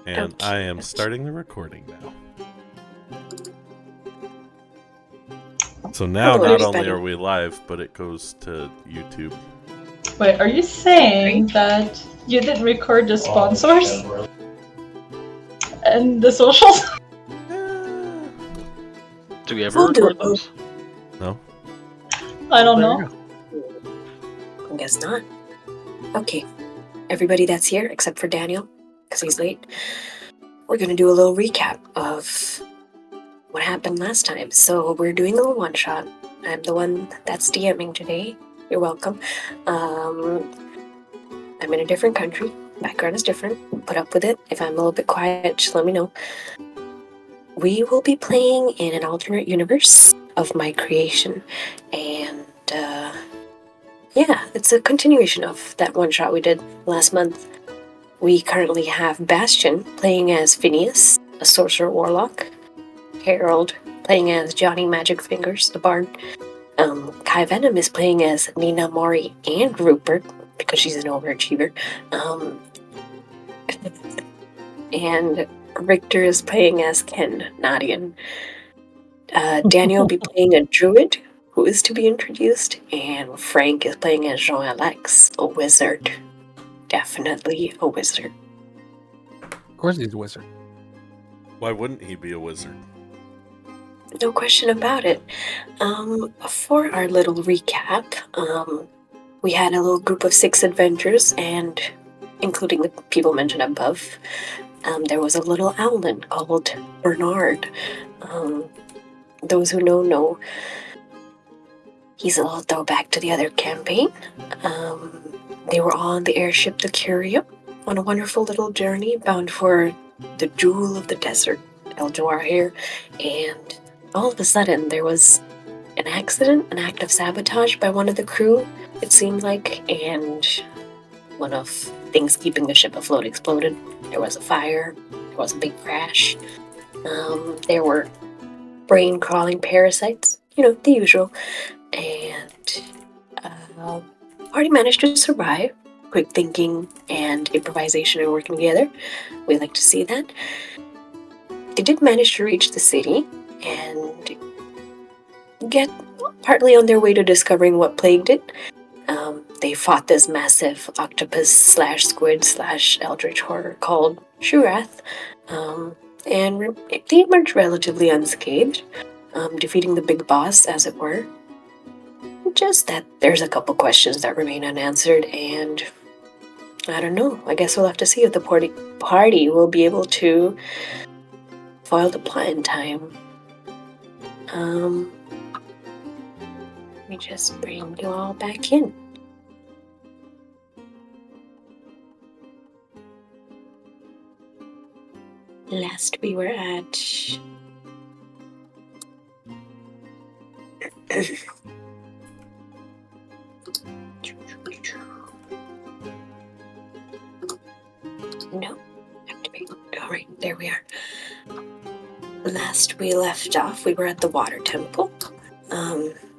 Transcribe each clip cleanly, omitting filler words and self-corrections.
And Okay, I am okay. starting the recording now. So now Hello, not only everybody. are we live, but it goes to YouTube. Wait, are you saying that you didn't record the sponsors and the socials? Do we ever We'll do record it. those? No? I don't There you know. go. I guess not. Okay, everybody that's here, except for Daniel, because he's late, we're going to do a little recap of what happened last time. So we're doing a little one-shot. I'm the one that's DMing today. You're welcome. I'm in a different country. Background is different. Put up with it. If I'm a little bit quiet, just let me know. We will be playing in an alternate universe of my creation. And, yeah, it's a continuation of that one-shot we did last month. We currently have Bastion playing as Phineas, a sorcerer warlock. Harold playing as Johnny Magic Fingers, the bard. Kai Venom is playing as Nina, Mori, and Rupert, because she's an overachiever. And Richter is playing as Ken Nadian. Daniel will be playing a druid, who is to be introduced, and Frank is playing as Jean-Alex, a wizard. Definitely a wizard. Of course he's a wizard. Why wouldn't he be a wizard? No question about it. For our little recap, we had a little group of 6 adventurers, and including the people mentioned above, there was a little owlin called Bernard. Those who know. He's a little throwback to the other campaign. They were on the airship the Curio on a wonderful little journey bound for the jewel of the desert, El Jawahir, and all of a sudden there was an accident, an act of sabotage by one of the crew, it seemed like, and one of things keeping the ship afloat exploded. There was a fire, there was a big crash. There were brain-crawling parasites, the usual. And party managed to survive. Quick thinking and improvisation are working together. We like to see that. They did manage to reach the city and get partly on their way to discovering what plagued it. They fought this massive octopus/squid/eldritch horror called Shurath, and they emerged relatively unscathed, defeating the big boss, as it were. Just that there's a couple questions that remain unanswered, and I don't know. I guess we'll have to see if the party will be able to foil the plot in time. Let me just bring you all back in. Last we were at... No. Alright, there we are. Last we left off, we were at the water temple.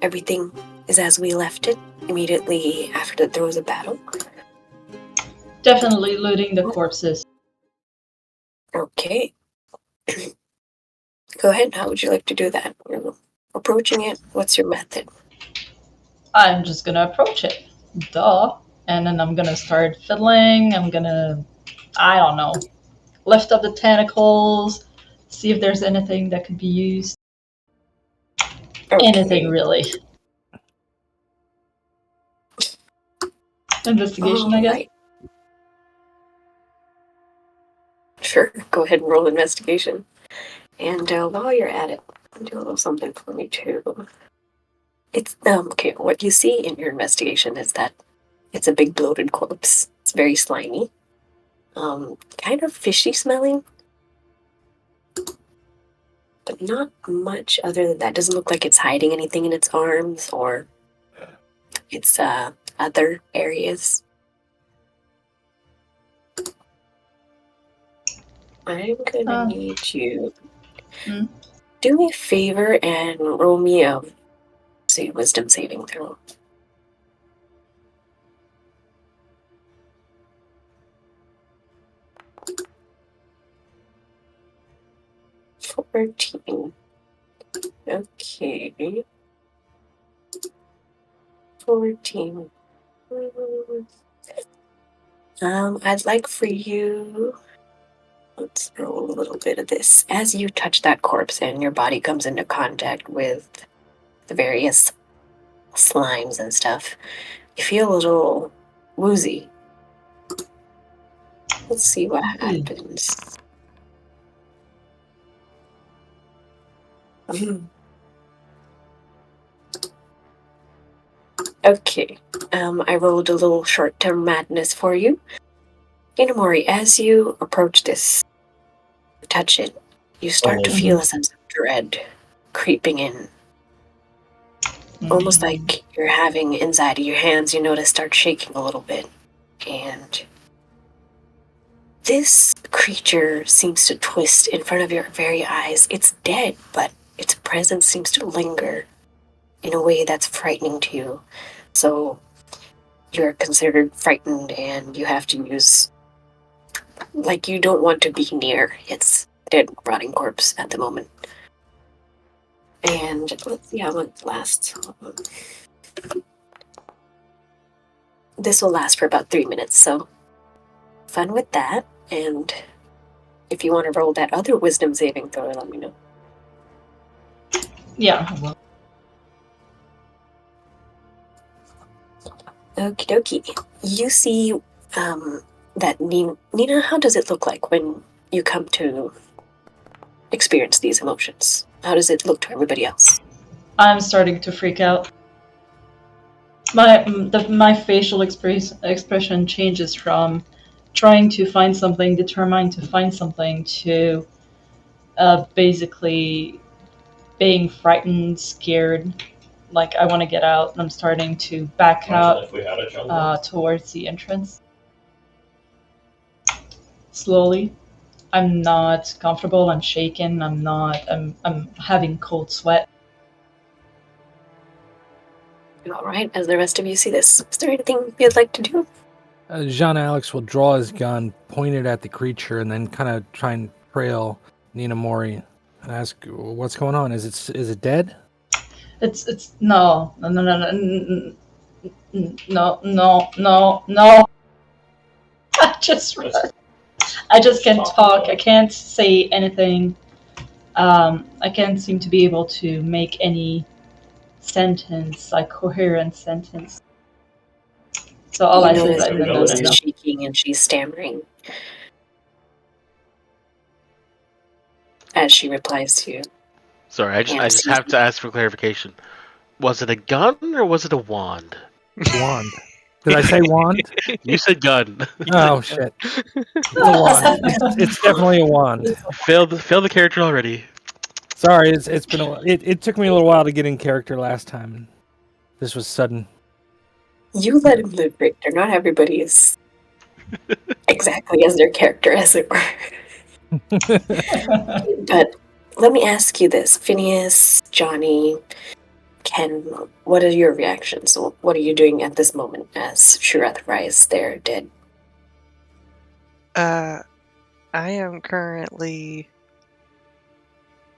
Everything is as we left it immediately after there was a battle. Definitely looting the corpses. Okay. Go ahead. How would you like to do that? You're approaching it. What's your method? I'm just gonna approach it. Duh. And then I'm gonna start fiddling. I'm gonna, I don't know, lift up the tentacles, see if there's anything that could be used. Okay. Anything, really. Investigation, I guess. Right. Sure. Go ahead and roll investigation. And while you're at it, do a little something for me too. It's okay. What you see in your investigation is that it's a big bloated corpse. It's very slimy, kind of fishy smelling, but not much other than that. Doesn't look like it's hiding anything in its arms or its other areas. I'm gonna need you do me a favor and roll me a wisdom saving throw. 13. Okay. 14. I'd like for you. Let's roll a little bit of this. As you touch that corpse and your body comes into contact with the various slimes and stuff, you feel a little woozy. Let's see what happens. Okay. I rolled a little short-term madness for you. Inamori, as you approach this, touch it, you start to feel a sense of dread creeping in. Almost like you're having anxiety. Your hands, you notice, start shaking a little bit. And this creature seems to twist in front of your very eyes. It's dead, but its presence seems to linger in a way that's frightening to you. So you're considered frightened and you have to use, like, you don't want to be near its dead, rotting corpse at the moment. And let's see how much lasts. This will last for about 3 minutes, so fun with that. And if you want to roll that other wisdom saving throw, let me know. Yeah. Well, Okie dokie. You see that Nina, how does it look like when you come to experience these emotions? How does it look to everybody else? I'm starting to freak out. My facial expression changes from trying to find something, determined to find something, to basically being frightened, scared. Like, I want to get out, and I'm starting to back out towards the entrance. Slowly. I'm not comfortable, I'm shaken, I'm having cold sweat. All right, as the rest of you see this, is there anything you'd like to do? Jean Alex will draw his gun, point it at the creature, and then kind of try and trail Nina Mori and ask, "What's going on? Is it dead?" It's no. I just can't talk. I can't say anything. I can't seem to be able to make any sentence, like coherent sentence. So all I say is notice like, her voice no. is shaking and she's stammering as she replies to you. Sorry, I just have to ask for clarification. Was it a gun or was it a wand? Wand. Did I say wand? You said gun. Oh shit! It's a wand. It's definitely a wand. Failed the character already. Sorry, it's been it took me a little while to get in character last time. This was sudden. You let him live, Victor. Not everybody is exactly as their character, as it were. But let me ask you this, Phineas, Johnny, Ken, what are your reactions? What are you doing at this moment as Shurath Rise there dead? I am currently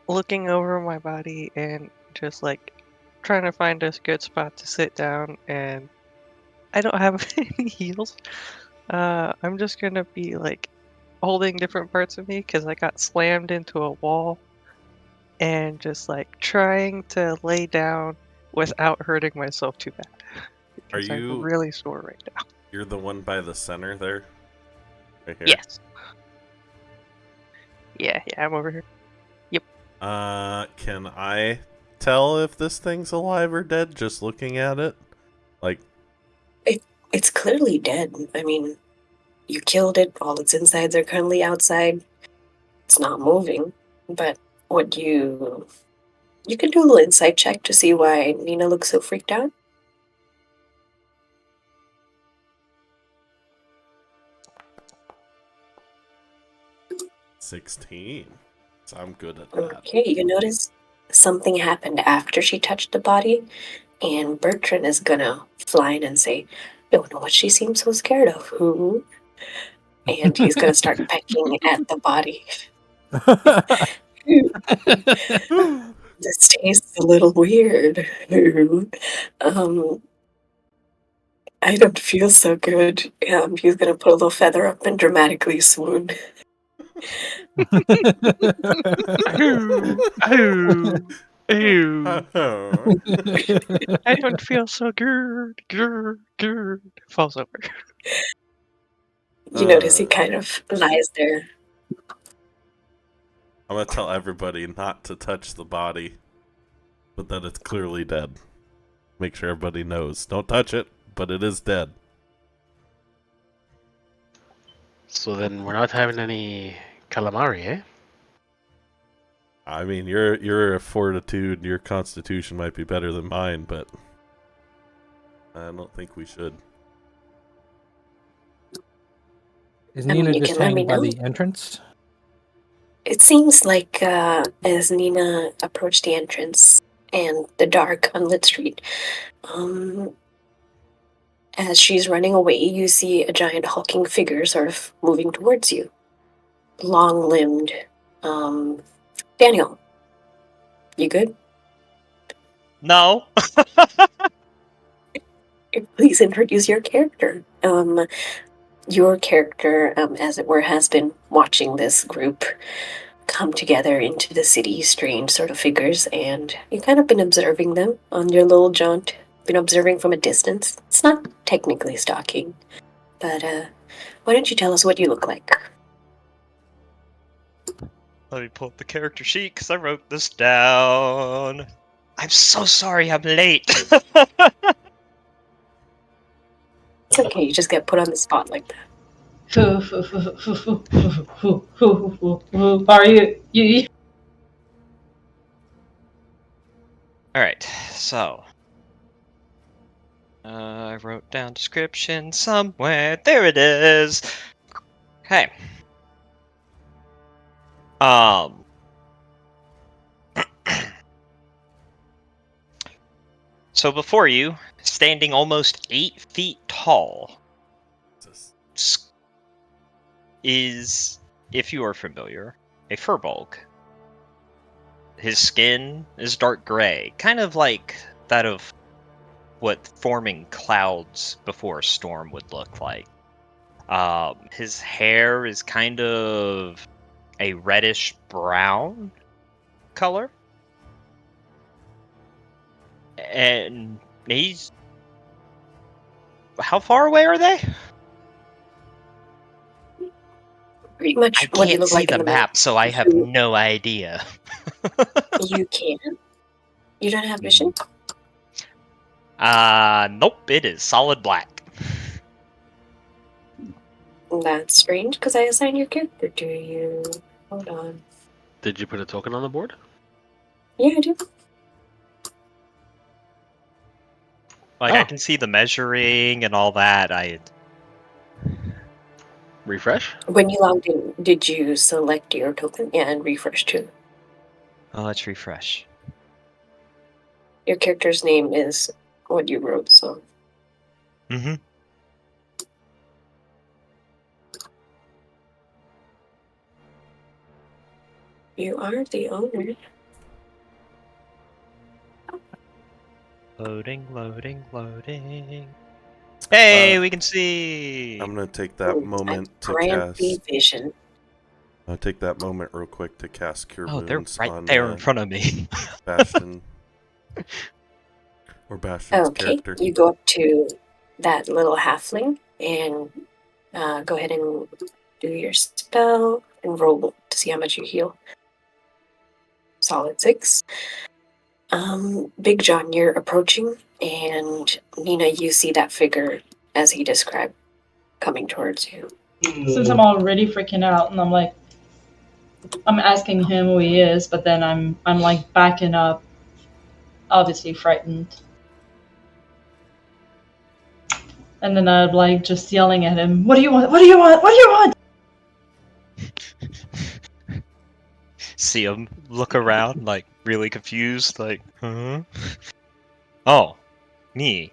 looking over my body and just like trying to find a good spot to sit down, and I don't have any heals. I'm just gonna be like holding different parts of me because I got slammed into a wall, and just like trying to lay down without hurting myself too bad. Because I'm really sore right now. You're the one by the center there? Right here? Yes. Yeah, I'm over here. Yep. Can I tell if this thing's alive or dead just looking at it? Like, It's clearly dead. I mean, you killed it. All its insides are currently outside. It's not moving. But what you can do a little insight check to see why Nina looks so freaked out. $16. So I'm good at that. Okay, you notice something happened after she touched the body, and Bertrand is gonna fly in and say, "Don't know what she seems so scared of. Who?" And he's gonna start pecking at the body. This tastes a little weird. um, I don't feel so good. He's gonna put a little feather up and dramatically swoon. Ahoo! Ahoo! Ahoo! I don't feel so good. Falls over. You notice he kind of lies there. I'm gonna tell everybody not to touch the body, but that it's clearly dead. Make sure everybody knows. Don't touch it, but it is dead. So then we're not having any calamari, eh? I mean, your fortitude, your constitution might be better than mine, but I don't think we should. Is I mean, Nina you just can let me hanging by know. the entrance? It seems like as Nina approached the entrance and the dark, unlit street, as she's running away, you see a giant hulking figure sort of moving towards you. Long-limbed. Daniel, you good? No. Please introduce your character. Your character, as it were, has been watching this group come together into the city, strange sort of figures, and you've kind of been observing them on your little jaunt. Been observing from a distance. It's not technically stalking, but why don't you tell us what you look like? Let me pull up the character sheet because I wrote this down. I'm so sorry I'm late. It's okay, you just get put on the spot like that. Who are you? You? Alright, so. I wrote down description somewhere. There it is! Okay. So before you, standing almost 8 feet tall, is, if you are familiar, a furbolg. His skin is dark gray, kind of like that of what forming clouds before a storm would look like. His hair is kind of a reddish brown color. And he's... How far away are they? Pretty much I what you can't look see like in the the map. map, so I have no idea. You can. You don't have vision? Nope, it is solid black. That's strange, because I assigned your character to you. Hold on. Did you put a token on the board? Yeah, I do. Like, I can see the measuring and all that. Refresh? When you logged in, did you select your token? Yeah, and refresh too. Let's refresh. Your character's name is what you wrote, so. Mm-hmm. You are the owner. Loading, loading, loading. Hey, we can see! I'm gonna take that moment to Grantly cast. vision. I'll take that moment real quick to cast Cure Oh, they're Wounds right on there in front of me. Bastion. Or Bastion's Okay, character. you go up to that little halfling and go ahead and do your spell and roll to see how much you heal. Solid 6. Big John, you're approaching, and Nina, you see that figure as he described coming towards you. Since I'm already freaking out, and I'm asking him who he is, but then I'm like backing up, obviously frightened. And then I'm like just yelling at him, "What do you want? What do you want? What do you want?" See him look around, like, really confused, like, huh? Oh, me.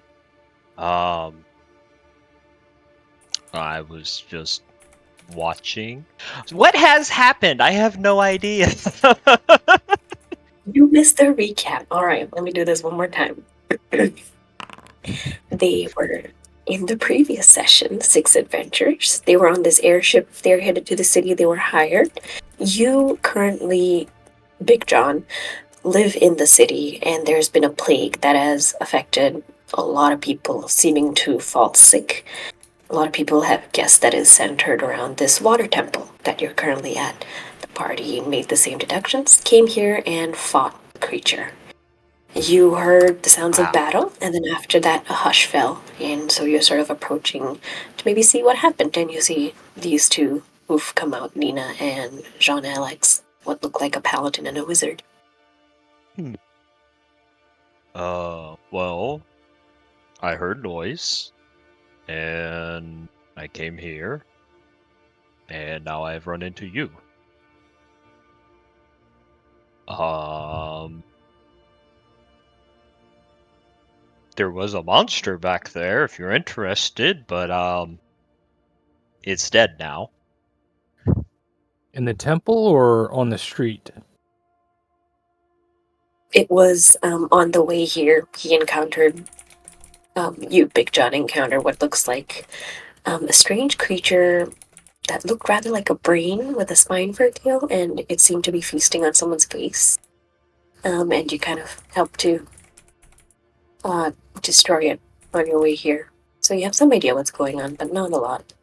I was just watching. What has happened? I have no idea. You missed the recap. All right, let me do this one more time. They were in the previous session, 6 adventures. They were on this airship. They're headed to the city they were hired. You currently, Big John, live in the city, and there's been a plague that has affected a lot of people, seeming to fall sick. A lot of people have guessed that is centered around this water temple that you're currently at. The party made the same deductions, came here, and fought the creature. You heard the sounds of Wow. battle, and then after that, a hush fell, and so you're sort of approaching to maybe see what happened, and you see these two who've come out, Nina and Jean Alex, what looked like a paladin and a wizard. Well, I heard noise, and I came here, and now I've run into you. There was a monster back there, if you're interested, but, it's dead now. In the temple or on the street? It was on the way here, he encountered, you, Big John, encountered what looks like a strange creature that looked rather like a brain with a spine for a tail, and it seemed to be feasting on someone's face. And you kind of helped to destroy it on your way here. So you have some idea what's going on, but not a lot.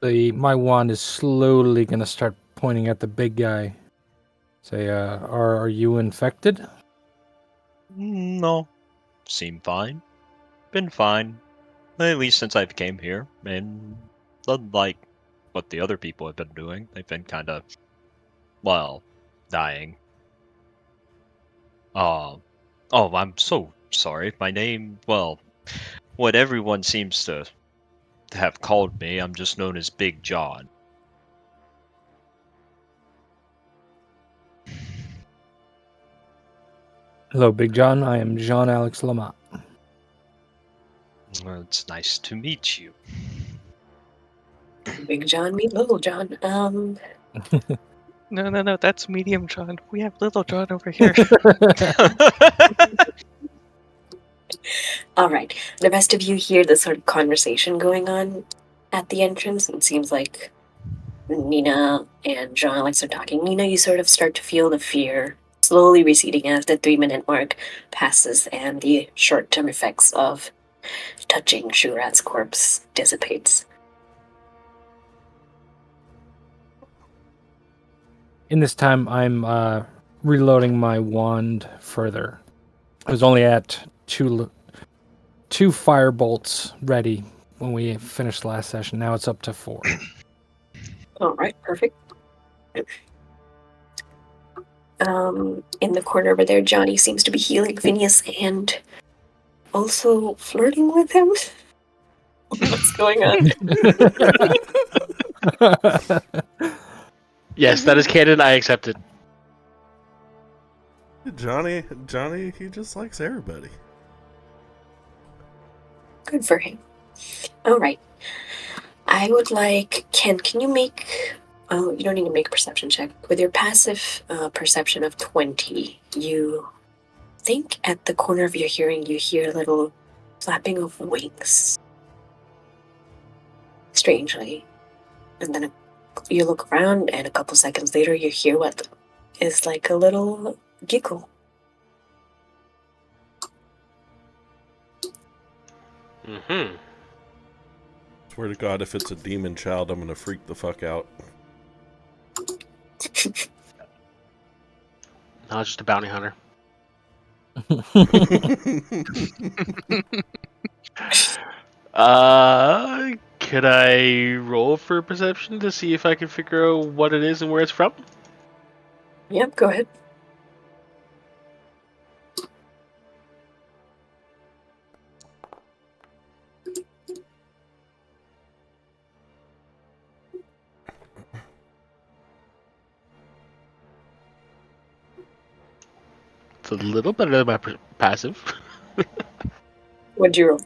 My wand is slowly gonna start pointing at the big guy. Say, are you infected? No. Seem fine. Been fine. At least since I've came here, and unlike what the other people have been doing, they've been kinda, well, dying. Oh, I'm so sorry. My name, well, what everyone seems to have called me, I'm just known as Big John. Hello, Big John. I am Jean Alex Lamont. Well, it's nice to meet you. Big John meet Little John. No, that's Medium John. We have Little John over here. All right. The rest of you hear this sort of conversation going on at the entrance. It seems like Nina and Jean Alex are talking. Nina, you sort of start to feel the fear slowly receding as the 3-minute mark passes and the short-term effects of touching Shurat's corpse dissipates. In this time, I'm reloading my wand further. I was only at two fire bolts ready when we finished last session. Now it's up to 4. All right, perfect. In the corner over there, Johnny seems to be healing Phineas and also flirting with him. What's going on? Yes, that is canon. I accept it. Johnny, he just likes everybody. Good for him. All right. I would like Ken. Can you make? Oh, you don't need to make a perception check. With your passive perception of 20, you think at the corner of your hearing you hear a little flapping of wings. Strangely, and then you look around, and a couple seconds later, you hear what is like a little giggle. Mm-hmm. Swear to God, if it's a demon child, I'm gonna freak the fuck out. No, just a bounty hunter. Could I roll for perception to see if I can figure out what it is and where it's from? Yep, go ahead. It's a little better than my passive. What'd you roll?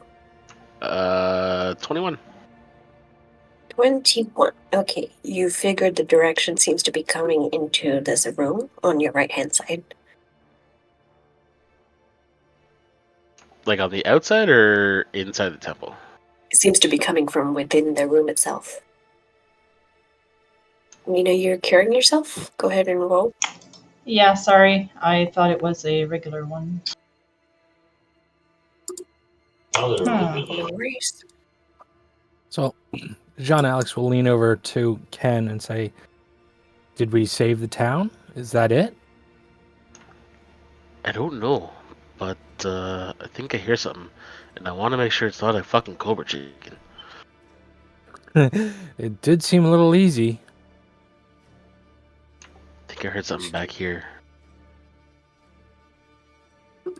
21. 21. Okay, you figured the direction seems to be coming into this room on your right-hand side. Like on the outside or inside the temple? It seems to be coming from within the room itself. Nina, you're curing yourself? Go ahead and roll. Yeah, sorry. I thought it was a regular one. No worries. So, Jean Alex will lean over to Ken and say, "Did we save the town? Is that it?" I don't know, but I think I hear something, and I want to make sure it's not a fucking cobra chicken. It did seem a little easy. I think I heard something back here. I'm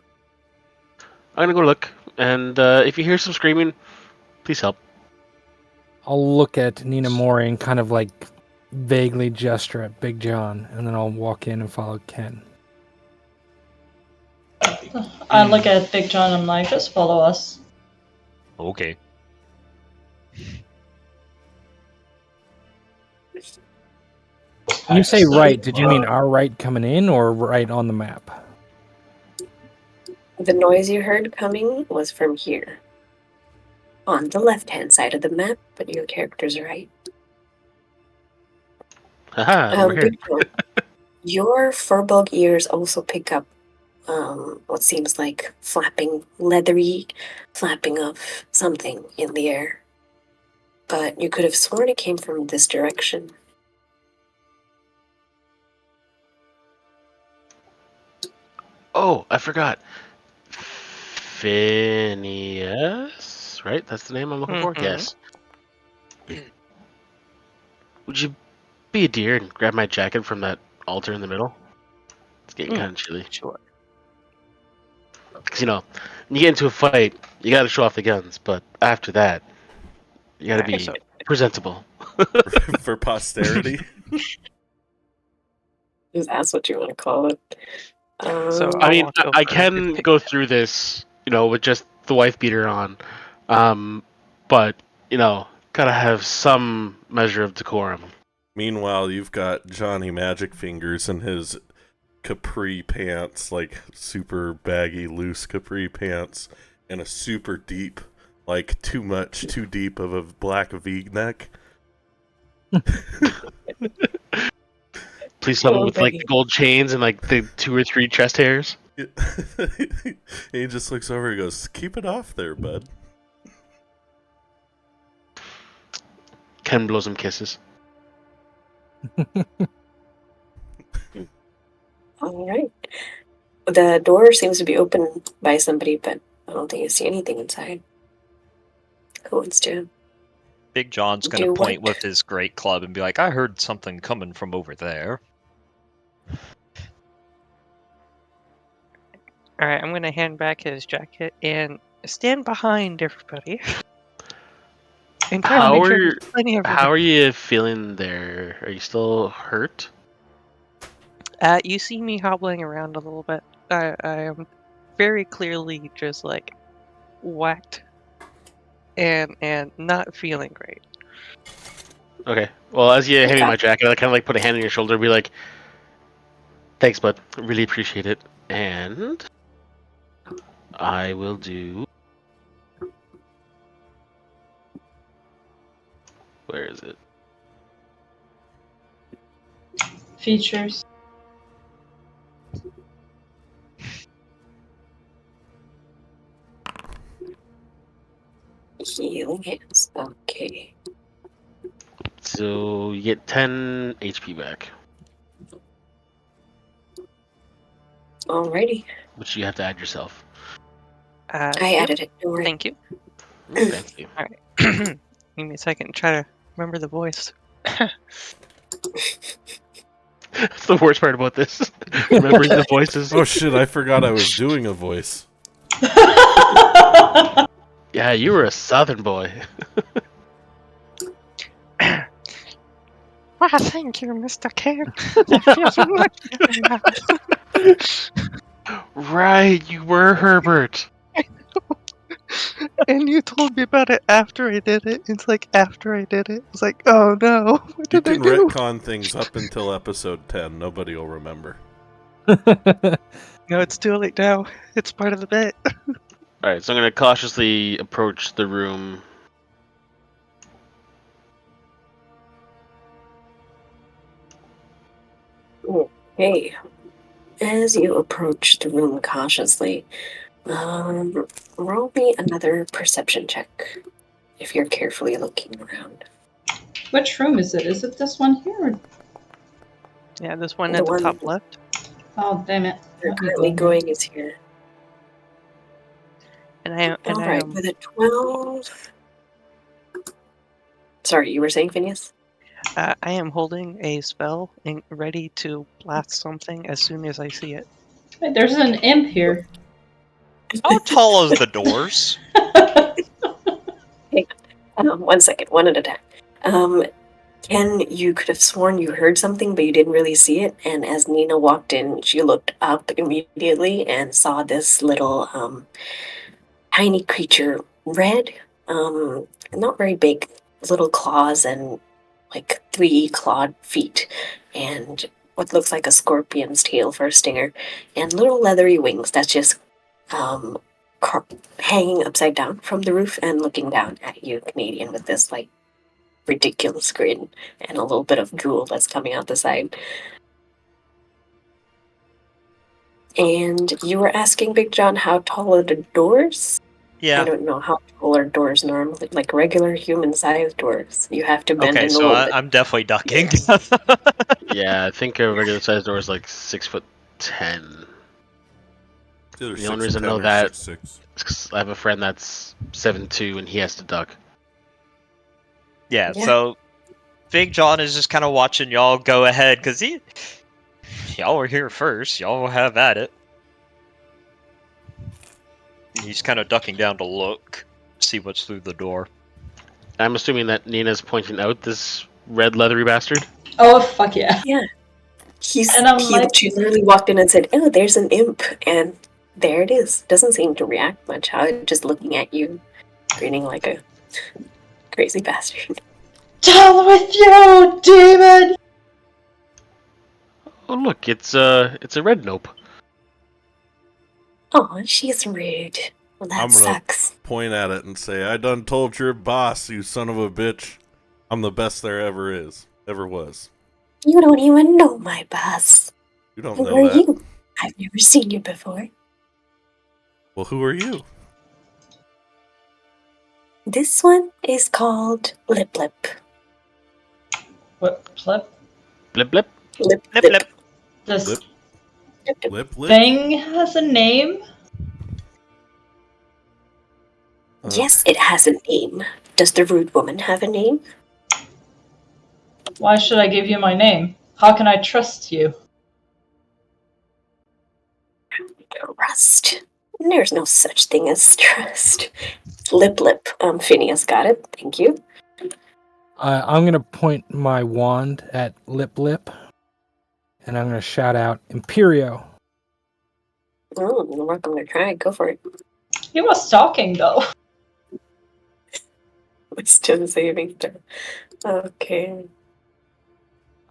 gonna go look, and if you hear some screaming, please help. I'll look at Nina Mori and kind of like vaguely gesture at Big John, and then I'll walk in and follow Ken. I look at Big John and I'm like, just follow us. Okay. When you say right, did you mean our right coming in or right on the map? The noise you heard coming was from here. On the left-hand side of the map, but your character's right. Haha, over here. Big John, your furbug ears also pick up what seems like leathery flapping of something in the air. But you could have sworn it came from this direction. Oh, I forgot. Phineas, right? That's the name I'm looking for? Mhm. Yes. Would you be a dear and grab my jacket from that altar in the middle? It's getting kind of chilly. Sure. Because, you know, when you get into a fight, you gotta show off the guns, but after that, you gotta be So- presentable. For posterity. If that's what you want to call it. So I I'll mean, walk I over can and pick go through this, you know, with just the wife beater on. But, you know, gotta have some measure of decorum. Meanwhile, you've got Johnny Magic Fingers in his capri pants, like super baggy, loose capri pants, and a super deep, like too deep of a black V-neck. Please someone with, like, the gold chains and, like, the 2 or 3 chest hairs. He just looks over and goes, "Keep it off there, bud." Ken blows him kisses. All right. The door seems to be open by somebody, but I don't think you see anything inside. Who wants to? Big John's gonna Do point what? with his great club and be like, I heard something coming from over there. Alright, I'm gonna hand back his jacket and stand behind everybody. And try to How make sure are there's plenty of How room. are you feeling there? Are you still hurt? You see me hobbling around a little bit. I am very clearly just like whacked and not feeling great. Okay. Well, as you hand me Okay. my jacket, I kind of like put a hand on your shoulder and be like, "Thanks, bud. Really appreciate it." And I will do. Where is it? Features. Healing hands. Okay. So you get 10 HP back, Alrighty. which you have to add yourself. I Yep, added it. Don't worry. thank you. Thank you. Give me a second to try to remember the voice. That's the worst part about this. Remembering the voices. Oh shit, I forgot I was doing a voice. Yeah, you were a southern boy. Why, thank you, Mr. King. That feels much better now. Right, you were Herbert. And you told me about it after I did it. It's like after I did it. It's like, oh no, what You did I can do? retcon things up until episode 10. Nobody will remember. No, it's too late now. It's part of the bit. Alright, so I'm gonna cautiously approach the room. Okay. As you approach the room cautiously, roll me another perception check if you're carefully looking around. Which room is it? Is it this one here? Or... Yeah, this one The at the one- top left. Oh, damn it. You're Let me currently go going is here. And I Alright, am with a 12... Sorry, you were saying, Phineas? I am holding a spell and ready to blast something as soon as I see it. Wait, there's an imp here. How tall is the doors? One second, one at a time. Ken, you could have sworn you heard something, but you didn't really see it. And as Nina walked in, she looked up immediately and saw this little tiny creature, red, not very big, little claws and like 3 clawed feet, and what looks like a scorpion's tail for a stinger, and little leathery wings that's just um, hanging upside down from the roof and looking down at you, Canadian, with this like ridiculous grin and a little bit of drool that's coming out the side. And you were asking Big John how tall are the doors? I Yeah. don't know how tall are doors normally, like regular human-sized doors. You have to bend Okay, in a so little bit. I'm definitely ducking. Yeah, I think a regular size door is like 6'10". Either The only 6'10" reason I know or that 6'6". is 'cause I have a friend that's 7'2" and he has to duck. Yeah, Yeah. so Big John is just kind of watching y'all go ahead because y'all were here first. Y'all will have at it. He's kind of ducking down to look, see what's through the door. I'm assuming that Nina's pointing out this red leathery bastard. Oh, fuck yeah. Yeah. And I'm like- She literally walked in and said, "Oh, there's an imp," and there it is. Doesn't seem to react much. How it's just looking at you, grinning like a crazy bastard. Down with you, demon! Oh look, it's a red nope. Oh, she's rude. Well, that I'm gonna- sucks. Point at it and say, "I done told your boss, you son of a bitch. I'm the best there ever is. Ever was." You don't even know my boss. You don't Who know are that. you? I've never seen you before. Well, who are you? This one is called Lip Lip. What, flip? Blip blip. Lip Lip, Lip. lip. This Lip. Lip, lip. Lip lip? thing has a name? Yes, it has a name. Does the rude woman have a name? Why should I give you my name? How can I trust you? Trust. There's no such thing as trust. Lip Lip. Phineas got it. Thank you. I'm gonna point my wand at Lip Lip, and I'm gonna shout out Imperio. Oh, you're welcome to try. Go for it. He was talking, though. It's still saving throw. Okay.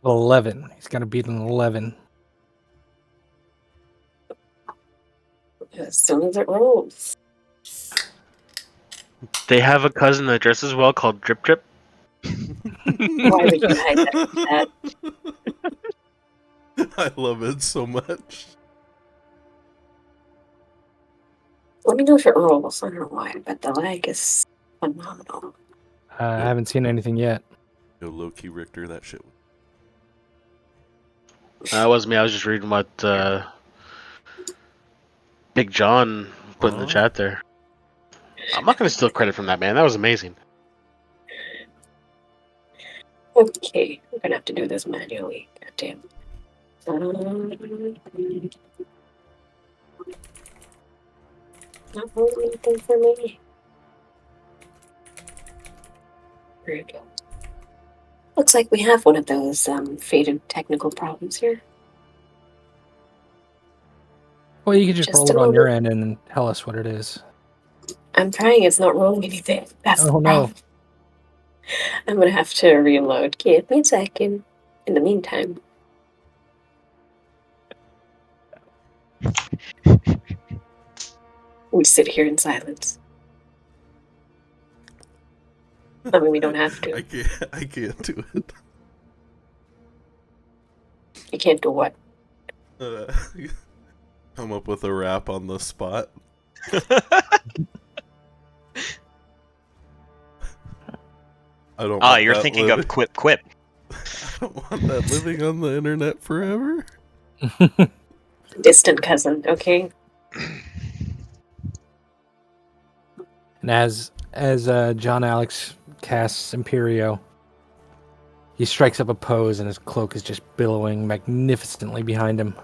11. He's gonna beat an 11. As soon as it rolls. They have a cousin that dresses well called Drip Drip. Why would you hide that? I love it so much. Let me know if it rolls. I don't know why, but the lag is phenomenal. I haven't seen anything yet. Yo, low-key Richter, that shit. That wasn't me. I was just reading what Big John put in the Oh. chat there. I'm not gonna steal credit from that, man. That was amazing. Okay, we're gonna have to do this manually. Goddamn. Not rolling anything for me. There we go. Looks like we have one of those fated technical problems here. Well, you can just Just roll a it on your moment. end and tell us what it is. I'm trying. It's not rolling anything. That's the Oh, no. problem. I'm gonna have to reload. Give me a second. In the meantime, we sit here in silence. I mean, we don't have to. I can't do it. You can't do what? Come up with a rap on the spot. I don't. Ah, want you're that thinking living. of Quip Quip. I don't want that living on the internet forever. Distant cousin, okay? And as John Alex casts Imperio, he strikes up a pose, and his cloak is just billowing magnificently behind him.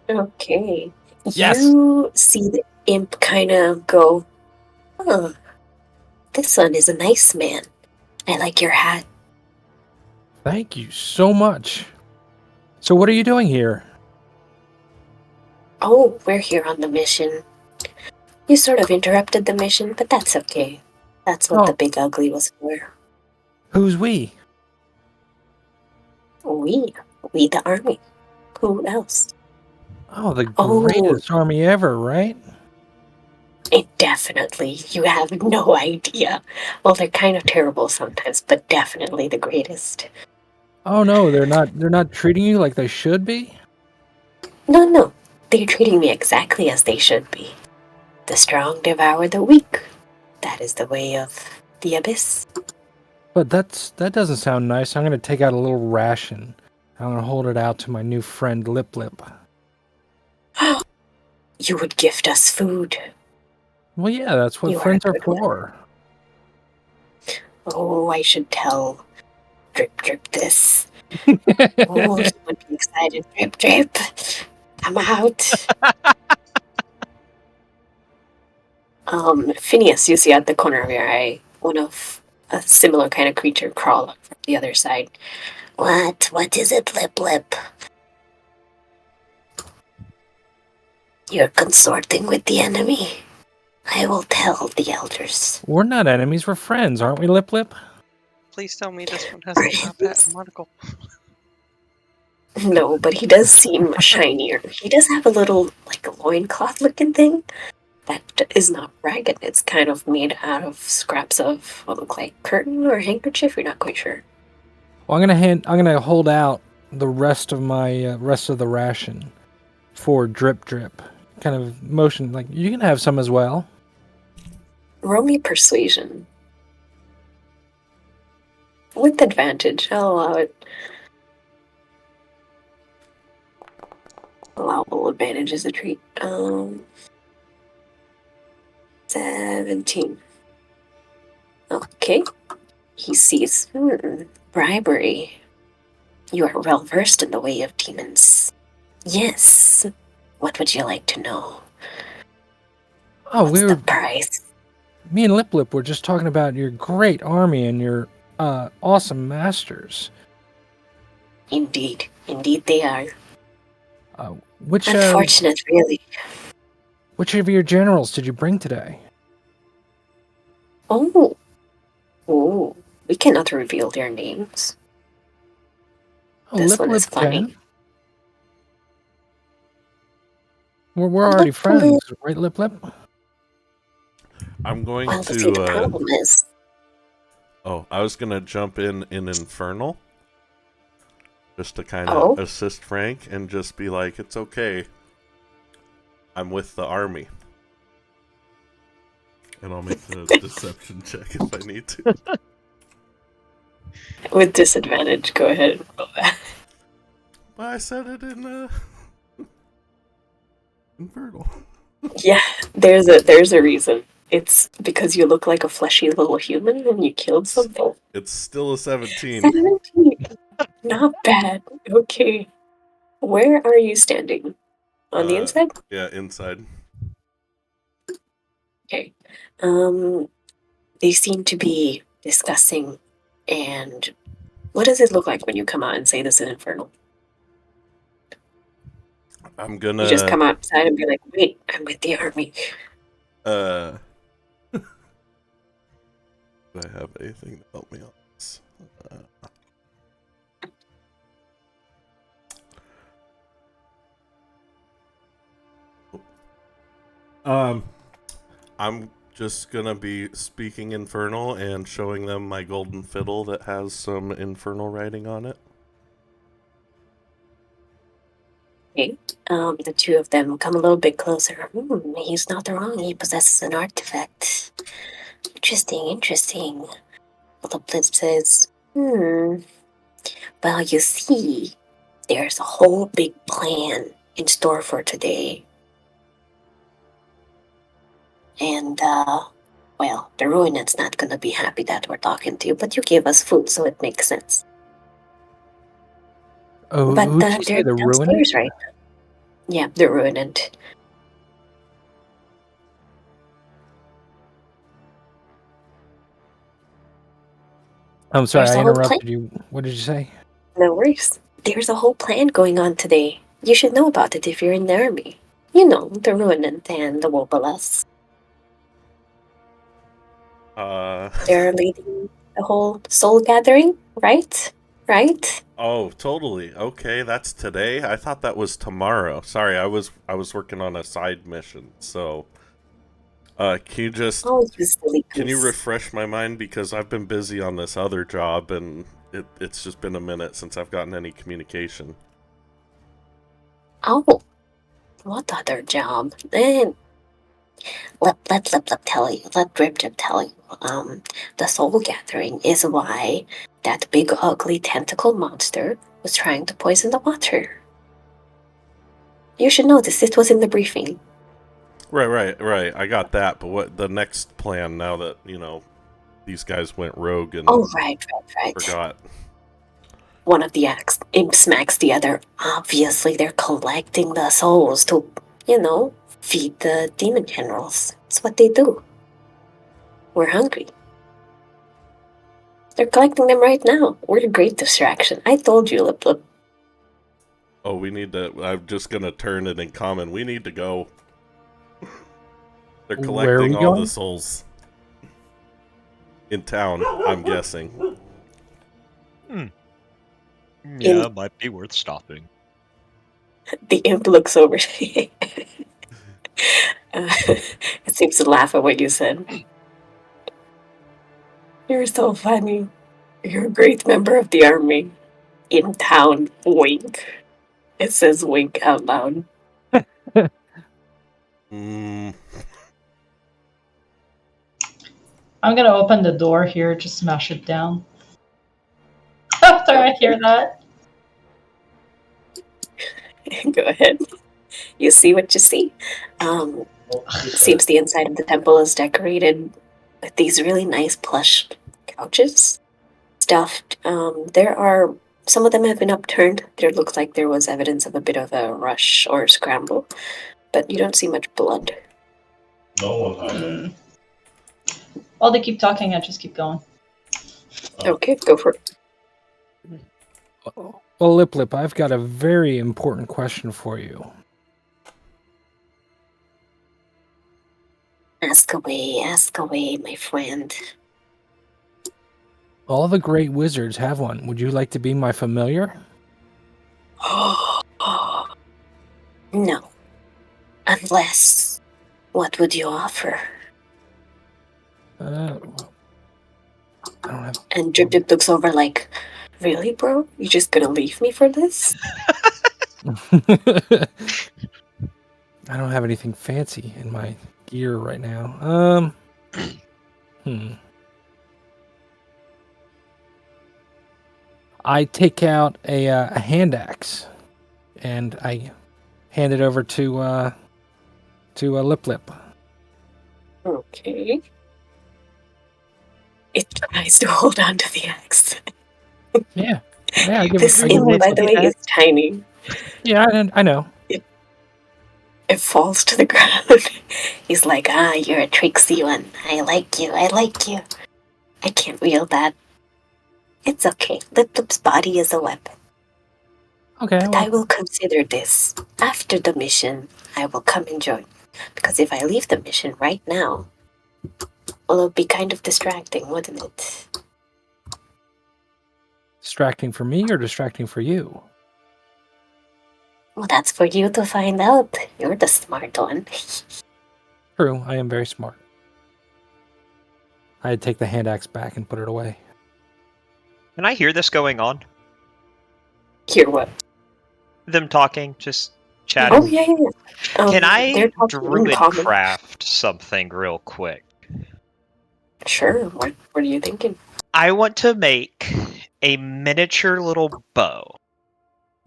Okay. Yes! You see the imp kind of go, huh, this one is a nice man. I like your hat. Thank you so much. So what are you doing here? Oh, we're here on the mission. You sort of interrupted the mission, but that's okay. That's what Oh. the big ugly was for. Who's we? We the army. Who else? Oh, the Oh. greatest army ever, right? Definitely. You have no idea. Well, they're kind of terrible sometimes, but definitely the greatest. Oh no, they're not treating you like they should be? No. They're treating me exactly as they should be. The strong devour the weak. That is the way of the abyss. But that doesn't sound nice. I'm gonna take out a little ration. I'm gonna hold it out to my new friend Lip Lip. You would gift us food. Well, yeah, that's what You are friends a are good one. for. Oh, I should tell Drip Drip this. Oh, he would be excited. Drip Drip, come out. Phineas, you see at the corner of your eye, one of a similar kind of creature crawl up from the other side. What is it, Lip Lip? You're consorting with the enemy. I will tell the elders. We're not enemies, we're friends, aren't we, Lip Lip? Please tell me this one has a top hat and monocle. No, but he does seem shinier. He does have a little, like, loincloth looking thing that is not ragged. It's kind of made out of scraps of what look like curtain or handkerchief. You're not quite sure. Well, I'm gonna hold out the rest of my rest of the ration for Drip Drip. Kind of motion like you can have some as well. Roll me persuasion. With advantage. I'll allow it. Allowable advantage is a treat. 17. Okay. He sees, bribery. You are well versed in the way of demons. Yes. What would you like to know? Oh, What's the price? me and Lip Lip were just talking about your great army and your awesome masters. Indeed they are. Which Unfortunate, really. Which of your generals did you bring today? Oh, we cannot reveal their names. Oh, This Lip one Lip is funny. can. We're already Lip friends, Lip. right, Lip Lip? I'm going Well, see, the to. problem is, I was gonna jump in Infernal, just to kind of assist Frank and just be like, "It's okay. I'm with the army." And I'll make the deception check if I need to. with disadvantage, go ahead and roll that. But I said it in Infernal. Yeah, there's a reason. It's because you look like a fleshy little human and you killed something. It's still a 17. 17. Not bad. Okay. Where are you standing? On the inside? Yeah, inside. Okay. They seem to be discussing, and what does it look like when you come out and say this is infernal? I'm gonna. You just come outside and be like, wait, I'm with the army. Do I have anything to help me on this? I'm just gonna be speaking Infernal and showing them my golden fiddle that has some Infernal writing on it. Okay. The two of them come a little bit closer. He's not wrong. He possesses an artifact. Interesting, interesting. The Blitz says, well, you see, there's a whole big plan in store for today. And, well, the Ruinant's not gonna be happy that we're talking to you, but you gave us food, so it makes sense. Oh, But who did you say, they're the downstairs Ruinant? right now. Yeah, the Ruinant. I'm sorry, There's I a whole plan. interrupted you. What did you say? No worries. There's a whole plan going on today. You should know about it if you're in the army. You know, the Ruinant and the Wobalas. They're leading the whole soul gathering, right? Right? Oh, totally. Okay, that's today. I thought that was tomorrow. Sorry, I was working on a side mission. So, can you just Oh, you silly can you goose. refresh my mind because I've been busy on this other job and it's just been a minute since I've gotten any communication. Oh, what other job? Let Lip tell you. Let Rip tell you. The soul gathering is why that big ugly tentacle monster was trying to poison the water. You should know this. It was in the briefing. Right. I got that, but what the next plan now that, these guys went rogue and Oh, right. forgot. One of the imps smacks the other. Obviously, they're collecting the souls to, feed the demon generals. It's what they do. We're hungry. They're collecting them right now. We're a great distraction. I told you, Lip. Oh, we need to. I'm just gonna turn it in common. We need to go. They're Where are collecting we all the going? souls in town. I'm guessing. Yeah, might be worth stopping. The imp looks over. It seems to laugh at what you said. You're so funny. You're a great member of the army. In town, wink. It says wink out loud. Mm, I'm gonna open the door here, just smash it down. After I hear that. Go ahead. You see what you see. Seems the inside of the temple is decorated with these really nice plush couches. Stuffed. There are some of them have been upturned. There looks like there was evidence of a bit of a rush or scramble, but you don't see much blood. While they keep talking, I just keep going. Okay, go for it. Well, Lip, I've got a very important question for you. Ask away, my friend. All the great wizards have one. Would you like to be my familiar? No. Unless, what would you offer? I don't have. And Drip looks over like, really, bro? You just gonna leave me for this? I don't have anything fancy in my gear right now. I take out a hand axe, and I hand it over to Lip. Okay. It tries to hold on to the axe. Yeah. I give This I give imp, by Lip. the way, is tiny. Yeah, I know. It falls to the ground. He's like, you're a tricksy one. I like you. I can't wield that. It's okay. Lip's body is a weapon. Okay, But well, I will consider this. After the mission, I will come and join. Because if I leave the mission right now, well, it'll be kind of distracting, wouldn't it? Distracting for me or distracting for you? Well, that's for you to find out. You're the smart one. True, I am very smart. I'd take the hand axe back and put it away. Can I hear this going on? Hear what? Them talking, just chatting. Oh, yeah. Can They're I talking in druid common. craft something real quick? Sure. What are you thinking? I want to make a miniature little bow.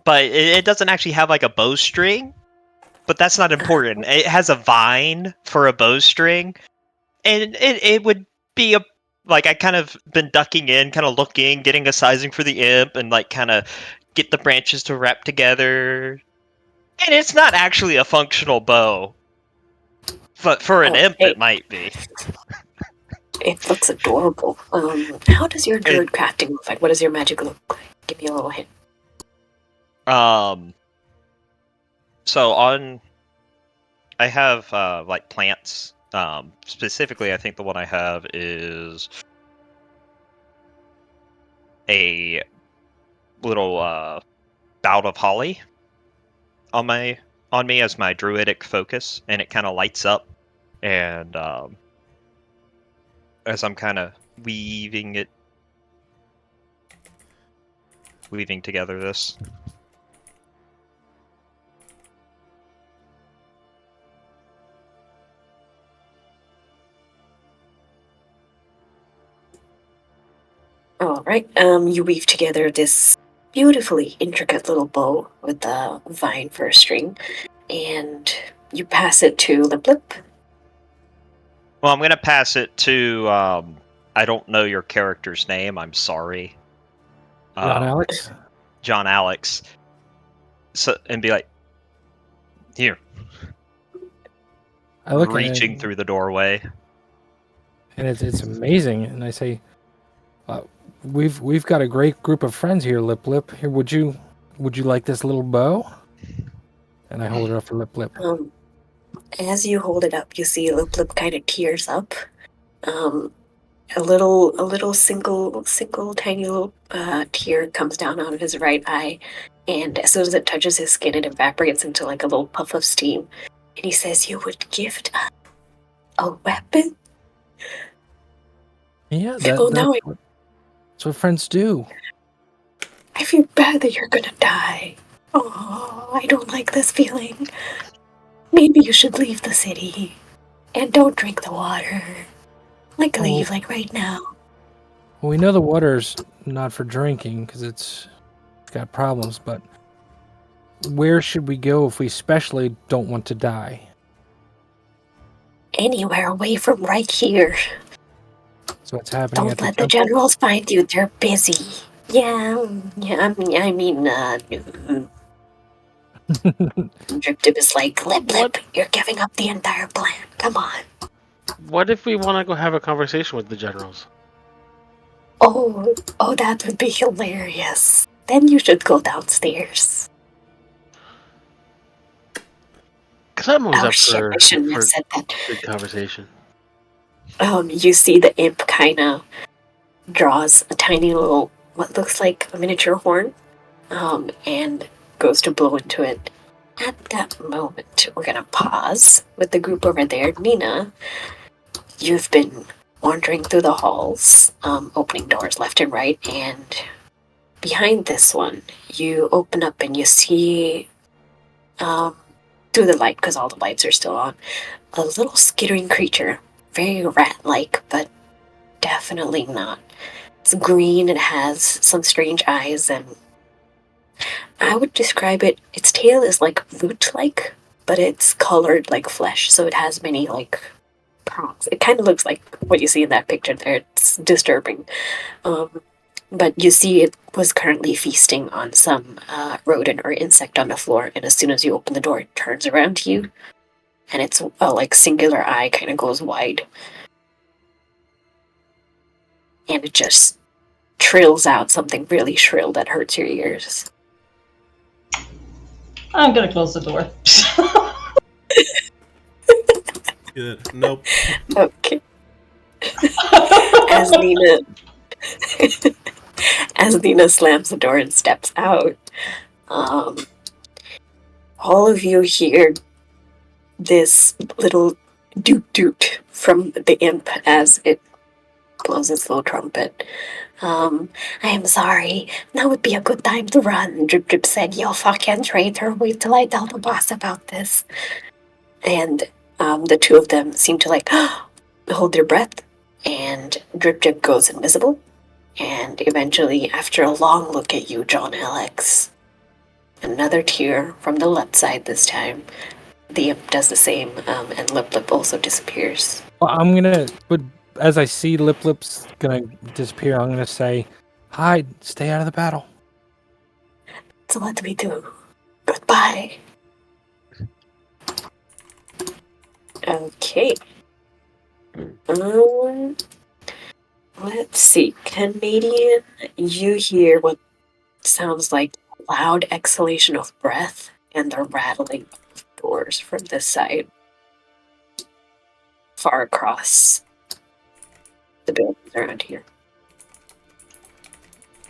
But it doesn't actually have like a bowstring. But that's not important. It has a vine for a bowstring. And it would be a... Like, I kind of been ducking in, kind of looking, getting a sizing for the imp, and like kind of get the branches to wrap together. And it's not actually a functional bow. But for an imp, Hey, it might be. it looks adorable. How does your druid crafting look like? What does your magic look like? Give me a little hint. So on... I have, like, plants. Specifically, I think the one I have is a little, bout of holly on me as my druidic focus, and it kind of lights up, and, as I'm kind of weaving together this. All right. You weave together this beautifully intricate little bow with a vine for a string, and you pass it to Lip Lip. Well, I'm gonna pass it to, I don't know your character's name, I'm sorry. John Alex? John Alex. So, and be like, here. I look Reaching at it, through the doorway. and it's amazing. And I say, we've got a great group of friends here, Lip Lip. Here, would you like this little bow? And I hold it up for Lip Lip. As you hold it up, you see Lip Lip kind of tears up. A little single tiny little tear comes down out of his right eye, and as soon as it touches his skin, it evaporates into like a little puff of steam. And he says, "You would gift us a weapon?" Yeah, that's what friends do. I feel bad that you're gonna die. Oh, I don't like this feeling. Maybe you should leave the city. And don't drink the water. Leave, like right now. Well, we know the water's not for drinking because it's got problems, but where should we go if we especially don't want to die? Anywhere away from right here. So what's happening Don't at let the the generals find you. They're busy. Yeah, I mean, Drip Dip is like, Lip, you're giving up the entire plan. Come on. What if we want to go have a conversation with the generals? Oh, that would be hilarious. Then you should go downstairs. Because I'm always up I shouldn't have said that. good conversation. You see the imp kind of draws a tiny little, what looks like a miniature horn, and goes to blow into it. At that moment, we're gonna pause with the group over there. Nina, you've been wandering through the halls, opening doors left and right, and behind this one, you open up and you see, through the light, because all the lights are still on, a little skittering creature. Very rat-like, but definitely not. It's green, it has some strange eyes, and I would describe it, its tail is like root-like, but it's colored like flesh, so it has many, like, prongs. It kind of looks like what you see in that picture there. It's disturbing. But you see it was currently feasting on some rodent or insect on the floor, and as soon as you open the door, it turns around to you, and its like singular eye kind of goes wide. And it just trills out something really shrill that hurts your ears. I'm gonna close the door. Yeah, nope. Okay. As Nina as Nina slams the door and steps out, um, all of you hear this little doot doot from the imp as it blows its little trumpet. I am sorry. Now would be a good time to run, Drip Drip said. You fucking traitor. Wait till I tell the boss about this. And the two of them seem to like hold their breath, and Drip Drip goes invisible. And eventually, after a long look at you, John Alex, another tear from the left side this time. The imp does the same, and Lip Lip also disappears. Well, I'm gonna, but as I see Lip Lip's gonna disappear, I'm gonna say, hide, stay out of the battle. So let me do. Goodbye. Okay. Let's see. Canadian, you hear what sounds like a loud exhalation of breath and the rattling of doors from this side. Far across the buildings around here.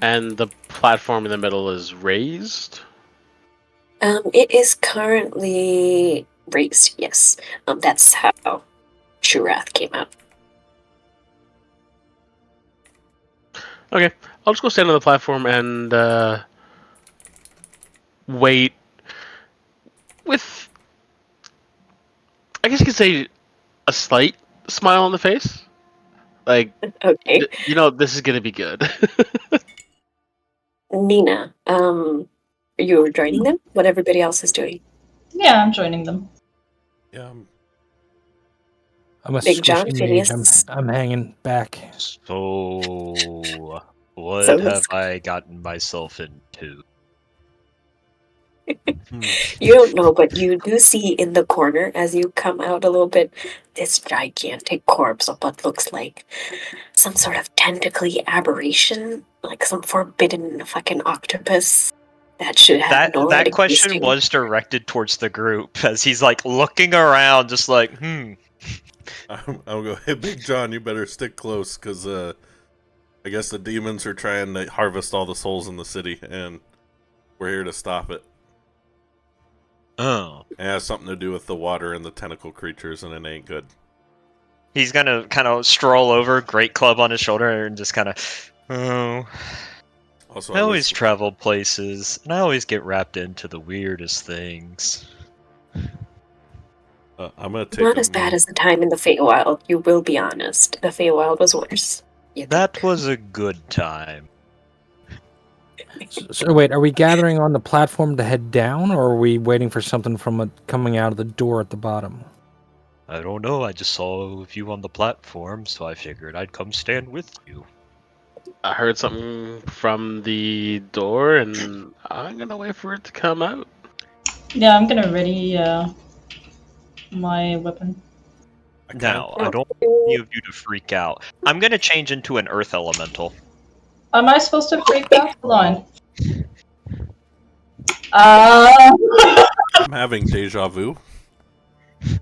And the platform in the middle is raised. It is currently raised, yes. That's how True Wrath came out. Okay, I'll just go stand on the platform and wait with, I guess you could say, a slight smile on the face. Like, Okay. this is gonna be good. Nina, are you joining them? What everybody else is doing? Yeah, I'm joining them. Yeah, I'm a Big John, squishy mage. Phineas. I'm hanging back. So, what So have this- I gotten myself into? You don't know, but you do see in the corner as you come out a little bit this gigantic corpse of what looks like some sort of tentacly aberration, like some forbidden fucking octopus that should have no right That question existing. was directed towards the group as he's like looking around, just like, I'll go, hey, Big John, you better stick close, because I guess the demons are trying to harvest all the souls in the city, and we're here to stop it. Oh. It has something to do with the water and the tentacle creatures, and it ain't good. He's gonna kind of stroll over, great club on his shoulder, and just kind of, oh. Also, I always travel places, and I always get wrapped into the weirdest things. I'm gonna take Not as bad as the time in the Feywild, you will be honest. The Feywild was worse. That was a good time. So wait, are we gathering on the platform to head down, or are we waiting for something from coming out of the door at the bottom? I don't know, I just saw you on the platform, so I figured I'd come stand with you. I heard something from the door, and I'm gonna wait for it to come out. Yeah, I'm gonna ready my weapon. Now, I don't want any of you to freak out. I'm gonna change into an earth elemental. Am I supposed to freak out? Hold on. I'm having deja vu. I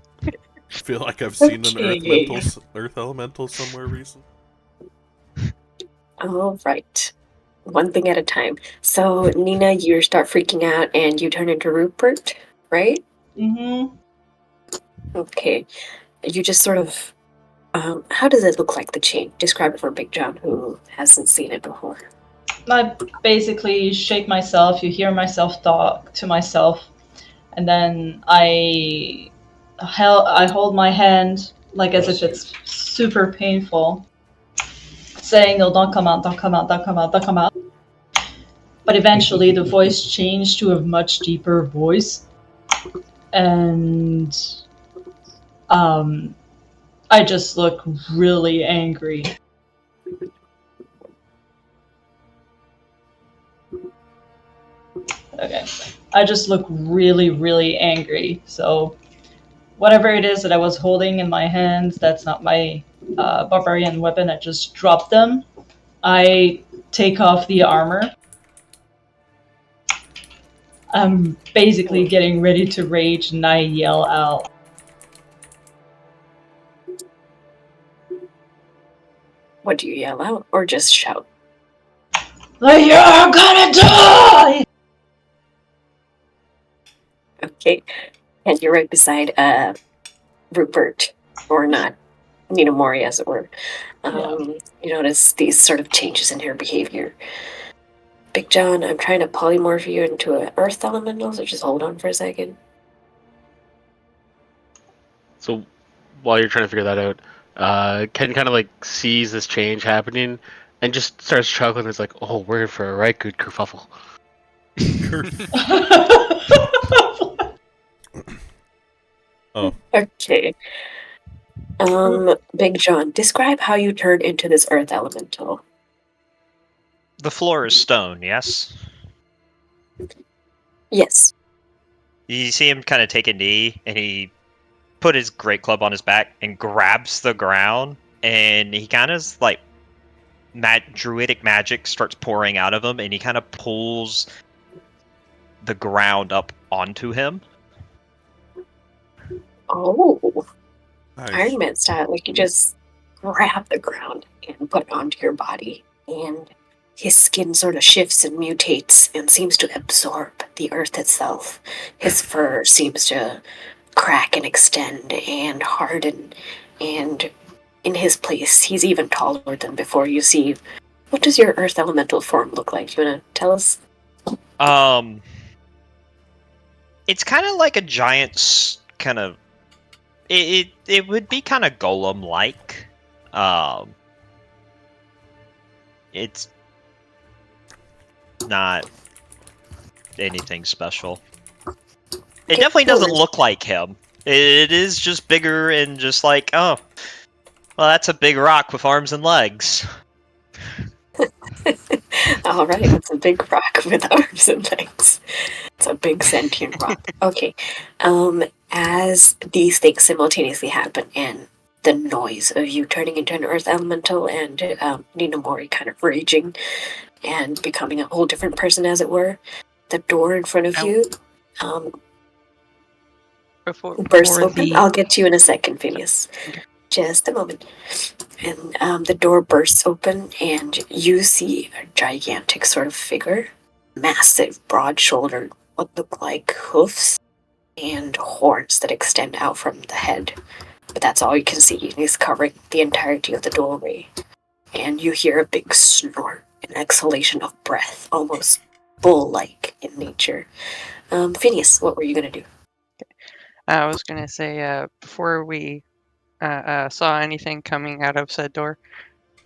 feel like I've seen Okay. an earth elemental somewhere recently. All right. One thing at a time. So, Nina, you start freaking out and you turn into Rupert, right? Mm-hmm. Okay. You just sort of. How does it look like, the chain? Describe it for Big John, who hasn't seen it before. I basically shake myself. You hear myself talk to myself, and then I hold my hand like as if it's super painful, saying, "No, don't come out, don't come out, don't come out, don't come out." But eventually, the voice changed to a much deeper voice, and I just look really angry. Okay. I just look really, really angry. So, whatever it is that I was holding in my hands, that's not my barbarian weapon, I just dropped them. I take off the armor. I'm basically getting ready to rage, and I yell out. What do you yell out, or just shout? You're gonna die! Okay, and you're right beside Rupert, or not, Ninamori, as it were. You notice these sort of changes in her behavior. Big John, I'm trying to polymorph you into an earth elemental, so just hold on for a second. So while you're trying to figure that out, Ken kind of like sees this change happening and just starts chuckling. It's like, oh, we're in for a right good kerfuffle. Oh, Okay. Big John, describe how you turned into this earth elemental. The floor is stone, yes? Yes. You see him kind of take a knee, and he put his great club on his back and grabs the ground, and he kind of like druidic magic starts pouring out of him, and he kind of pulls the ground up onto him. Oh, nice. Iron Man style. Like you just grab the ground and put it onto your body, and his skin sort of shifts and mutates and seems to absorb the earth itself. His fur seems to crack and extend and harden, and in his place, he's even taller than before. You see, what does your earth elemental form look like? Do you want to tell us? It's kind of like a giant kind of. It would be kind of golem-like. It's not anything special. It definitely doesn't look like him. It is just bigger and just like, oh, well, that's a big rock with arms and legs. All right, it's a big rock with arms and legs. It's a big sentient rock. Okay. As these things simultaneously happen, and the noise of you turning into an earth elemental and Ninamori kind of raging and becoming a whole different person, as it were, the door in front of you bursts open. I'll get to you in a second, Phineas. Okay. Just a moment. And the door bursts open, and you see a gigantic sort of figure, massive, broad-shouldered, what look like hoofs and horns that extend out from the head. But that's all you can see. He's covering the entirety of the doorway. And you hear a big snort, an exhalation of breath, almost bull-like in nature. Phineas, what were you going to do? I was going to say, before we saw anything coming out of said door,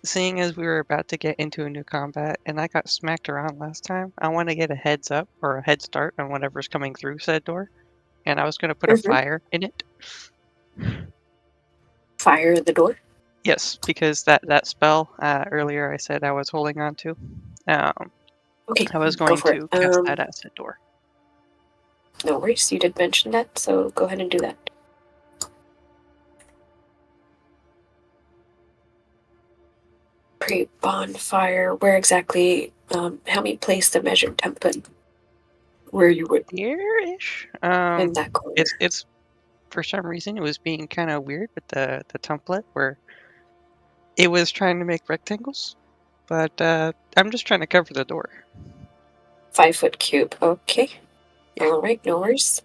seeing as we were about to get into a new combat and I got smacked around last time, I want to get a heads up or a head start on whatever's coming through said door. And I was going to put a fire in it. Fire the door? Yes, because that spell earlier I said I was holding on to. Okay, I was going to cast that at said door. No worries, you did mention that, so go ahead and do that. Create bonfire. Where exactly? Help me place the measured template where you would. Here-ish. In that corner. It's for some reason it was being kind of weird with the template where it was trying to make rectangles, but I'm just trying to cover the door. 5-foot cube. Okay. Yeah. All right. No worries.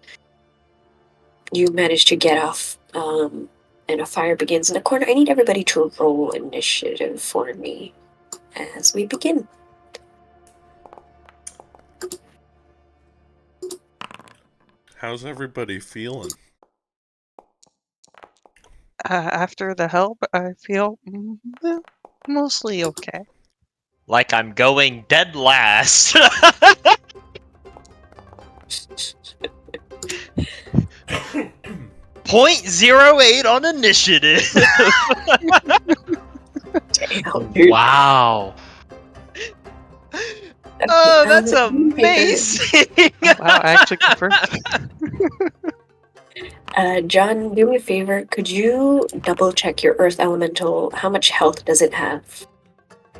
You managed to get off, and a fire begins in the corner. I need everybody to roll initiative for me as we begin. How's everybody feeling? After the help, I feel mostly okay. Like I'm going dead last. 0.08 on initiative. Damn, dude. Wow. Oh, that's amazing. Wow, I actually confirmed. John, do me a favor. Could you double check your earth elemental? How much health does it have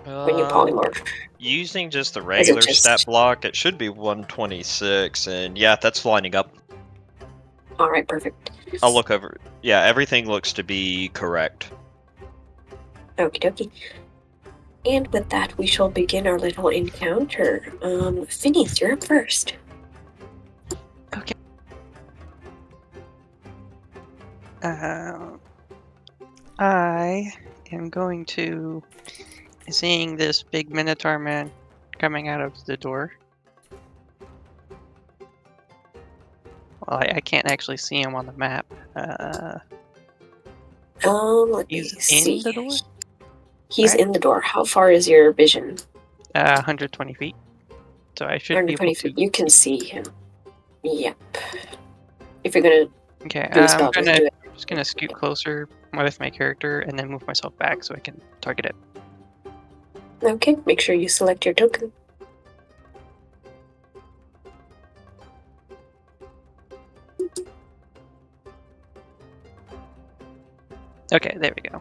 when you polymorph? Using just the regular stat block, it should be 126, and yeah, that's lining up. All right, perfect. I'll look over. Yeah, everything looks to be correct. Okie dokie. And with that, we shall begin our little encounter. Phineas, you're up first. Okay. I am going to, seeing this big Minotaur man coming out of the door. Well, I can't actually see him on the map. Let me He's see. in the door? He's Right. in the door. How far is your vision? 120 feet. So I should be able 120 to. feet. You can see him. Yep. If you're gonna Okay, do a spell, just do it. I'm just gonna scoot closer with my character and then move myself back so I can target it. Okay, make sure you select your token. Okay, there we go.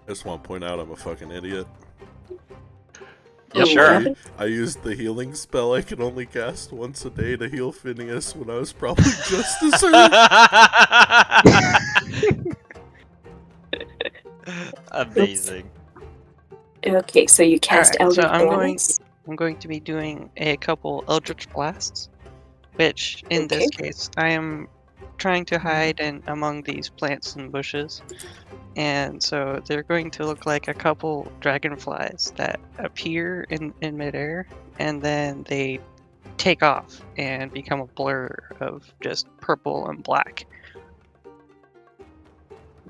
I just want to point out I'm a fucking idiot. Yep. Sure. I used the healing spell I can only cast once a day to heal Phineas when I was probably just as hurt. Amazing. Okay, so you cast Alright, so Eldritch I'm going to be doing a couple Eldritch Blasts, which in Okay. this case I am trying to hide among these plants and bushes. And so they're going to look like a couple dragonflies that appear in midair, and then they take off and become a blur of just purple and black.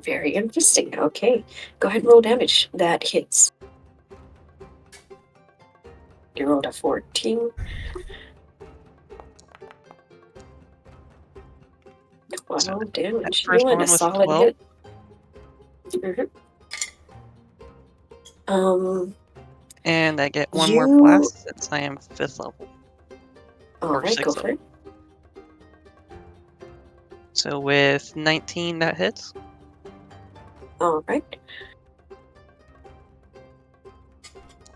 Very interesting. Okay, go ahead and roll damage. That hits. You rolled a 14. 12 damage. First You want one a was solid 12. hit. Mm-hmm. And I get one more blast since I am 5th level. Alright, go 6th for it. So with 19, that hits. Alright.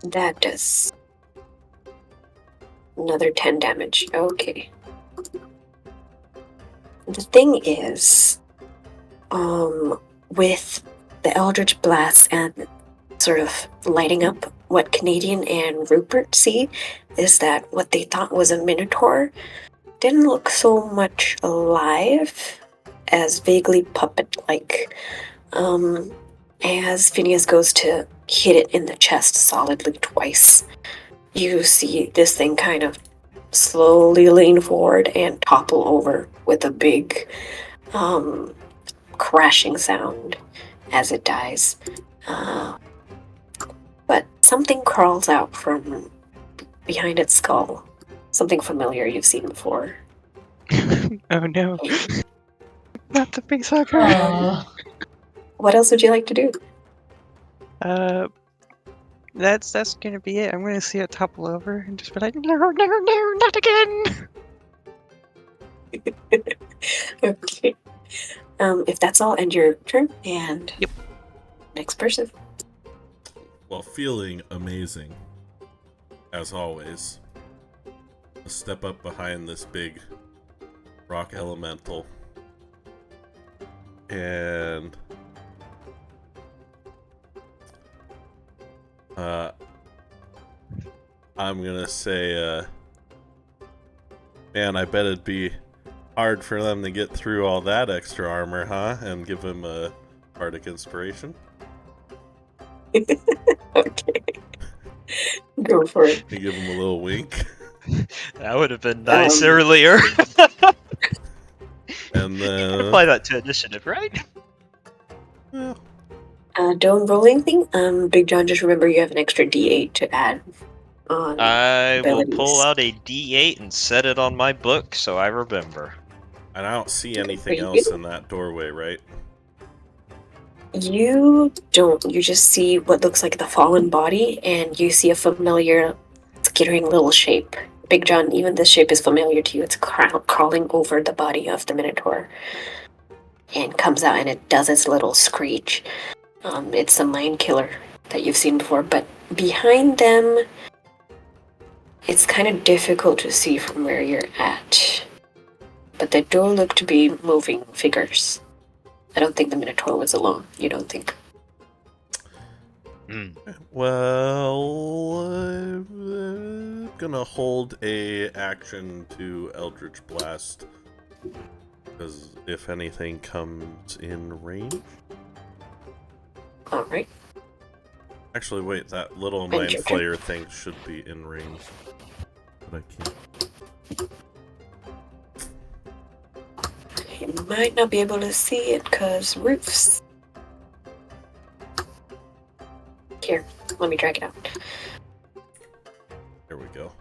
That does another 10 damage. Okay. The thing is, with the Eldritch Blast and sort of lighting up, what Canadian and Rupert see is that what they thought was a Minotaur didn't look so much alive as vaguely puppet-like. As Phineas goes to hit it in the chest solidly twice, you see this thing kind of slowly lean forward and topple over with a big crashing sound as it dies. But something crawls out from behind its skull. Something familiar you've seen before. Oh no. And Not the face hugger. what else would you like to do? That's gonna be it. I'm gonna see it topple over and just be like, no, not again. Okay. If that's all, end your turn, and Yep. Next person. While feeling amazing, as always, I step up behind this big rock elemental and I'm gonna say, man, I bet it'd be hard for them to get through all that extra armor, huh? And give him a bardic inspiration. Okay. Go for it. You give him a little wink. That would have been nice earlier. And then apply that to initiative, right? well, Don't roll anything. Big John, just remember you have an extra D8 to add on. I will abilities. pull out a D8 and set it on my book so I remember. and I don't see anything you else good? in that doorway, right? You don't. You just see what looks like the fallen body, and you see a familiar, skittering little shape. Big John, even this shape is familiar to you. It's crawling over the body of the Minotaur. And comes out and it does its little screech. It's a mind killer that you've seen before, but behind them, it's kind of difficult to see from where you're at. But they do look to be moving figures. I don't think the Minotaur was alone. You don't think? Well, I'm gonna hold a action to Eldritch Blast, because if anything comes in range. All right. Actually, wait, that little And Mind your turn. Flayer thing should be in range, but I can't. You might not be able to see it because roofs. Here, let me drag it out. There we go.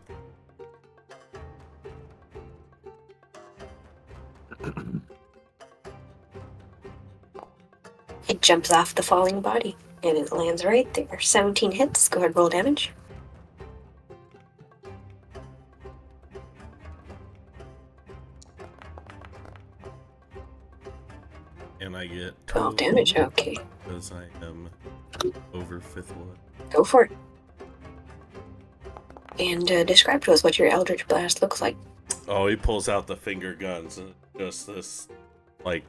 It jumps off the falling body, and it lands right there. 17 hits. Go ahead, roll damage. And I get 12 damage. Okay, because I am over 5th level. go for it. And describe to us what your Eldritch Blast looks like. Oh, he pulls out the finger guns and just this, like,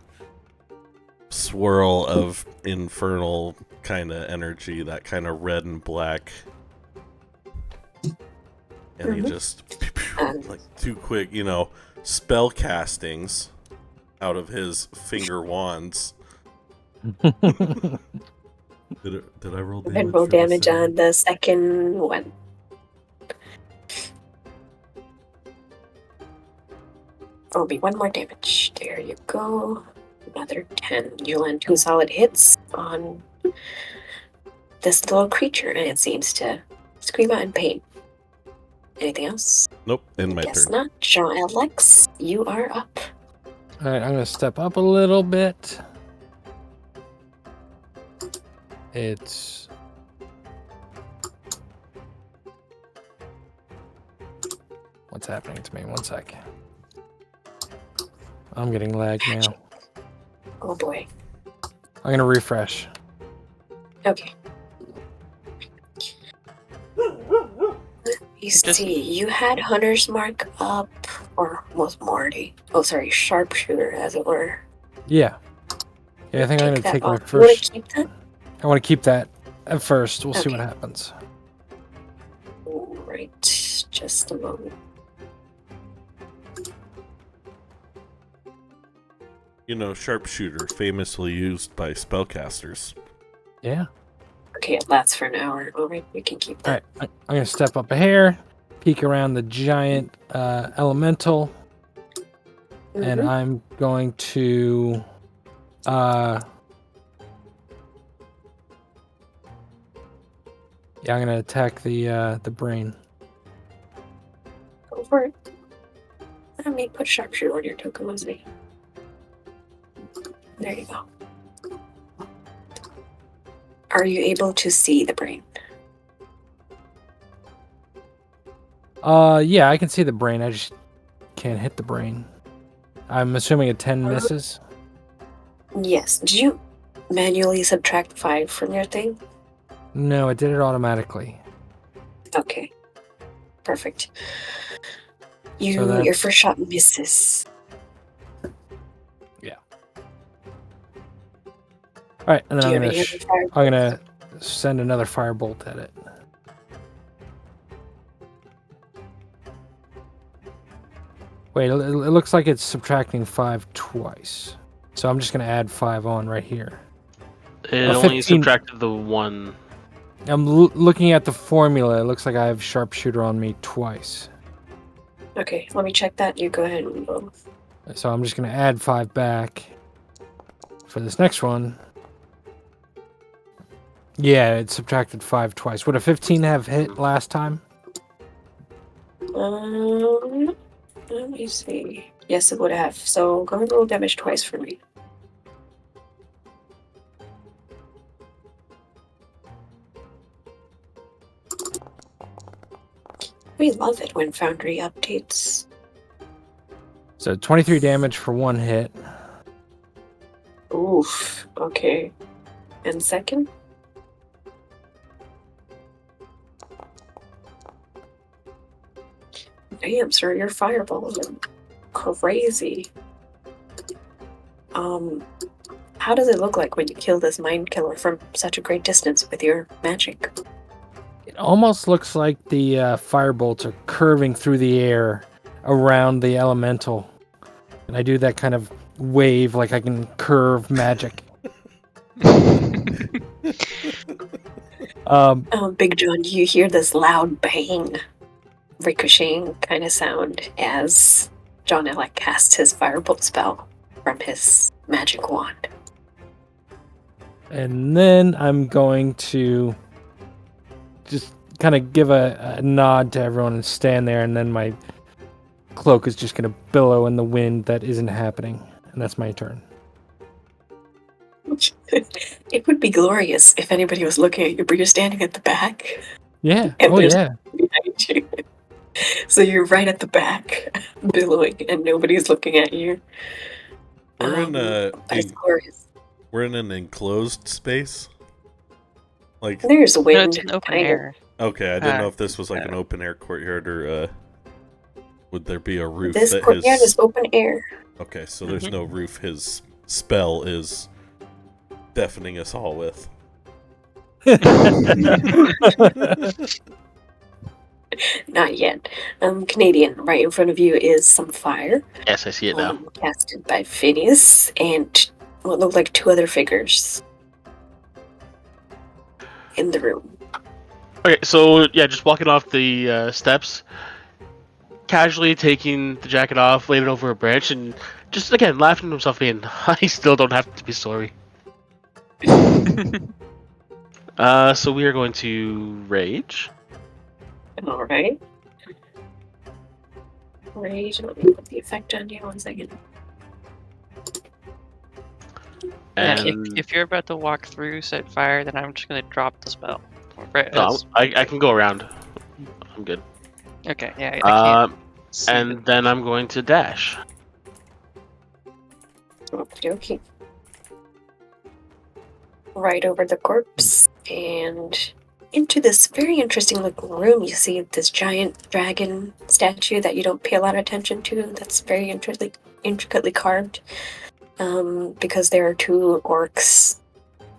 swirl of infernal kind of energy, that kind of red and black. And he just, like, too quick, spell castings out of his finger wands. Did I roll Go damage? ahead, roll for the damage second? on the second one. There'll be one more damage. There you go. Another 10. You land 2 solid hits on this little creature, and it seems to scream out in pain. Anything else? Nope, in my Guess turn. not. Jean-Alex, you are up. All right, I'm gonna step up a little bit. It's what's happening to me? 1 sec. I'm getting lagged now. Oh boy. I'm gonna refresh. Okay. You Just- see, you had Hunter's Mark up, or was Morty? Oh, sorry, Sharpshooter, as it were. Yeah. I think I'm gonna that take my off. You want first. to keep that? I want to keep that at first. We'll see what Okay. happens. Right. Just a moment. Sharpshooter, famously used by spellcasters. Yeah. Okay, it lasts for an hour. Alright, we can keep All that. right. I'm gonna step up a hair, peek around the giant elemental, and Mhm. I'm going to. Yeah, I'm gonna attack the brain. Go for it. Let me put Sharpshooter on your token, Leslie. There you go. Are you able to see the brain? Yeah, I can see the brain. I just can't hit the brain. I'm assuming a 10 misses. Yes. Did you manually subtract 5 from your thing? No, it did it automatically. Okay. Perfect. So Your that's- first shot misses. Yeah. All right, and Do then you have any other fire? I'm gonna send another firebolt at it. Wait, it looks like it's subtracting 5 twice. So I'm just gonna add 5 on right here. It A only 15 subtracted the one. I'm looking at the formula. It looks like I have sharpshooter on me twice. Okay, let me check that. You go ahead and roll. So I'm just gonna add 5 back for this next one. Yeah, it subtracted 5 twice. Would a 15 have hit last time? Let me see. Yes, it would have. So go ahead and roll damage twice for me. We love it when Foundry updates. So 23 damage for 1 hit. Oof. Okay. And second? Damn, sir, your fireballs are crazy. How does it look like when you kill this mind killer from such a great distance with your magic? It almost looks like the firebolts are curving through the air around the elemental. And I do that kind of wave like I can curve magic. Big John, you hear this loud bang, ricocheting kind of sound as John Alec casts his firebolt spell from his magic wand. And then I'm going to just kind of give a nod to everyone and stand there, and then my cloak is just going to billow in the wind that isn't happening. And that's my turn. It would be glorious if anybody was looking at you, but you're standing at the back. Yeah. And Oh, there's yeah. behind you. So you're right at the back, billowing, and nobody's looking at you. It's glorious. We're in an enclosed space. Like There's No, wind. it's an open kind of. air. okay, I didn't know if this was like an open air courtyard or would there be a roof? This that courtyard his... is open air. Okay, so there's no roof. His spell is deafening us all with. Not yet. Canadian, right in front of you is some fire. Yes, I see it now. Casted by Phineas and what look like two other figures in the room. Okay, so yeah, just walking off the steps, casually taking the jacket off, laying it over a branch, and just again laughing to himself, being, I still don't have to be sorry. So we are going to rage. All right. Rage. Let me put the effect on you 1 second. And If you're about to walk through set fire, then I'm just gonna drop the spell. Right, no, I can go around. I'm good. okay, yeah, I can't. see And then I'm going to dash. Okay. Right over the corpse and into this very interesting looking room. You see this giant dragon statue that you don't pay a lot of attention to. That's very intricately carved. Because there are two orcs.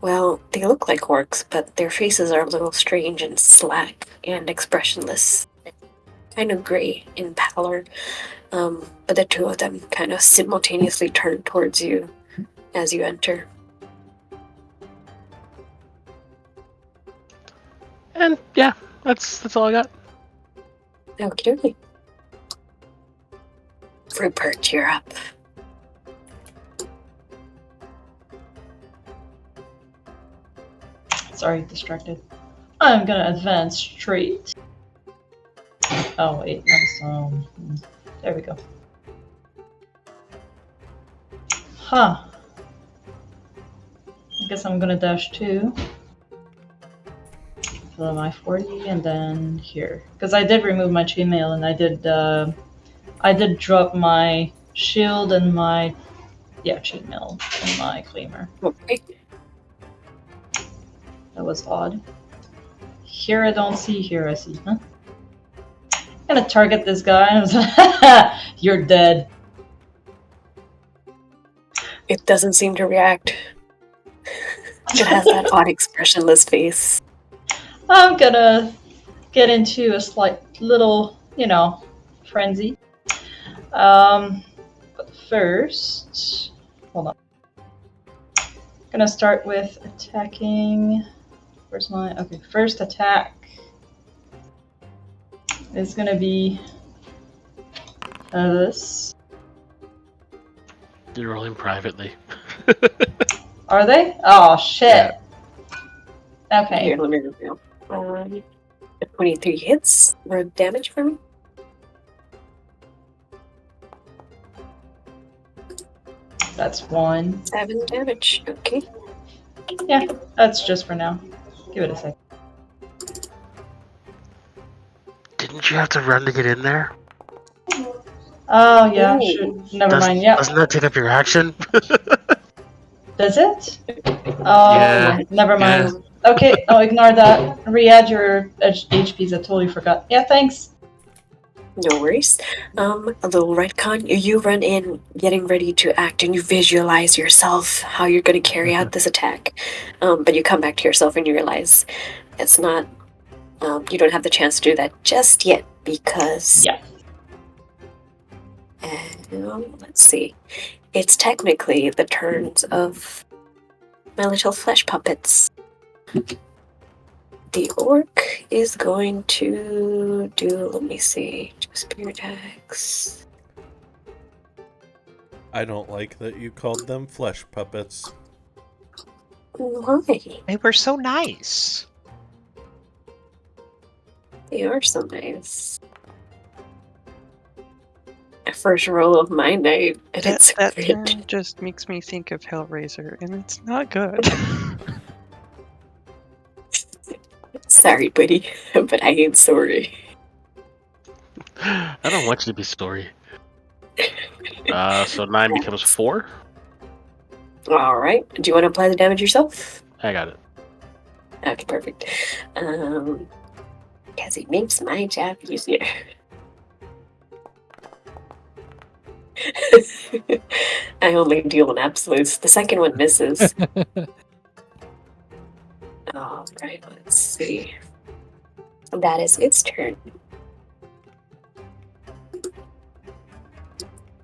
Well, they look like orcs, but their faces are a little strange and slack and expressionless. Kind of gray in pallor. But the two of them kind of simultaneously turn towards you as you enter. And yeah, that's all I got. Okie dokie. Rupert, you're up. Sorry, distracted. I'm gonna advance straight. Oh wait, there we go. Huh. I guess I'm gonna dash 2. Fill my 40 and then here. Because I did remove my chainmail and I did drop my shield and my chainmail and my claimer. Okay. That was odd. Here I don't see, here I see, huh? I'm gonna target this guy and I was like, you're dead. It doesn't seem to react. It has that odd expressionless face. I'm gonna get into a slight little, frenzy. But first, hold on. Gonna start with attacking. Where's my, okay, first attack is gonna be this. You're rolling privately. Are they? Oh shit. Okay. Here, let me reveal. 23 hits. Roll damage for me. That's 1. 7 damage. Okay. Yeah, that's just for now. Give it a sec. Didn't you have to run to get in there? Oh yeah, Ooh. should. Never mind. Yep. Doesn't that take up your action? Does it? Oh, Yeah. never mind. Okay, ignore that. Re-add your HPs. I totally forgot. Yeah, thanks. No worries. A little retcon. You run in, getting ready to act, and you visualize yourself how you're going to carry out this attack. But you come back to yourself and you realize it's not. You don't have the chance to do that just yet because. Yeah. Let's see. It's technically the turns of my little flesh puppets. The orc is going to do. Let me see. Spirit attacks. I don't like that you called them flesh puppets. Why? They were so nice. They are so nice. First roll of my night, and it's That crit. term just makes me think of Hellraiser, and it's not good. Sorry, buddy, but I ain't sorry. I don't want you to be sorry. So 9 becomes 4. All right. Do you want to apply the damage yourself? I got it. Okay, perfect. Because it makes my job easier. I only deal in absolutes. The second one misses. All right, let's see. That is its turn.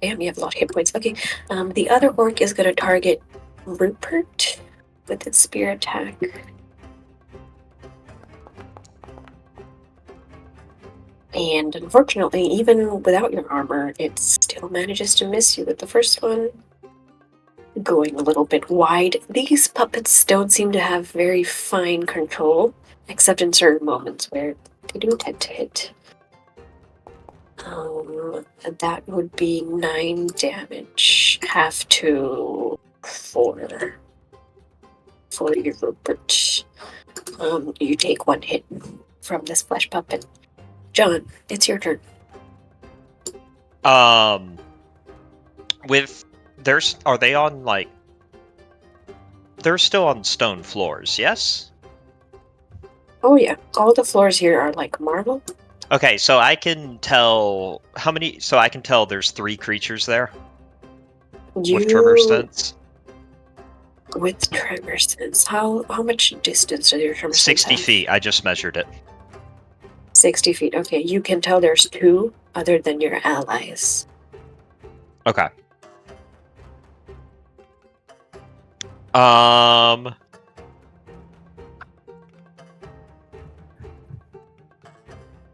Damn, you have a lot of hit points. Okay, the other orc is going to target Rupert with its spear attack. And unfortunately, even without your armor, it still manages to miss you with the first one. Going a little bit wide. These puppets don't seem to have very fine control, except in certain moments where they do tend to hit. That would be 9 damage, half to 4 for your Rupert. You take 1 hit from this flesh puppet. John, it's your turn. Are they on like? They're still on stone floors, yes? Oh yeah, all the floors here are like marble. Okay, so I can tell how many. So I can tell there's 3 creatures there with tremor sense. With tremor sense. How much distance does your tremor sense 60 have? feet. I just measured it. 60 feet. Okay, you can tell there's 2 other than your allies. Okay.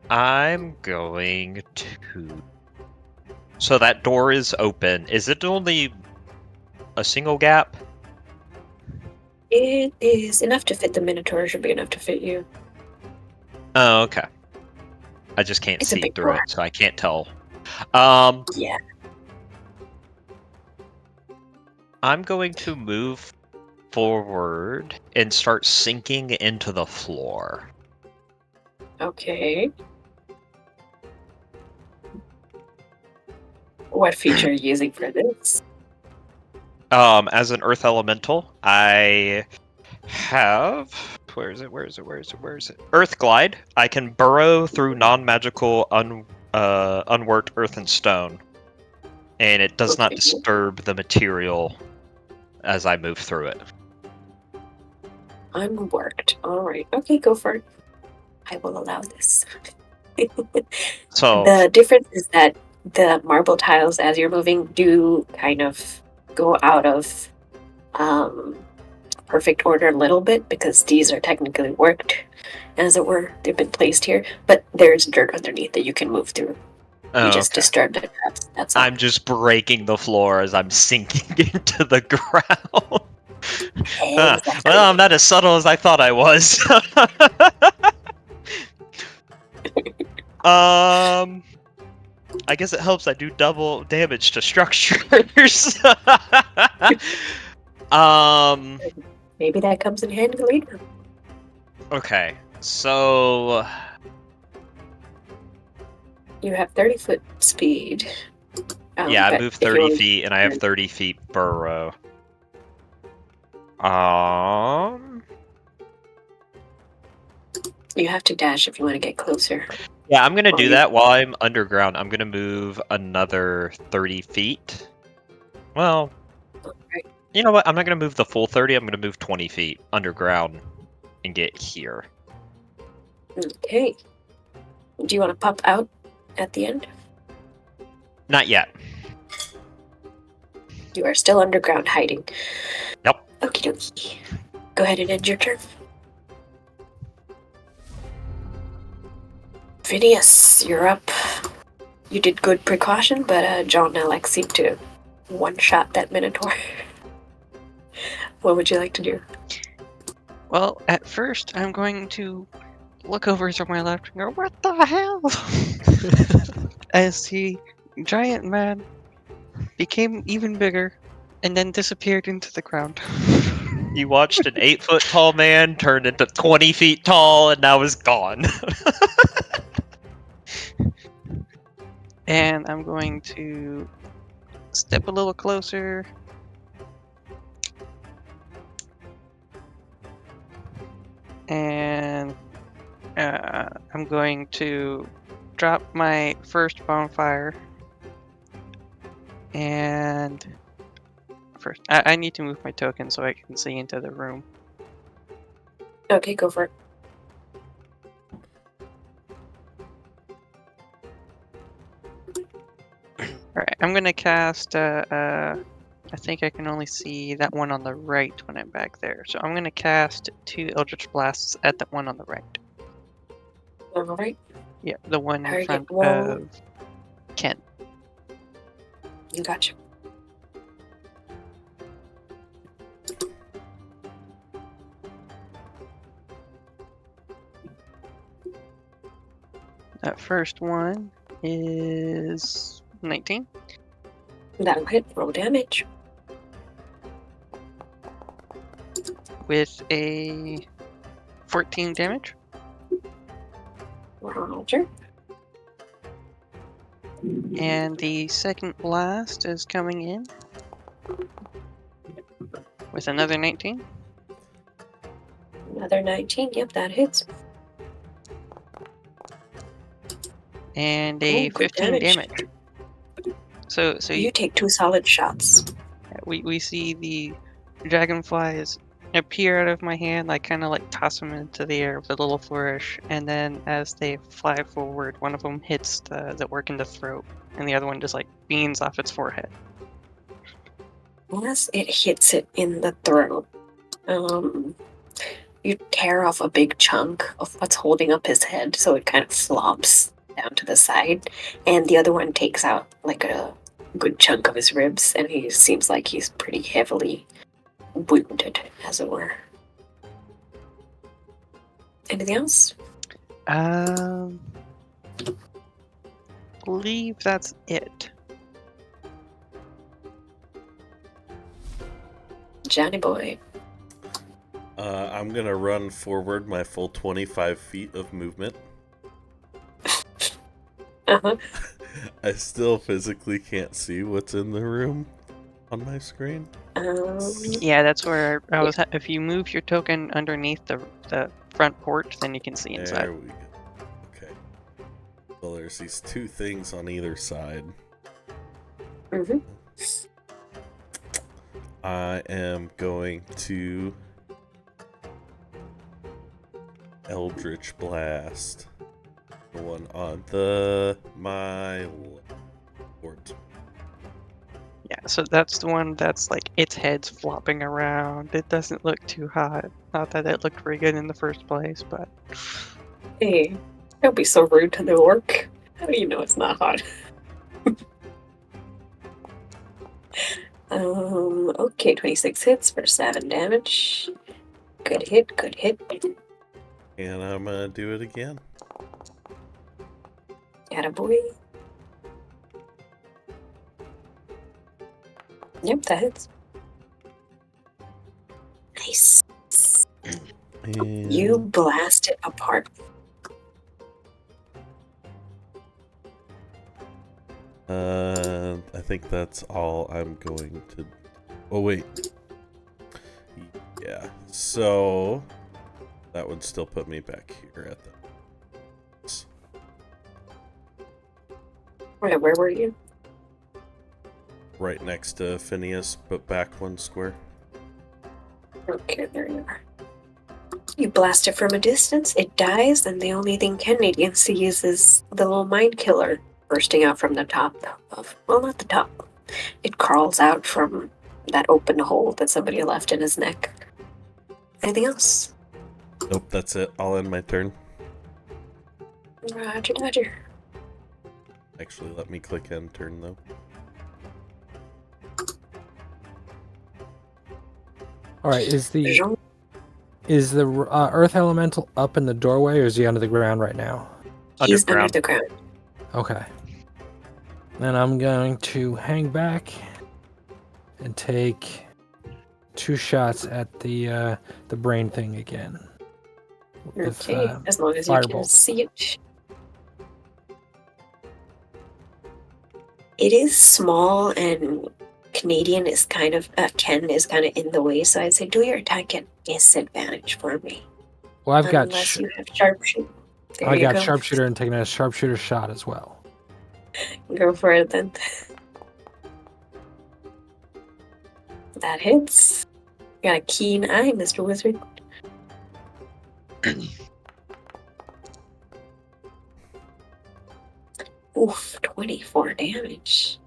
I'm going to. So that door is open. Is it only a single gap? It is enough to fit the Minotaur. Should be enough to fit you. Oh, okay. I just can't It's a see big through door. it, so I can't tell. Yeah. I'm going to move forward and start sinking into the floor. Okay. What feature are you using for this? As an earth elemental, I have where is it? Earth glide. I can burrow through non-magical unworked earth and stone. And it does not Okay. disturb the material as I move through it. Unworked. Alright. Okay, go for it. I will allow this. So The difference is that the marble tiles, as you're moving, do kind of go out of perfect order a little bit because these are technically worked, as it were. They've been placed here, but there's dirt underneath that you can move through. You just okay. disturbed it. That's all. I'm just breaking the floor as I'm sinking into the ground. Exactly. Well, I'm not as subtle as I thought I was. I guess it helps I do double damage to structures. Maybe that comes in handy later. Okay, so You have 30-foot speed. yeah, I but move if you 30 only- feet and I have 30 feet burrow. You have to dash if you want to get closer. Yeah, I'm gonna Oh, do you- that while I'm underground. I'm gonna move another 30 feet. Well, Alright. you know what? I'm not gonna move the full 30. I'm gonna move 20 feet underground and get here. Okay. Do you want to pop out at the end? Not yet. You are still underground hiding. Yep. Okie dokie. Go ahead and end your turn. Phineas, you're up. You did good precaution, but John and Alex seem to one-shot that Minotaur. What would you like to do? Well, at first, I'm going to look over to my left and go, "What the hell?" As the giant man became even bigger and then disappeared into the ground. You watched an 8-foot tall man turn into 20 feet tall and now is gone. And I'm going to step a little closer. And I'm going to drop my first bonfire. And first, I need to move my token so I can see into the room. Okay, go for it. Alright, I'm gonna cast, I think I can only see that one on the right when I'm back there. So I'm gonna cast 2 Eldritch Blasts at the one on the right. Alright, Yeah, the one in Target front wall. of Ken. you gotcha. That first one is 19. That'll hit. Roll damage. With a 14 damage. Roger. And the second blast is coming in with another 19. Another 19. Yep, that hits. And a Ooh, good 15 damage. So You take 2 solid shots. we see the dragonflies appear out of my hand. I kind of like toss them into the air with a little flourish, and then as they fly forward, one of them hits the orc in the throat, and the other one just like beans off its forehead. As it hits it in the throat, you tear off a big chunk of what's holding up his head, so it kind of flops down to the side, and the other one takes out like a good chunk of his ribs, and he seems like he's pretty heavily wounded, as it were. Anything else? Believe that's it. Johnny boy. I'm gonna run forward my full 25 feet of movement. Uh-huh. I still physically can't see what's in the room on my screen. Yeah, that's where I was. If you move your token underneath the front porch, then you can see inside. There we go. Okay. Well, there's these 2 things on either side. Mhm. I am going to Eldritch Blast. The one on my left. Yeah, so that's the one that's like its head's flopping around. It doesn't look too hot. Not that it looked very good in the first place, but Hey, don't be so rude to the orc. How do you know it's not hot? Okay, 26 hits for 7 damage. Good hit, good hit. And I'm gonna do it again. Attaboy. Yep, that hits. Nice. And You blast it apart. I think that's all I'm going to. Oh wait. Yeah. So that would still put me back here at the. Wait, where were you? Right next to Phineas, but back one square. Okay, there you are. You blast it from a distance, it dies, and the only thing Canadian sees is the little mind killer bursting out from the top of, well, not the top. It crawls out from that open hole that somebody left in his neck. Anything else? Nope, that's it. I'll end my turn. Roger, Dodger. Actually, let me click end turn, though. All right, is the Jean, Earth Elemental up in the doorway, or is he under the ground right now? he's under Underground. the ground. Okay. Then I'm going to hang back and take 2 shots at the brain thing again. With, Okay, as long as you can firebolt. see it. It is small, and Canadian is kind of, Ken is kind of in the way, so I'd say do your attack at disadvantage for me. Well, I've got Unless you have sharpshooter. There I you got go. sharpshooter and taking a sharpshooter shot as well. Go for it then. That hits. Got a keen eye, Mr. Wizard. Oof, 24 damage.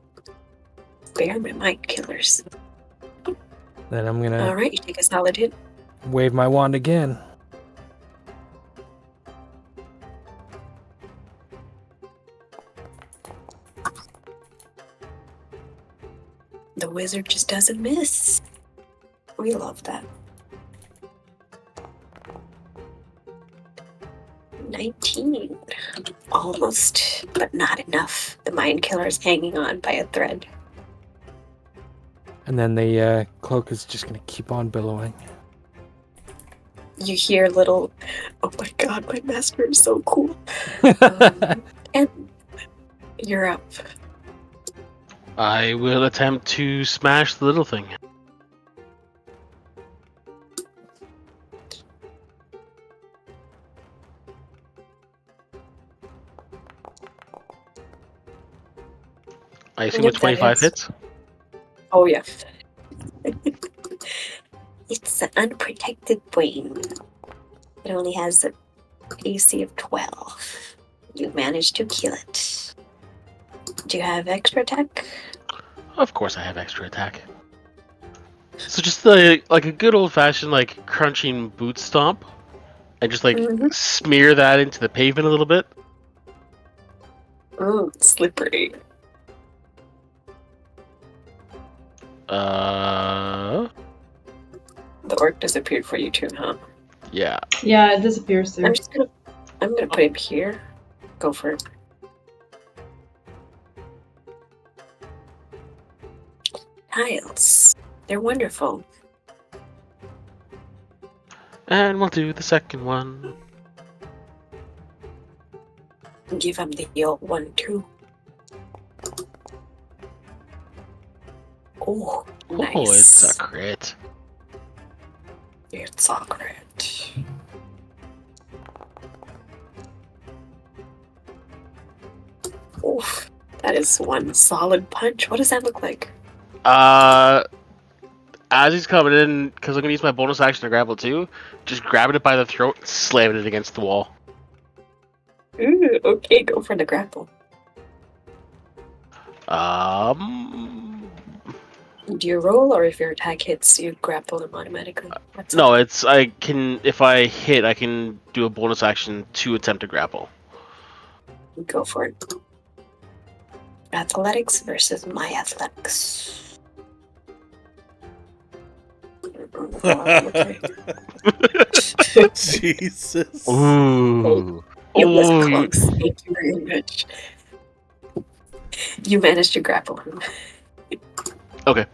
Bear my mind killers. Then I'm gonna Alright, you take a solid hit. wave my wand again. The wizard just doesn't miss. We love that. 19. Almost, but not enough. The mind killer is hanging on by a thread. And then the cloak is just gonna keep on billowing. You hear little, oh my god, my master is so cool. And you're up. I will attempt to smash the little thing. I assume Yep, a that 25 hits. hits. Oh, yeah. It's an unprotected brain. It only has an AC of 12. You managed to kill it. Do you have extra attack? Of course, I have extra attack. So just like a good old fashioned like crunching boot stomp, and just like Mhm. smear that into the pavement a little bit. Slippery. Uh, The orc disappeared for you too, huh? yeah. Yeah, it disappears too. I'm gonna put him here. Go for it. Tiles. They're wonderful. And we'll do the second one. Give him the old one too. Oh, nice. Oh, it's a crit. It's all correct. Oof, that is one solid punch. What does that look like? As he's coming in, because I'm gonna use my bonus action to grapple too, just grabbing it by the throat, and slamming it against the wall. Ooh, okay, go for the grapple. Do you roll, or if your attack hits, you grapple him automatically? No, it's I can if I hit, I can do a bonus action to attempt to grapple. Go for it. Athletics versus my athletics. Okay. Jesus. Ooh. It was Ooh. close. Thank you very much. You managed to grapple him. Okay.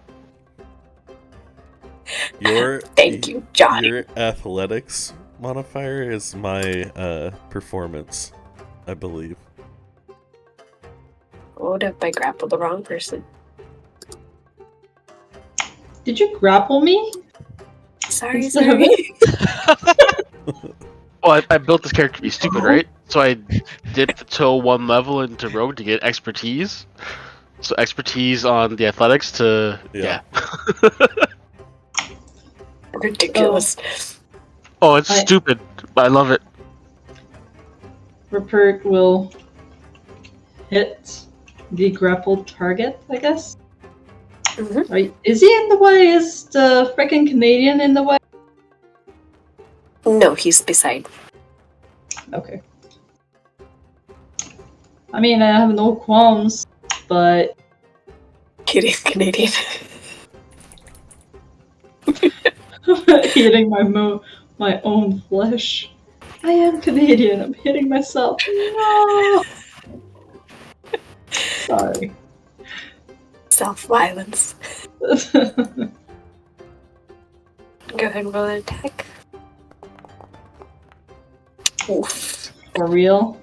Thank you, Johnny. Your athletics modifier is my performance, I believe. What if I grappled the wrong person? Did you grapple me? Sorry. Well, I built this character to be stupid, right? So I dipped the toe one level into rogue to get expertise. So expertise on the athletics to Yeah. Ridiculous. Oh, it's I- stupid. But I love it. Rupert will hit the grappled target, I guess. Mhm. Is he in the way? Is the freaking Canadian in the way? No, he's beside. Okay. I mean, I have no qualms, but Kidding, Canadian. hitting my own flesh. I am Canadian. I'm hitting myself. No. Sorry. Self-violence. For Go ahead and roll an attack. Oof. real.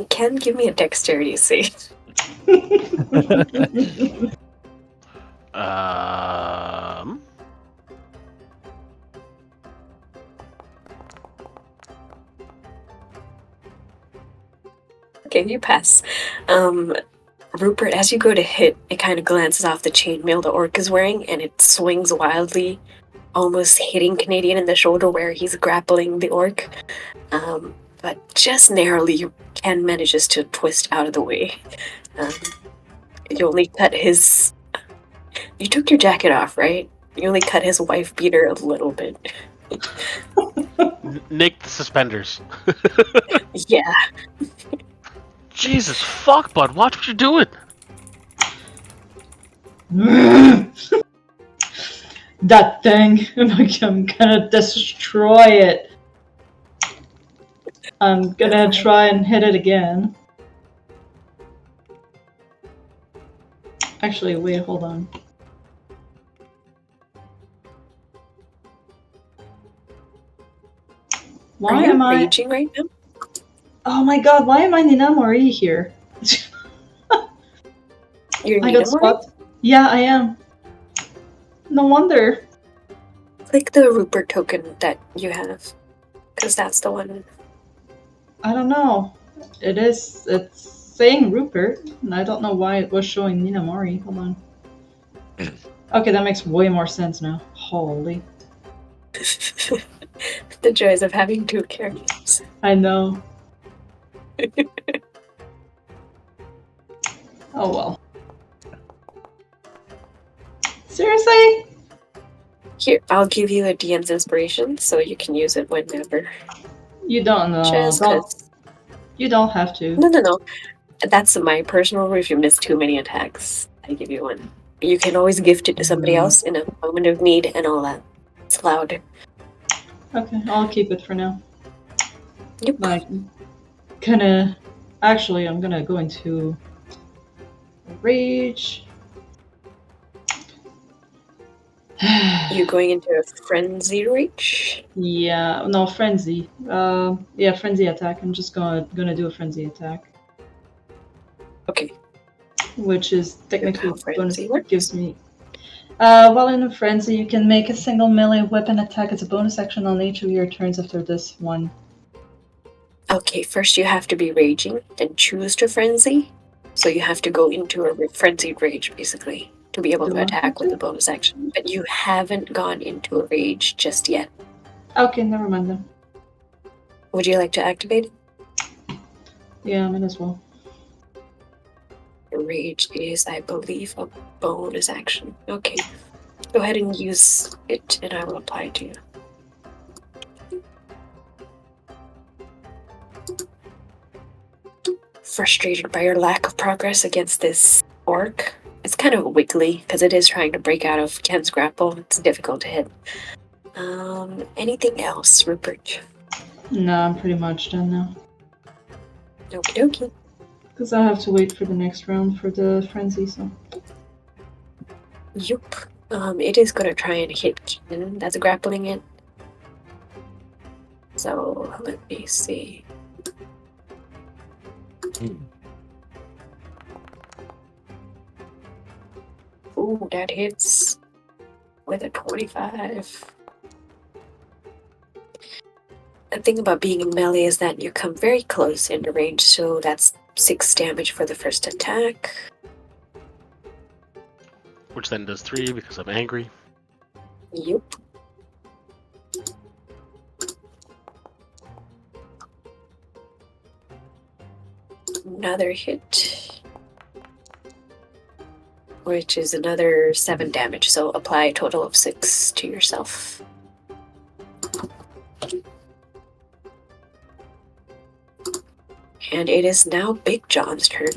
Ken, give me a dexterity save. Um. Okay, you pass. Rupert, as you go to hit, it kind of glances off the chainmail the orc is wearing, and it swings wildly, almost hitting Canadian in the shoulder where he's grappling the orc. But just narrowly, Ken manages to twist out of the way. You only cut his... You took your jacket off, right? You only cut his wife beater a little bit. Nick the suspenders. Yeah. Jesus fuck, bud. Watch what you're doing. That thing. I'm gonna destroy it. I'm gonna try and hit it again. Actually, wait, hold on. Why Are you am I? raging right now? Oh my god, why am I Ninamori here? You're I got Ninamori? spot. Yeah, I am. No wonder. Click the Rupert token that you have, because that's the one. I don't know. It's saying Rupert, and I don't know why it was showing Ninamori. Hold on. Okay, that makes way more sense now. Holy. The joys of having two characters. I know. Oh well. Seriously? Here, I'll give you a DM's inspiration so you can use it whenever. You don't know. Just Don't. 'cause- You don't have to. No. That's my personal rule. If you miss too many attacks, I give you one. You can always gift it to somebody else in a moment of need and all that. It's allowed. Okay, I'll keep it for now. Yep. Like, kinda. Actually, I'm gonna go into rage. You going into a frenzy reach? Yeah, no, frenzy. Yeah, frenzy attack. I'm just gonna do a frenzy attack, Okay. which is technically How frenzy works? gives me. While in a frenzy, you can make a single melee weapon attack as a bonus action on each of your turns after this one. Okay, first you have to be raging, then choose to frenzy. So you have to go into a frenzied rage, basically, to be able Do to I attack have with to? the bonus action. But you haven't gone into a rage just yet. Okay, never mind then. Would you like to activate it? Yeah, I might as well. Rage is, I believe, a bonus action. Okay. Go ahead and use it, and I will apply it to you. Frustrated by your lack of progress against this orc. It's kind of wiggly, because it is trying to break out of Ken's grapple. It's difficult to hit. Anything else, Rupert? No, I'm pretty much done now. Okie dokie. Because I have to wait for the next round for the frenzy, so. Yup. It is gonna try and hit Ken that's grappling it. So, let me see. Ooh, that hits with a 25. The thing about being in melee is that you come very close into range, so that's 6 damage for the first attack. Which then does 3 because I'm angry. Yup. Another hit, which is another 7 damage, so apply a total of 6 to yourself. And it is now Big John's turn.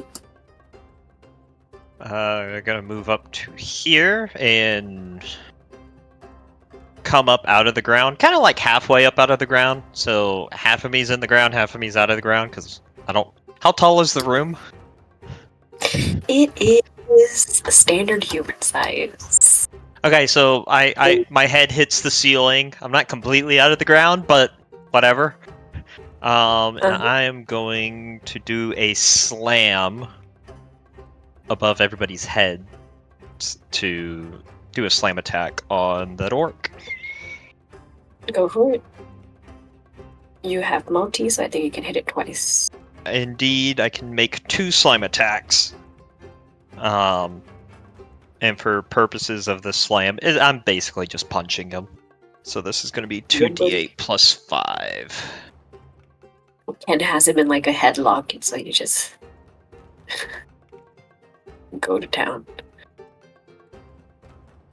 I'm gonna move up to here and come up out of the ground, kind of like halfway up out of the ground. So half of me's in the ground, half of me's out of the ground, because I don't... How tall is the room? It is a standard human size. Okay, so my head hits the ceiling. I'm not completely out of the ground, but whatever. And I am going to do a slam above everybody's head to do a slam attack on that orc. Go for it. You have multi, so I think you can hit it twice. Indeed, I can make 2 slam attacks. And for purposes of the slam, I'm basically just punching him. So this is going to be 2d8 plus 5. Ken has him in like a headlock, and so you just go to town.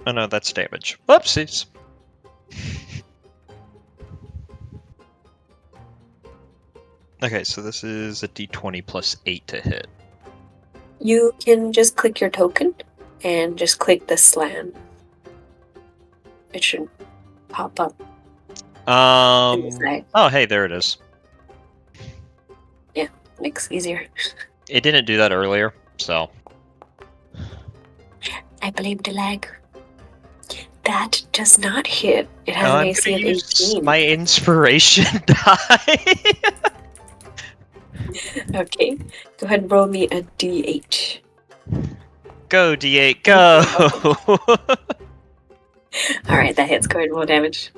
Oh no, that's damage. Whoopsies. Okay, so this is a d20 plus 8 to hit. You can just click your token and just click the slam. It should pop up. Oh, hey, there it is. Yeah, makes it easier. It didn't do that earlier, so. I blame the lag. That does not hit. It has an AC of 18. My inspiration die. Okay, go ahead and roll me a d8. Go, D8, go! Alright, that hits. Go ahead and roll damage.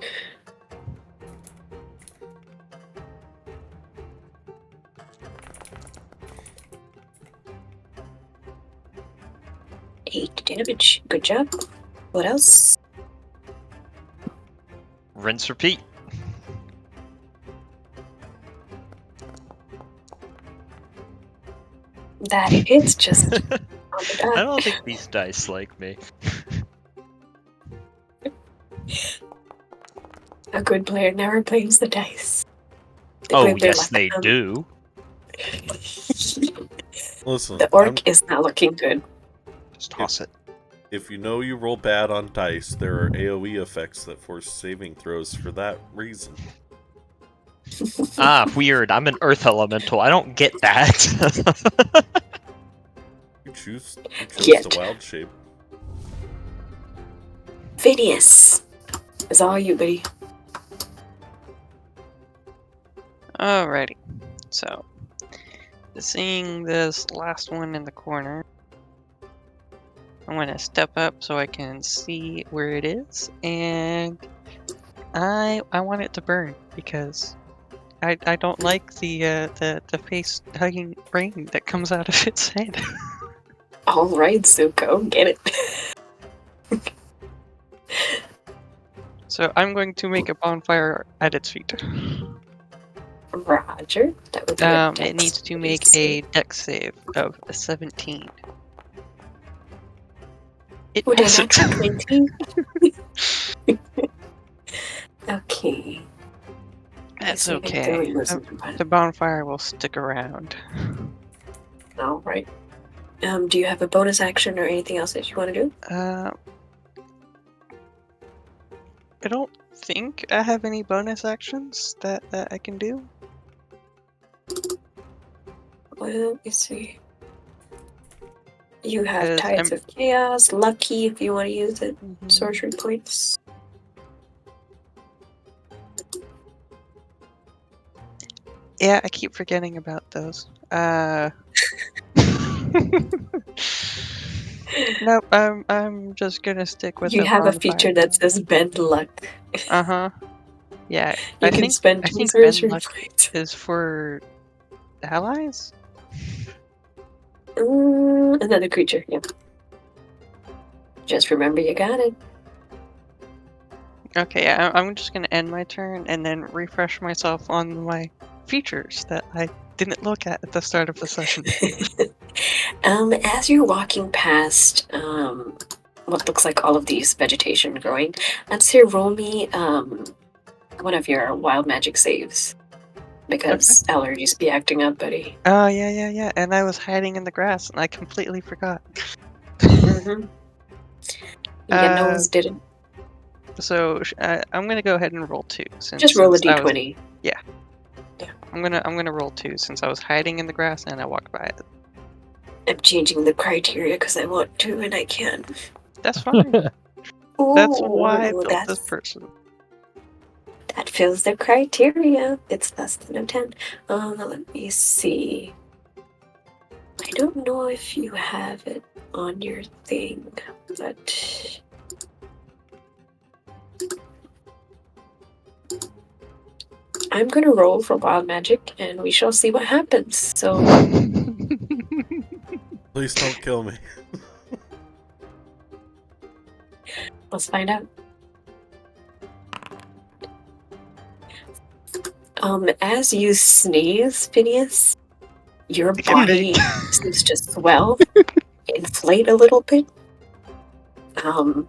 Eight damage. Good job. What else? Rinse, repeat. That hits just. I don't think these dice like me. A good player never blames the dice. Oh, yes, they do. Listen, The orc is not looking good. Just toss it. if you know you roll bad on dice, there are AoE effects that force saving throws for that reason. Ah, weird. I'm an earth elemental. I don't get that. You chose Yet. the wild shape. Phineas, it's all you, buddy. Alrighty. So, seeing this last one in the corner, I'm going to step up so I can see where it is, and I want it to burn because I don't like the face hugging brain that comes out of its head. All right, Zuko, get it. So I'm going to make a bonfire at its feet. Roger. That would be a It dex needs to make a dex save of a 17. It Would I passes. not 20? Okay. That's So I can okay. throw it The bonfire will stick around. All right. Do you have a bonus action or anything else that you want to do? I don't think I have any bonus actions that I can do. Let me see. You have Because Tides of Chaos, Lucky if you want to use it, Mhm. sorcery points. Yeah, I keep forgetting about those. Nope, I'm just gonna stick with You the have a bonfire. feature that says bend luck. Uh-huh. Yeah, You I can think spend I two think thirds Ben your luck points. is for allies. Another creature, yeah. Just remember you got it. Okay, I'm just gonna end my turn and then refresh myself on my features that I didn't look at the start of the session. As you're walking past what looks like all of these vegetation growing, let's say roll me one of your wild magic saves. Because allergies be acting up, buddy. Oh, yeah. And I was hiding in the grass and I completely forgot. Mm-hmm. Your Uh, nose didn't. So I'm gonna go ahead and roll 2 Just roll a I was d20. I'm gonna roll 2 since I was hiding in the grass and I walked by it. I'm changing the criteria because I want to and I can. That's fine. Ooh, That's why I built this person. That fills the criteria. It's less than a 10. Let me see. I don't know if you have it on your thing, but I'm gonna roll for wild magic and we shall see what happens. So Please don't kill me. let's find out. As you sneeze, Phineas, your body seems to swell, inflate a little bit, and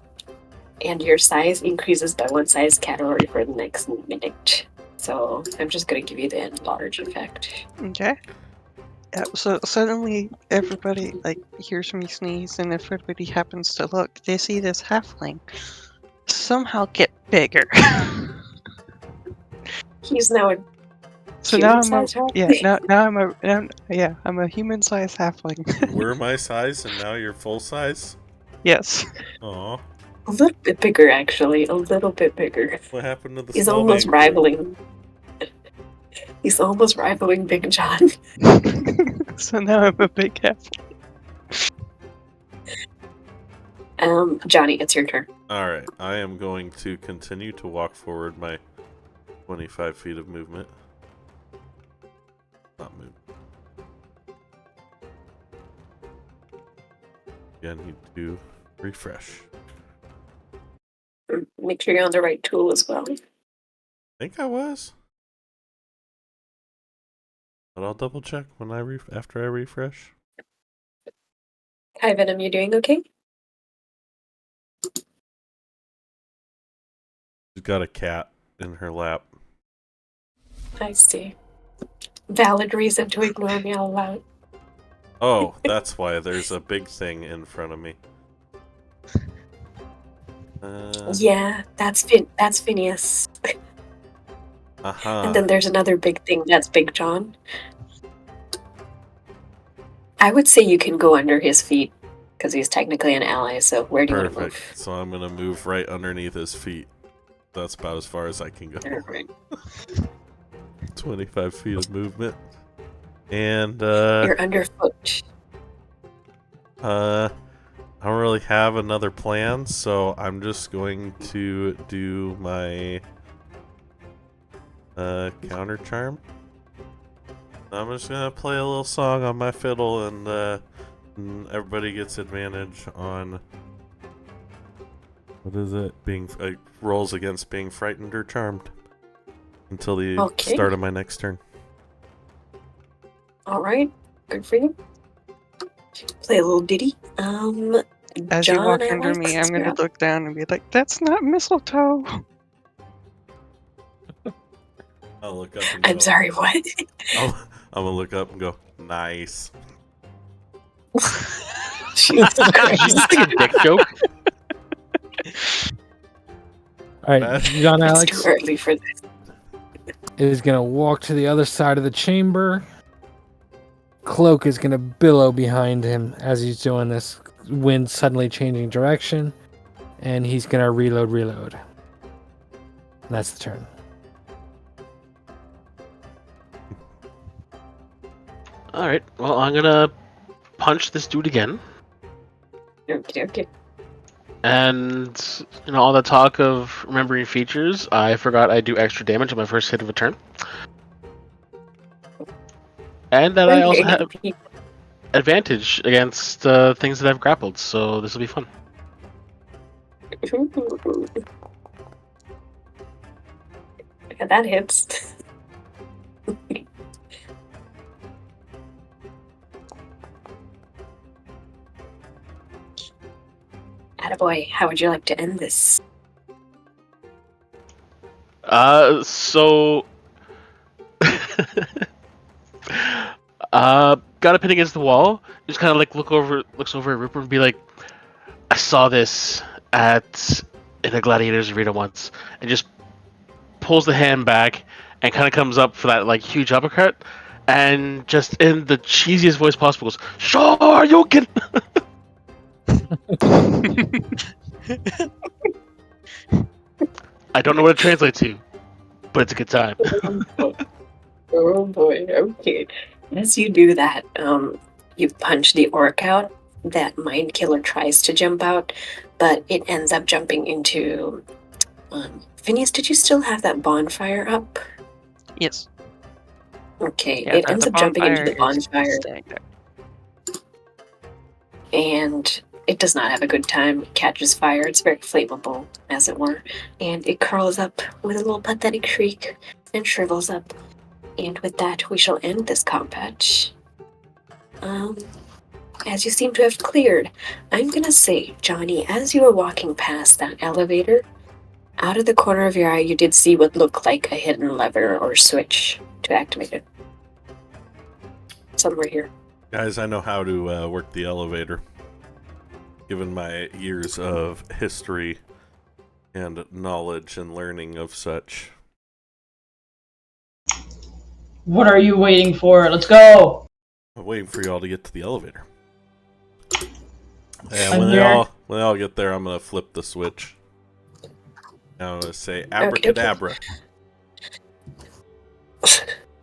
your size increases by 1 size category for the next minute. So I'm just gonna give you the enlarge effect. Okay. Yeah, so suddenly everybody hears me sneeze, and if everybody happens to look, they see this halfling somehow get bigger. He's now a So now I'm human-sized halfling. I'm a human-sized halfling. You were my size and now you're full size? Yes. Aw. A little bit bigger, actually. A little bit bigger. What happened to the He's snowman almost crew? rivaling. He's almost rivaling Big John. So now I'm a big halfling. Johnny, it's your turn. Alright, I am going to continue to walk forward my 25 feet of movement. Not move. Again, need to refresh. Make sure you're on the right tool as well. I think I was. But I'll double check when after I refresh. Hi, Venom, you doing okay? She's got a cat in her lap. I see. Valid reason to ignore me out loud. Oh, that's why there's a big thing in front of me. Yeah, that's Phineas. Uh-huh. And then there's another big thing, that's Big John. I would say you can go under his feet, because he's technically an ally, so where do you want to move? Perfect. So I'm gonna move right underneath his feet. That's about as far as I can go. Alright. 25 feet of movement. And You're underfoot. I don't really have another plan, so I'm just going to do my counter charm. I'm just gonna play a little song on my fiddle, and everybody gets advantage on what is it? Being rolls against being frightened or charmed until the start of my next turn. Alright, good for you. Play a little ditty. As John, you walk Alex, under me, I'm gonna you're up. look down and be like, "That's not mistletoe." I'll look up and go. I'm sorry, what? I'm gonna look up and go, nice. Jesus Did you Christ. just make a dick joke? All right, John It's Alex too early for this. is gonna walk to the other side of the chamber. Cloak is gonna billow behind him as he's doing this. Wind suddenly changing direction, and he's gonna reload. And that's the turn. Alright, well, I'm gonna punch this dude again. Okay. And all the talk of remembering features, I forgot I do extra damage on my first hit of a turn, and that I also have advantage against things that I've grappled. So this will be fun. Yeah, that hits. Attaboy, how would you like to end this? So got a pin against the wall. Just kind of like looks over at Rupert and be like, I saw this in a gladiators arena once, and just pulls the hand back and kind of comes up for that like huge uppercut, and just in the cheesiest voice possible goes, "Sure, you can." I don't know what it translates to, but it's a good time. Oh boy, okay. As you do that, you punch the orc out. That mind killer tries to jump out, but it ends up jumping into. Phineas, did you still have that bonfire up? Yes. Okay, Yeah, it ends the up jumping into the is bonfire, staying there. and it does not have a good time. It catches fire. It's very flammable, as it were, and it curls up with a little pathetic shriek and shrivels up. And with that, we shall end this combat. As you seem to have cleared, I'm gonna say, Johnny, as you were walking past that elevator, out of the corner of your eye, you did see what looked like a hidden lever or switch to activate it. Somewhere here. Guys, I know how to work the elevator. Given my years of history and knowledge and learning of such. What are you waiting for? Let's go! I'm waiting for y'all to get to the elevator. And I'm when here. they all get there, I'm gonna flip the switch. I'm gonna say abracadabra.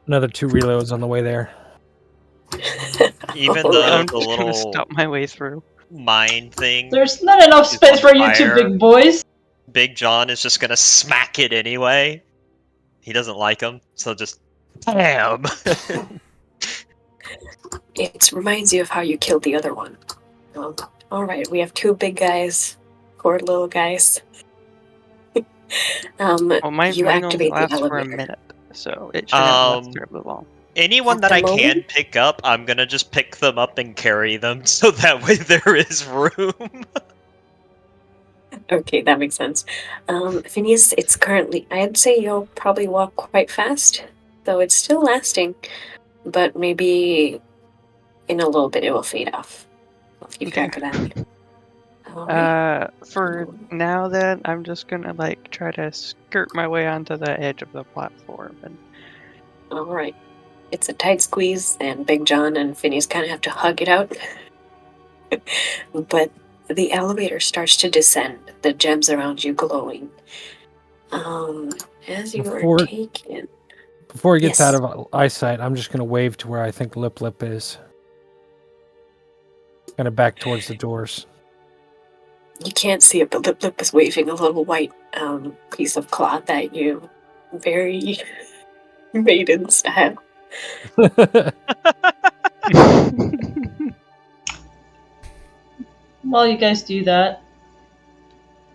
Another 2 reloads on the way there. Even I'm the just gonna little stop my way through. mine thing, There's not enough Is space on for you two fire. big boys. Big John is just gonna smack it anyway. He doesn't like him, so just bam. It reminds you of how you killed the other one. Alright, we have 2 big guys, 4 little guys. Well, mine You only activate the lasts for a elevator. minute, so it shouldn't last terribly long. Anyone At that the I can moment? pick up, I'm gonna just pick them up and carry them, so that way there is room. Okay, that makes sense. Phineas, it's currently, I'd say you'll probably walk quite fast, though it's still lasting, but maybe in a little bit it will fade off. I'll keep Okay. track of that. Alright. For now then, I'm just gonna try to skirt my way onto the edge of the platform and Alright. It's a tight squeeze, and Big John and Phineas kind of have to hug it out. But the elevator starts to descend, the gems around you glowing. As you are Before- taken. Before he gets Yes. out of eyesight, I'm just going to wave to where I think Lip Lip is. Kind of back towards the doors. You can't see it, but Lip Lip is waving a little white piece of cloth at you. Very maiden style. While you guys do that,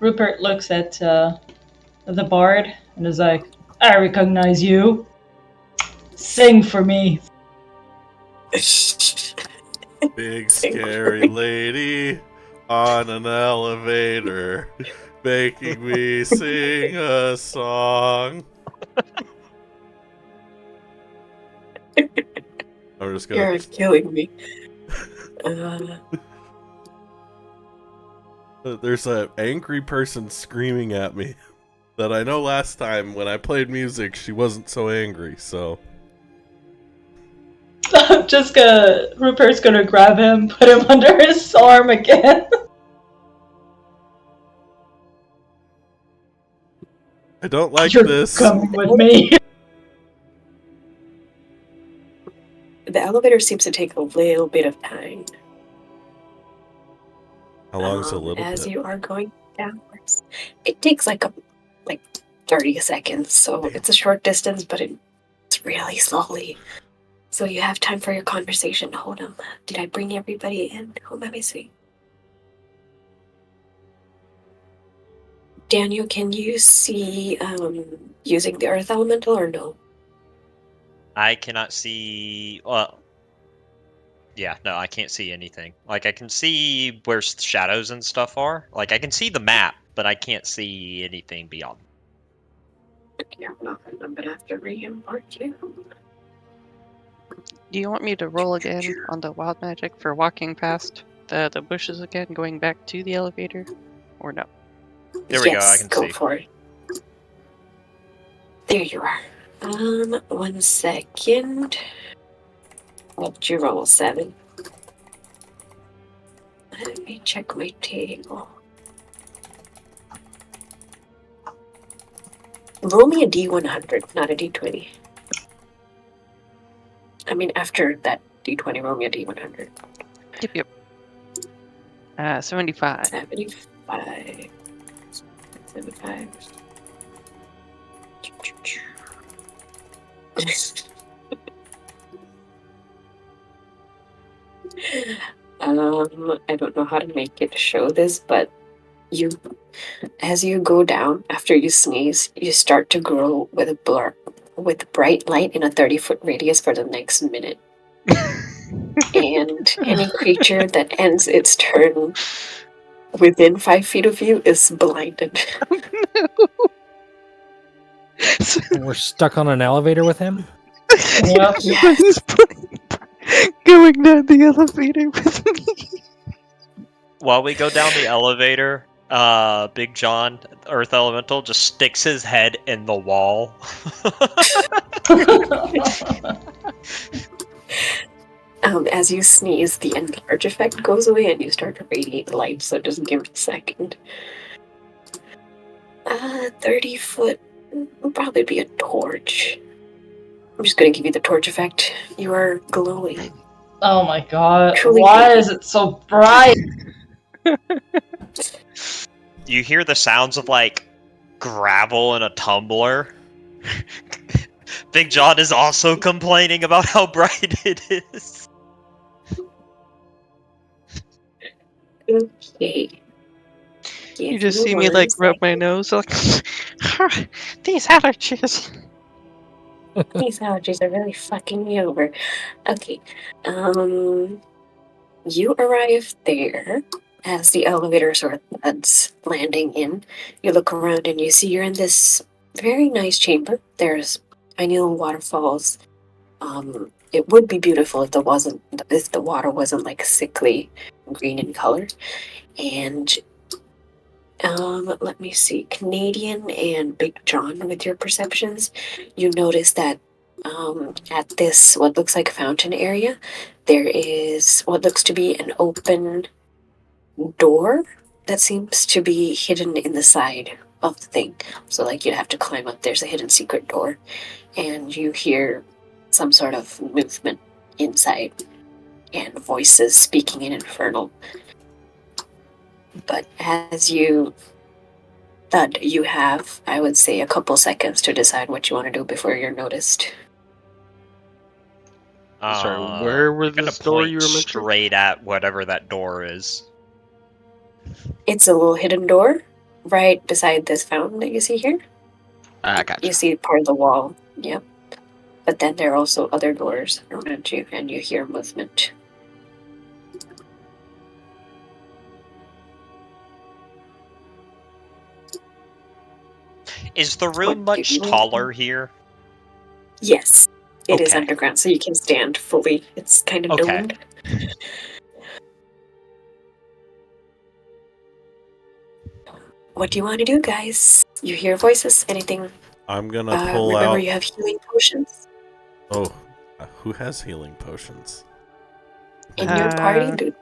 Rupert looks at the bard and is like, I recognize you. Sing for me. Big scary lady on an elevator, making me sing a song. I'm just gonna. You're killing me. There's an angry person screaming at me that I know last time when I played music she wasn't so angry, so. I'm just gonna. Rupert's gonna grab him, put him under his arm again. I don't like You're this. coming with me. The elevator seems to take a little bit of time. How long is a little as bit? you are going downwards. It takes like 30 seconds, so Damn. it's a short distance, but it's really slowly. So you have time for your conversation. Hold on. Did I bring everybody in? Who am I missing? Daniel, can you see using the earth elemental or no? I cannot see. Well, yeah, no, I can't see anything. Like I can see where shadows and stuff are. Like I can see the map, but I can't see anything beyond. Yeah, I'm gonna have to re-import you. Do you want me to roll again on the wild magic for walking past the bushes again, going back to the elevator, or no? There we go, I Yes, can go see. for it. There you are. 1 second. What did you roll? 7. Let me check my table. Roll me a D100, not a D20. I mean, after that D20, roll me a D100. Yep. 75. 75. 75. I don't know how to make it show this, but as you go down after you sneeze, you start to grow with a blur, with bright light in a 30-foot radius for the next minute. And any creature that ends its turn within 5 feet of you is blinded. We're stuck on an elevator with him? Yep. Yes. He's going down the elevator with me. While we go down the elevator, Big John, Earth Elemental, just sticks his head in the wall. As you sneeze, the enlarge effect goes away and you start to radiate light, so just give it a second. 30 foot will probably be a torch. I'm just gonna give you the torch effect. You are glowing. Oh my god. Truly Why radiant. is it so bright? You hear the sounds of like gravel in a tumbler. Big John is also complaining about how bright it is. Okay. You just see me like rub my nose, like these allergies. These allergies are really fucking me over. Okay. You arrive there as the elevator sort of thuds landing in. You look around and you see you're in this very nice chamber. There's tiny little waterfalls. It would be beautiful if the water wasn't like sickly green in color. And let me see, Canadian and Big John, with your perceptions, you notice that at this what looks like a fountain area, there is what looks to be an open door that seems to be hidden in the side of the thing. So like you'd have to climb up. There's a hidden secret door, and you hear some sort of movement inside and voices speaking in Infernal. But as you thud, you have, I would say, a couple seconds to decide what you want to do before you're noticed. Sorry, where were I'm gonna this door point you were mentioning? straight at whatever that door is. It's a little hidden door right beside this fountain that you see here. Ah, gotcha. You see part of the wall, yep. But then there are also other doors around you, and you hear movement. Is the room What do much you want to do? taller here? Yes, it is Okay. underground, so you can stand fully. It's kind of Okay. domed. What do you want to do, guys? You hear voices? Anything? I'm gonna pull Remember, out. you have healing potions Oh, who has healing potions? in your party, dude.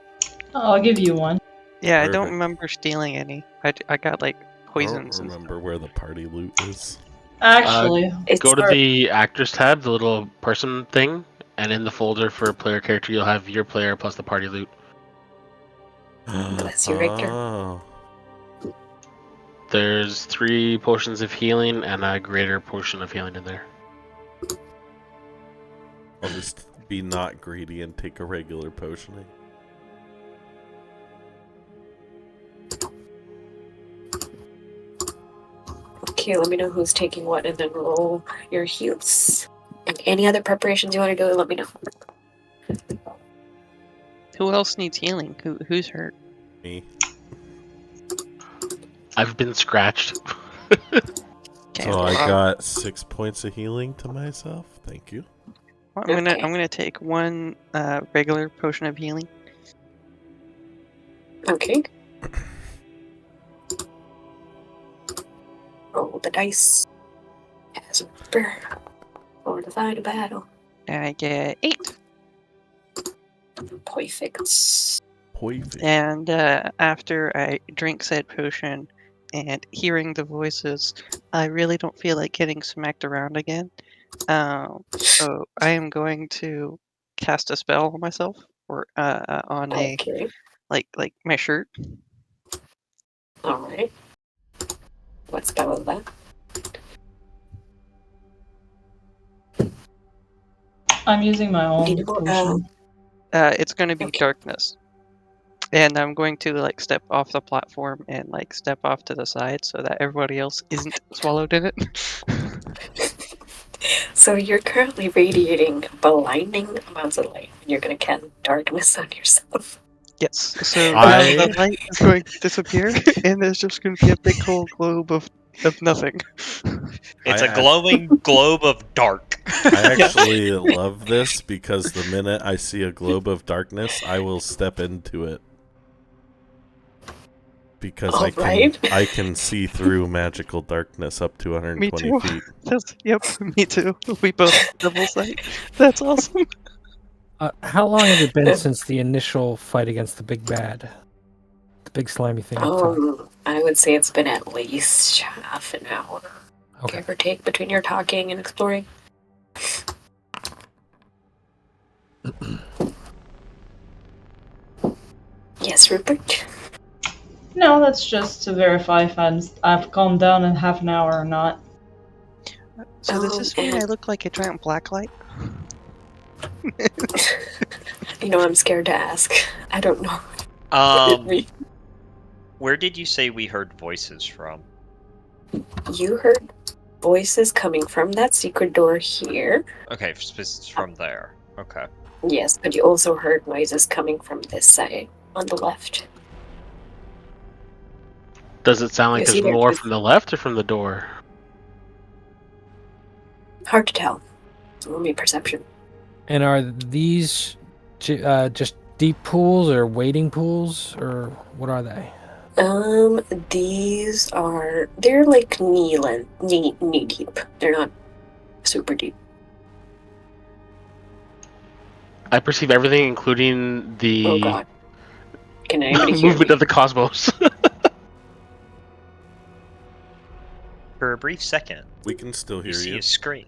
I'll give you one. Yeah, I don't Perfect. remember stealing any. I got like I don't poisons and remember where the party loot is. Actually, It's Go to the actors tab, the little person thing, and in the folder for player character, you'll have your player plus the party loot. Bless you, Richter. Oh. There's 3 potions of healing and a greater potion of healing in there. I'll just be not greedy and take a regular potioning. Okay, let me know who's taking what and then roll your heals. And any other preparations you want to do, let me know. Who else needs healing? Who's hurt? Me. I've been scratched. Okay, So I well, got 6 points of healing to myself. Thank you. I'm gonna take one regular potion of healing. Okay. Roll the dice. As a prepare for the final battle. I get 8. Perfect. Perfect. And after I drink said potion and hearing the voices, I really don't feel like getting smacked around again. So I am going to cast a spell on myself, or on a Okay. like my shirt. Alright. What spell is that? I'm using my own Do you know, potion. It's going to be Okay. darkness, and I'm going to like step off the platform and like step off to the side so that everybody else isn't swallowed in it. So you're currently radiating blinding amounts of light, and you're gonna cast darkness on yourself. Yes. So I- now the light is going to disappear, and there's just going to be a big whole globe of nothing. It's I a glowing globe of dark. I actually love this because the minute I see a globe of darkness, I will step into it. Because Alright. I can see through magical darkness up to 120 too. feet. Yep, me too. We both have double sight. That's awesome. How long has it been since the initial fight against the big bad? The big slimy thing up top? I would say it's been at least half an hour, Okay. give or take, between your talking and exploring. Yes, Rupert? No, that's just to verify if I've calmed down in half an hour or not. So does this mean I And look like a giant blacklight? I'm scared to ask. I don't know. Where did you say we heard voices from? You heard voices coming from that secret door here. Okay, from there. Okay. Yes, but you also heard noises coming from this side on the left. Does it sound like You there's see there more too. from the left or from the door? Hard to tell. Roll me perception. And are these just deep pools or wading pools, or what are they? They're like knee deep. They're not super deep. I perceive everything, including Oh the god. Can anybody hear movement me? of the cosmos. For a brief second, We can still you hear see you. a scream.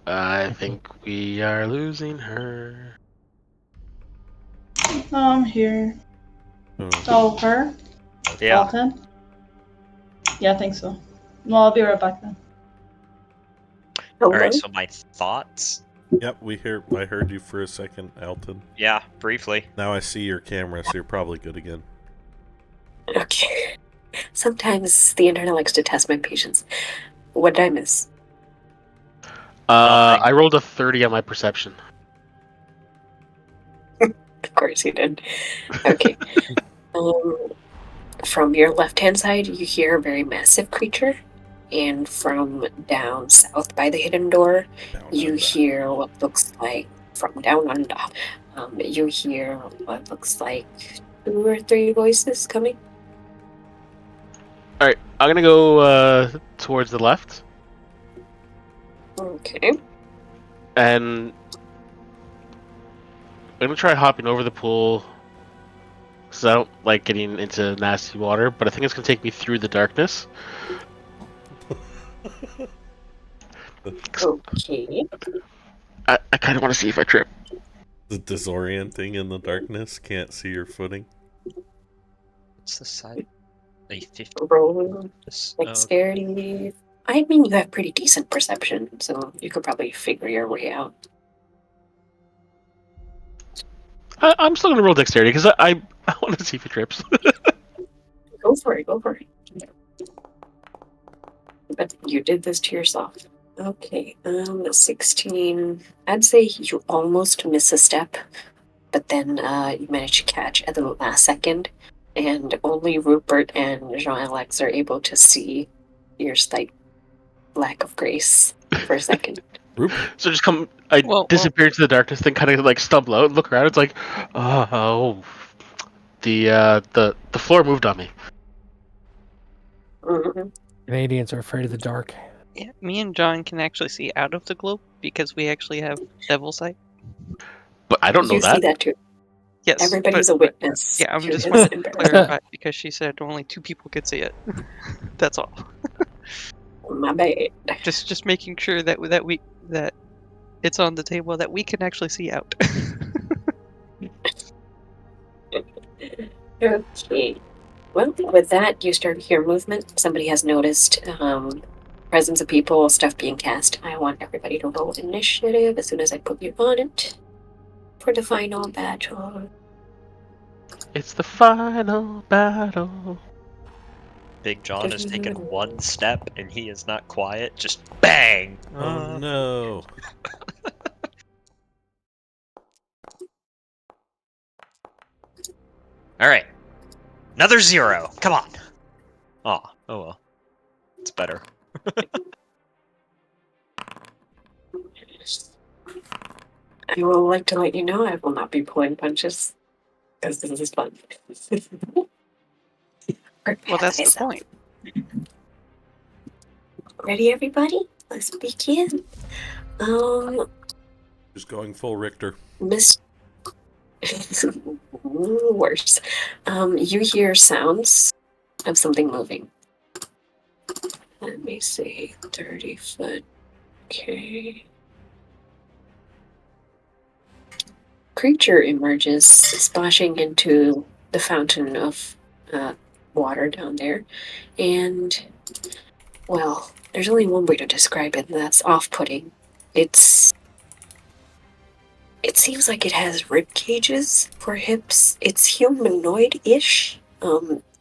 I think we are losing her. Oh, I'm here. Oh. Oh, her? Yeah. Altan? Yeah, I think so. Well, I'll be right back then. Hello? Alright, so my thoughts. Yep, I heard you for a second, Altan. Yeah, briefly. Now I see your camera, so you're probably good again. Okay. Sometimes the internet likes to test my patience. What did I miss? Nothing. I rolled a 30 on my perception. Of course you did. Okay. From your left-hand side, you hear a very massive creature. And from down south by the hidden door, you hear what looks like, from down under, you hear what looks like 2 or 3 voices coming. Alright, I'm gonna go towards the left. Okay. And I'm gonna try hopping over the pool. Because I don't like getting into nasty water, but I think it's gonna take me through the darkness. Okay. I kind of want to see if I trip. The disorienting in the darkness, can't see your footing. What's the side? A 50. Roll Okay. dexterity. I mean, you have pretty decent perception, so you could probably figure your way out. I'm still gonna roll dexterity because I want to see if it trips. Go for it. Go for it. But you did this to yourself. Okay. 16. I'd say you almost miss a step, but then you manage to catch at the last second, and only Rupert and Jean-Alex are able to see your slight lack of grace for a second. Rupert. So just I Well- disappear into the darkness, then kind of like stumble out, look around. It's like, oh, the floor moved on me. Mhm. Canadians are afraid of the dark. Yeah, me and John can actually see out of the globe because we actually have devil sight. But I don't know You see that. that too. Yes, Everybody's a witness. yeah, I'm to just his wanted to embarrassment. clarify because she said only 2 people could see it. That's all. My bad. Just making sure that that it's on the table that we can actually see out. Okay. Well, with that, you start to hear movement. Somebody has noticed presence of people, stuff being cast. I want everybody to roll initiative as soon as I put you on it for the final battle. It's the final battle. Big John has taken one step and he is not quiet. Just bang! Oh no. Alright. Another 0. Come on. Oh well. It's better. I will like to let you know I will not be pulling punches because this is fun. Well, that's the point. Ready, everybody? Let's begin. Just going full Richter. Miss. Worse. You hear sounds of something moving. Let me see. 30 foot. Okay. Creature emerges, splashing into the fountain of water down there. And, well, there's only one way to describe it, and that's off-putting. It seems like it has rib cages for hips. It's humanoid-ish,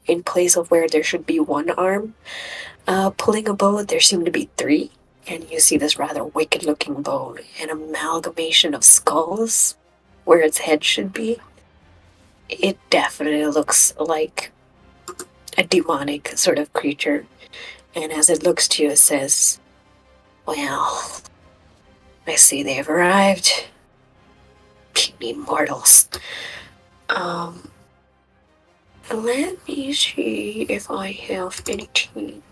in place of where there should be one arm. Pulling a bow, there seem to be 3, and you see this rather wicked-looking bow, an amalgamation of skulls where its head should be. It definitely looks like a demonic sort of creature, and as it looks to you, it says, "Well, I see they've arrived. Puny mortals. Let me see if I have anything.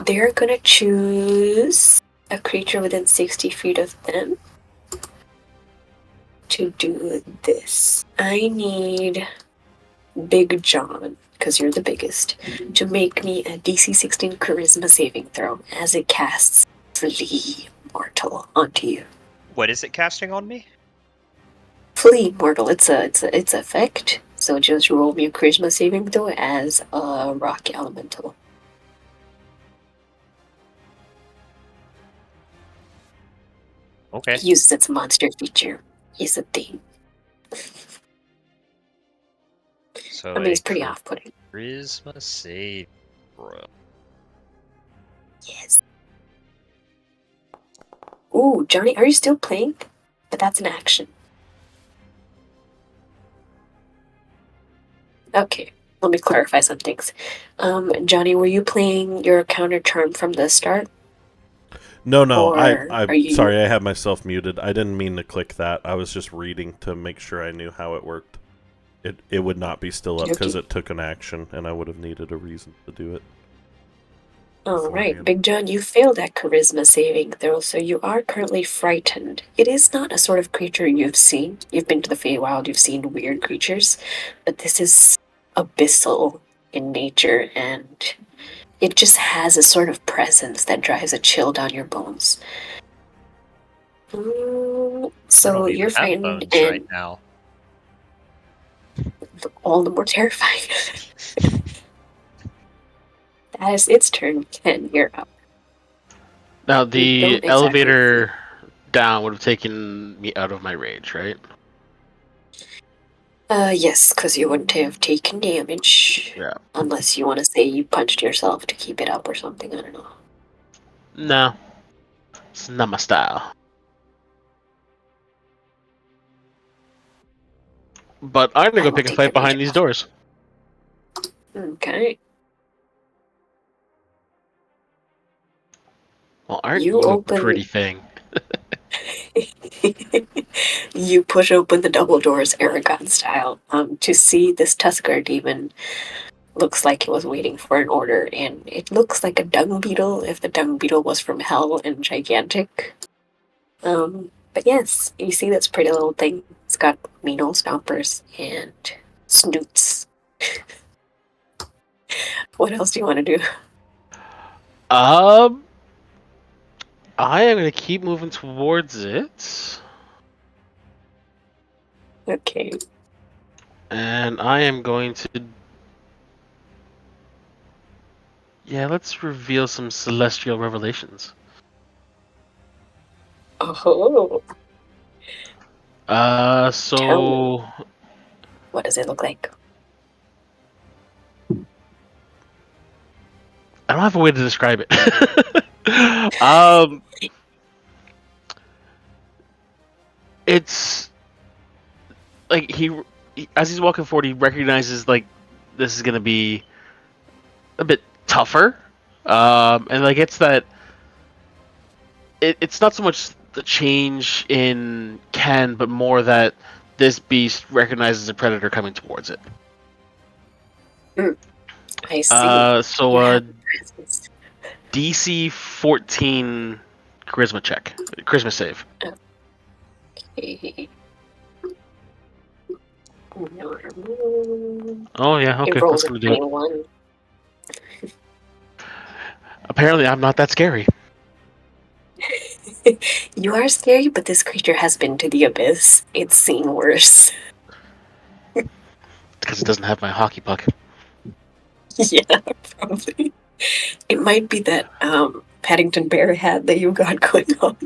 They're gonna choose a creature within 60 feet of them to do this. I need Big John, because you're the biggest, to make me a DC 16 Charisma saving throw as it casts Flee Mortal onto you. What is it casting on me? Flee Mortal. It's effect. So just roll me a Charisma saving throw as a rock elemental. Okay. It uses its monster feature. He's a thing. So I mean, it's pretty off-putting. Charisma save, bro. Yes. Ooh, Johnny, are you still playing? But that's an action. Okay, let me clarify some things. Johnny, were you playing your counter charm from the start? No, Or I'm are you- sorry, I have myself muted. I didn't mean to click that. I was just reading to make sure I knew how it worked. It would not be still up because it took an action, and I would have needed a reason to do it. All right, Big John, you failed that charisma saving throw, so you are currently frightened. It is not a sort of creature you've seen. You've been to the Feywild, you've seen weird creatures, but this is abyssal in nature, and it just has a sort of presence that drives a chill down your bones. I So don't you're even have frightened bones right and now. all the more terrifying. That is its turn. Ken, you're up. Now You the don't exactly elevator down would have taken me out of my rage, right? Yes, because you wouldn't have taken damage. Yeah. Unless you want to say you punched yourself to keep it up or something, I don't know. No. It's not my style. But I'm gonna I go will pick a take fight the rage behind these off. doors. Okay. Well, aren't You you a open. pretty thing? You push open the double doors, Aragon style, to see this Tusker demon. Looks like it was waiting for an order, and it looks like a dung beetle if the dung beetle was from hell and gigantic. But yes, you see this pretty little thing. It's got mean old stompers and snoots. What else do you want to do? Um, I am gonna keep moving towards it, Okay. and I am going to. Yeah, let's reveal some celestial revelations. Oh, tell me. So What does it look like? I don't have a way to describe it. um, it's like as he's walking forward, he recognizes like this is gonna be a bit tougher, and like it's that it's not so much the change in Ken, but more that this beast recognizes a predator coming towards it. I see. So You have a presence. DC 14 charisma check, charisma save. Okay. Normal. Oh yeah, It okay, that's rolls a gonna do it. 21. Apparently, I'm not that scary You are scary, but this creature has been to the abyss. It's seen worse. because it doesn't have my hockey puck. Yeah, probably. It might be that Paddington Bear hat that you got going on.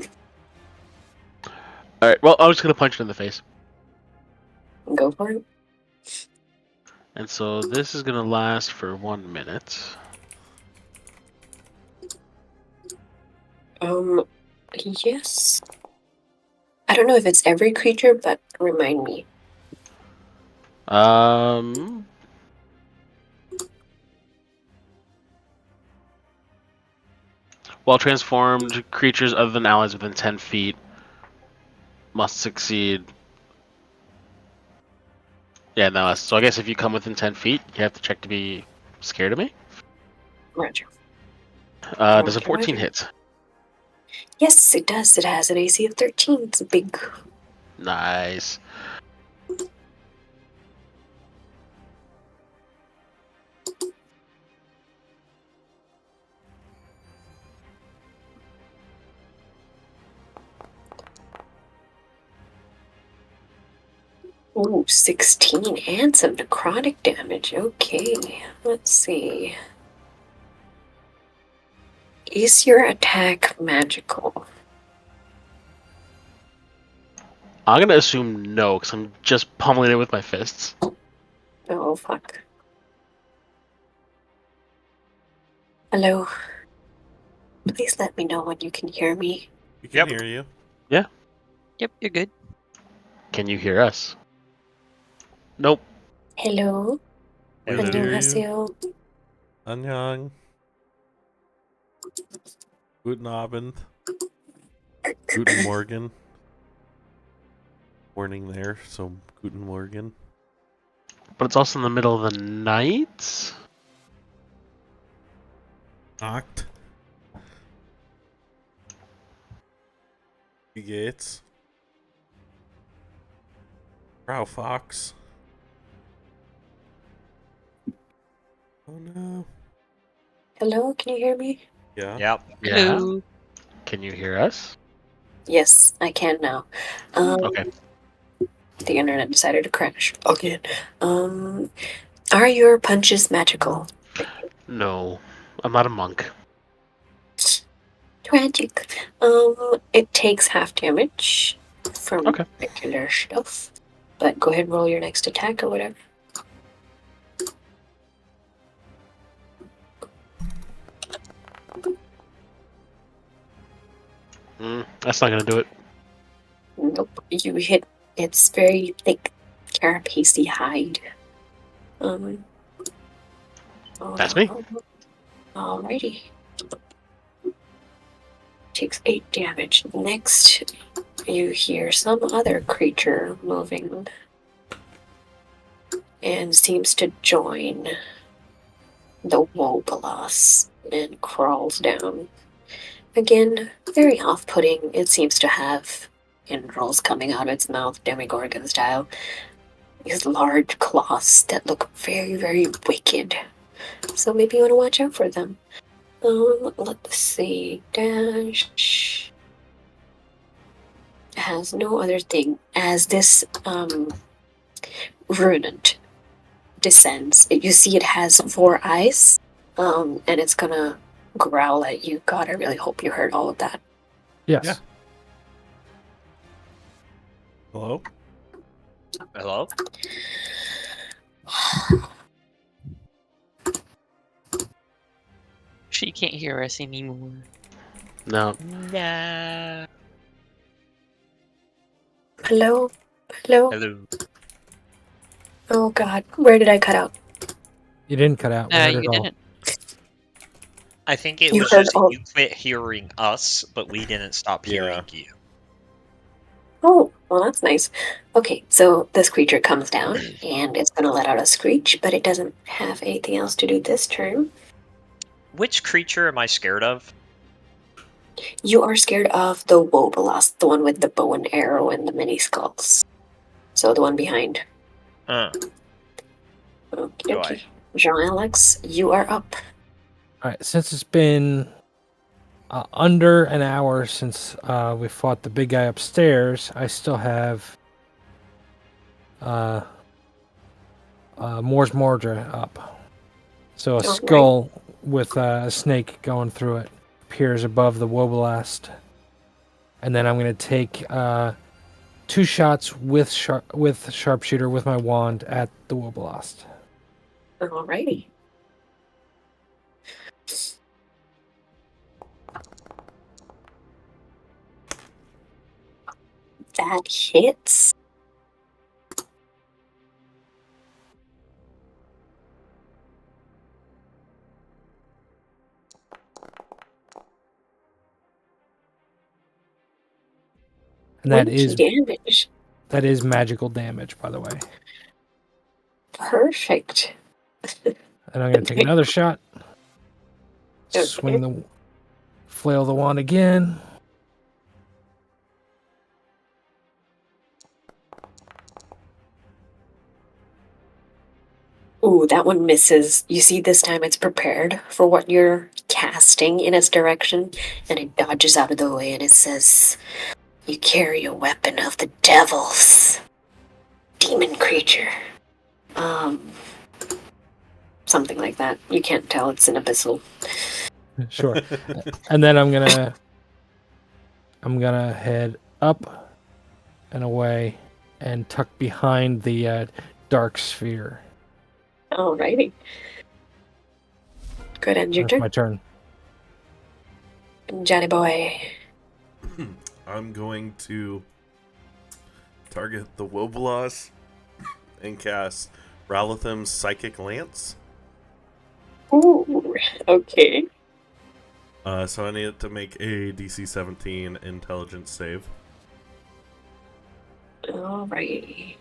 All right, well, I was just gonna punch it in the face, Go for it. and so this is gonna last for 1 minute. Yes. I don't know if it's every creature, but remind me. Um, while transformed, creatures other than allies within 10 feet must succeed. Yeah, no. So I guess if you come within 10 feet, you have to check to be scared of me. Roger. Does a Roger, 14 Roger. hit? Yes, it does. It has an AC of 13. It's a big. Nice. Ooh, 16 and some necrotic damage. Okay, let's see. Is your attack magical? I'm gonna assume no, because I'm just pummeling it with my fists. Oh, fuck. Hello? Please let me know when you can hear me. We can Yep. hear you. Yep, you're good. Can you hear us? Nope. Hello? We Hello. hear you. 안녕하세요. Annyeong. Guten Abend. Guten Morgen. Morning there, so Guten Morgen. But it's also in the middle of the night. Nacht. Wie geht's? Frau Fox. Oh no. Hello, can you hear me? Yeah. Yep. Yeah. Hello. Can you hear us? Yes, I can now. Okay. The internet decided to crash again. Are your punches magical? No, I'm not a monk. Tragic. It takes half damage from Okay. regular stuff. But go ahead and roll your next attack or whatever. That's not gonna do it. Nope. You hit its very thick, carapacey hide. Um. That's me. Alrighty. Takes 8 damage. Next, you hear some other creature moving and seems to join the Wobolos and crawls down. Again, very off putting. It seems to have tendrils coming out of its mouth, Demogorgon style. These large claws that look very, very wicked. So maybe you want to watch out for them. Let's see. Dash has no other thing. As this ruinant descends, you see it has 4 eyes, and it's gonna growl at you. God, I really hope you heard all of that. Yes. Yeah. Hello? Hello? She can't hear us anymore. No. Nah. Hello? Hello? Hello. Oh God, where did I cut out? You didn't cut out. We heard You it all. didn't. I think it You was heard just all- you quit hearing us, but we didn't stop hearing you. Oh, well, that's nice. Okay, so this creature comes down and it's gonna let out a screech, but it doesn't have anything else to do this turn. Which creature am I scared of? You are scared of the Wobolos, the one with the bow and arrow and the mini skulls. So the one behind. Go Okie ahead. dokie. Jean-Alex, you are up. All right. Since it's been under an hour since we fought the big guy upstairs, I still have Mors Mordra up. So a All right. skull with a snake going through it appears above the Wobolast. And then I'm going to take 2 shots with sharpshooter with my wand at the Wobolast. Alrighty. That hits. And that 20 damage. is magical damage, by the way. Perfect. And I'm going to take another shot. Okay. Swing the flail the wand again. Ooh, that one misses. You see, this time it's prepared for what you're casting in its direction, and it dodges out of the way, and it says, "You carry a weapon of the devils, demon creature." Something like that. You can't tell. It's an abyssal. Sure. And then I'm gonna head up and away and tuck behind the dark sphere. Alrighty. Good, end your That's turn. my turn. Johnny boy. I'm going to target the Wobolos and cast Ralathim's Psychic Lance. Ooh, okay. So I need it to make a DC 17 intelligence save. Alrighty.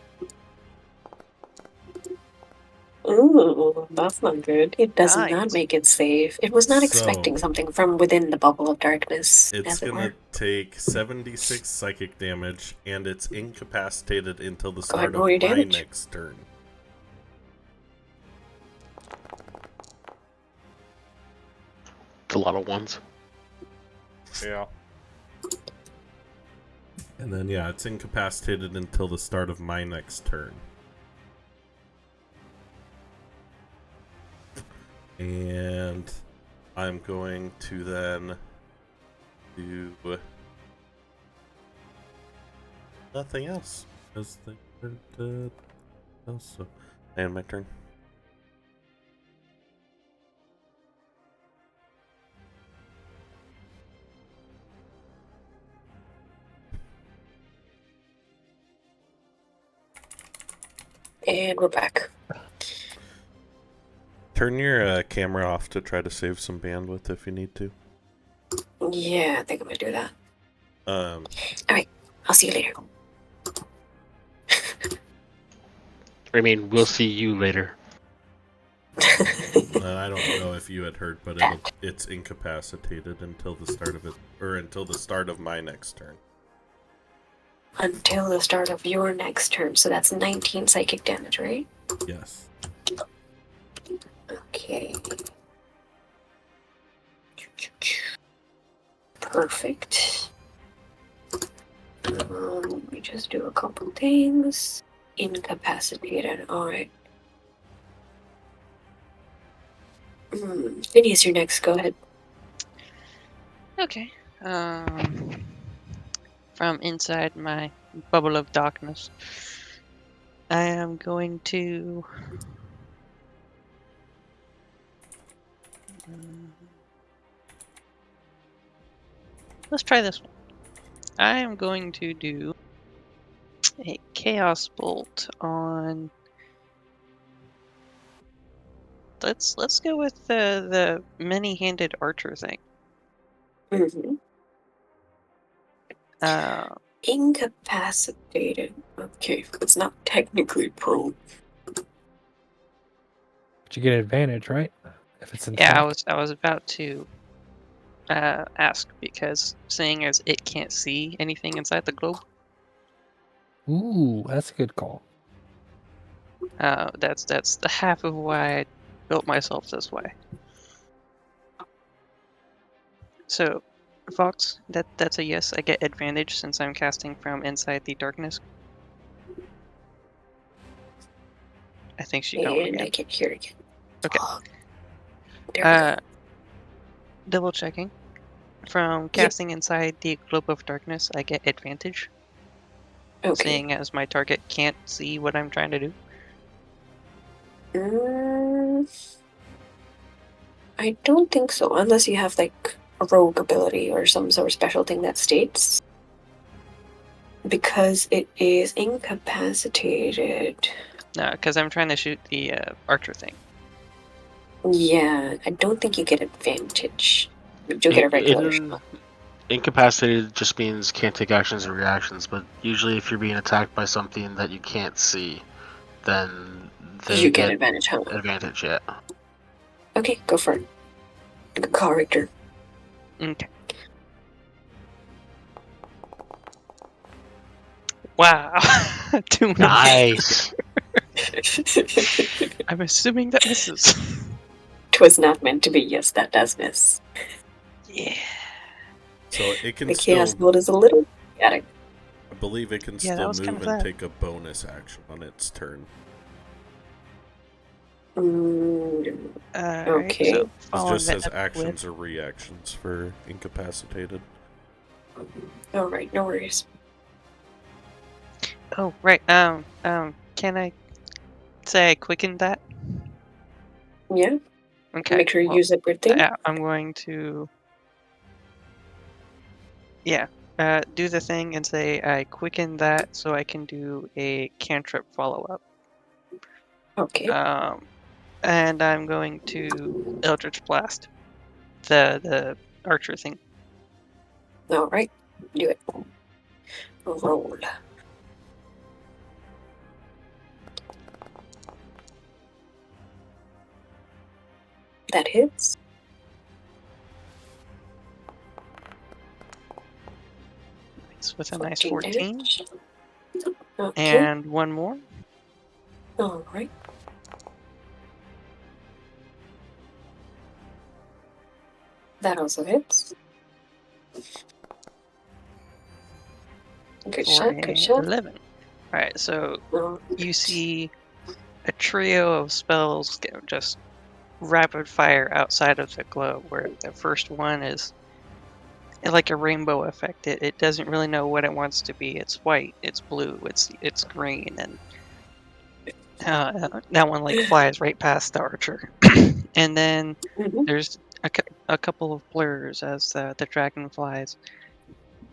Ooh, that's not good. It does not Nice. make it safe. It was not So- expecting something from within the bubble of darkness, It's as it gonna were. take 76 psychic damage, and it's incapacitated until the ahead, start roll your of my damage. next turn. It's a lot of ones. Yeah. And then, yeah, it's incapacitated until the start of my next turn. And I'm going to then do nothing else. Also, and my turn. And we're back. Turn your camera off to try to save some bandwidth if you need to. Yeah, I think I'm gonna do that. Alright, I'll see you later. I mean, we'll see you later. I don't know if you had heard, but it's incapacitated until the start of it, or until the start of my next turn. Until the start of your next turn, so that's 19 psychic damage, right? Yes. Okay. Perfect. Let me just do a couple things. Incapacitated, alright. Phineas, you're next, go ahead. Okay. From inside my bubble of darkness, I am going to. Let's try this one. I am going to do a chaos bolt on. Let's go with the many-handed archer thing. Mm-hmm. Incapacitated. Okay, it's not technically prone. But you get advantage, right? If it's inside. Yeah, I was about to ask, because seeing as it can't see anything inside the globe, Ooh, that's a good call. that's the half of why I built myself this way. So, Fox, that's a yes. I get advantage since I'm casting from inside the darkness. I think she got one And again. I can hear again. Okay. There we go. Double checking. From casting inside the globe of darkness, I get advantage, Okay. seeing as my target can't see what I'm trying to do. I don't think so, unless you have like a rogue ability or some sort of special thing that states. Because it is incapacitated. No, because I'm trying to shoot the archer thing. Yeah, I don't think you get advantage. You do get a regular shot. Incapacitated just means can't take actions or reactions, but usually if you're being attacked by something that you can't see, then they You get advantage, huh? advantage, yeah. Okay, go for it. Good call, Richter. Okay. Wow. 2 Nice. I'm assuming that misses. 'Twas not meant to be. Yes, that does miss. Yeah. So it can The still. chaos bolt is a little chaotic. I believe it can Yeah, that still was kind move of and sad. take a bonus action on its turn. Okay. So It following just says that actions or reactions for incapacitated. Alright, no worries. Oh, right. Can I say I quickened that? Yeah, Okay. make sure you use a good thing. Yeah, I'm going to. Yeah. Do the thing and say I quicken that so I can do a cantrip follow-up. Okay. And I'm going to Eldritch Blast the archer thing. Alright, do it. Roll. That hits. It's with a nice 14. Damage. Okay. And one more. Alright. That also hits. Good for shot, good a shot. 11. Alright, so Oh, you see a trio of spells just rapid fire outside of the globe, where the first one is like a rainbow effect. It doesn't really know what it wants to be. It's white, it's blue, it's green, and that one like flies right past the archer. And then mhm. there's a couple of blurs as the dragonflies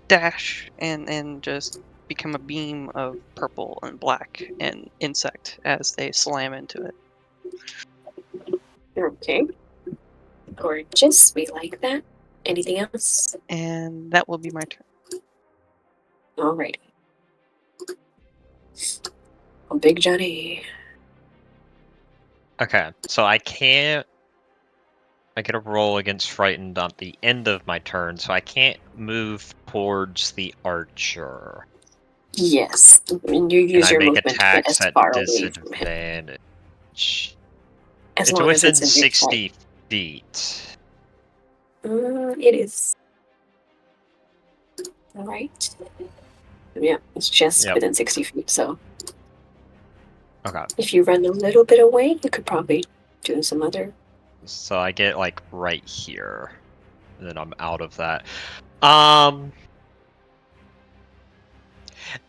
dash and just become a beam of purple and black and insect as they slam into it. Okay. Gorgeous. We like that. Anything else? And that will be my turn. Alrighty. Oh, Big Johnny. Okay, so I can't. I get a roll against frightened on the end of my turn, so I can't move towards the archer. Yes. And you And use I your make movement to get attacks as at far away from him. disadvantage. As It's long as within it's in your sight. 60 feet. It is. Alright. Yeah, it's just Yep. within 60 feet, so Okay, if you run a little bit away, you could probably do some other. so I get like right here, and then I'm out of that.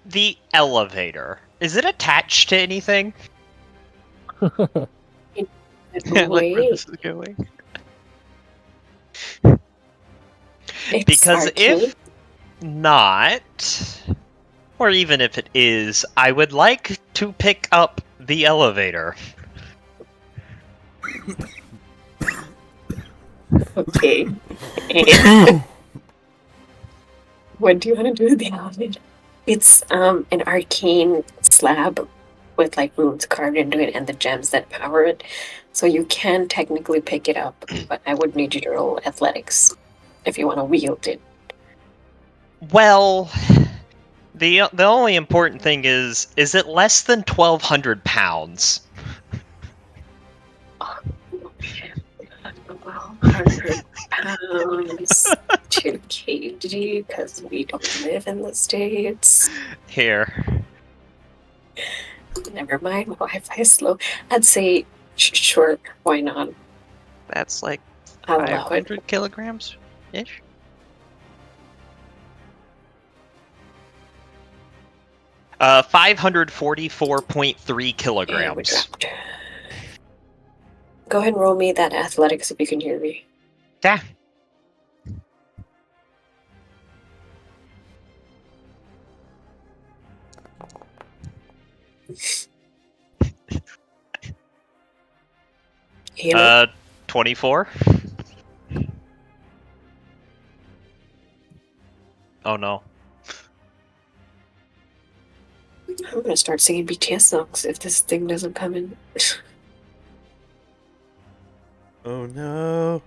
The elevator, is it attached to anything? I like where Wait, this is going. it's Because arcane. if not, or even if it is, I would like to pick up the elevator. Okay. And what do you want to do with the elevator? It's an arcane slab with like runes carved into it and the gems that power it. So you can technically pick it up, but I would need you to roll athletics if you want to wield it. Well, the only important thing is it less than 1,200 pounds? 1,200 pounds to KG because we don't live in the States. Here. Never mind, my Wi-Fi is slow. I'd say, sure, why not? That's like I'll allow it. 500 kilograms ish. Uh, 544.3 And we kilograms. dropped. Go ahead and roll me that athletics if you can hear me. Yeah. Halo? 24. Oh no. I'm gonna start singing BTS songs if this thing doesn't come in. Oh no.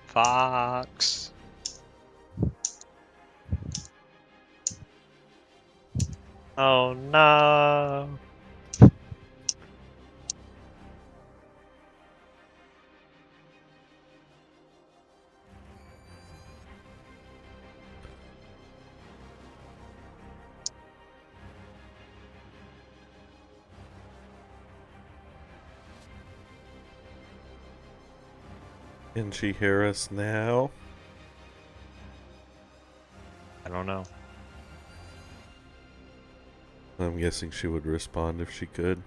Fox. Oh no. Can she hear us now? I don't know. I'm guessing she would respond if she could.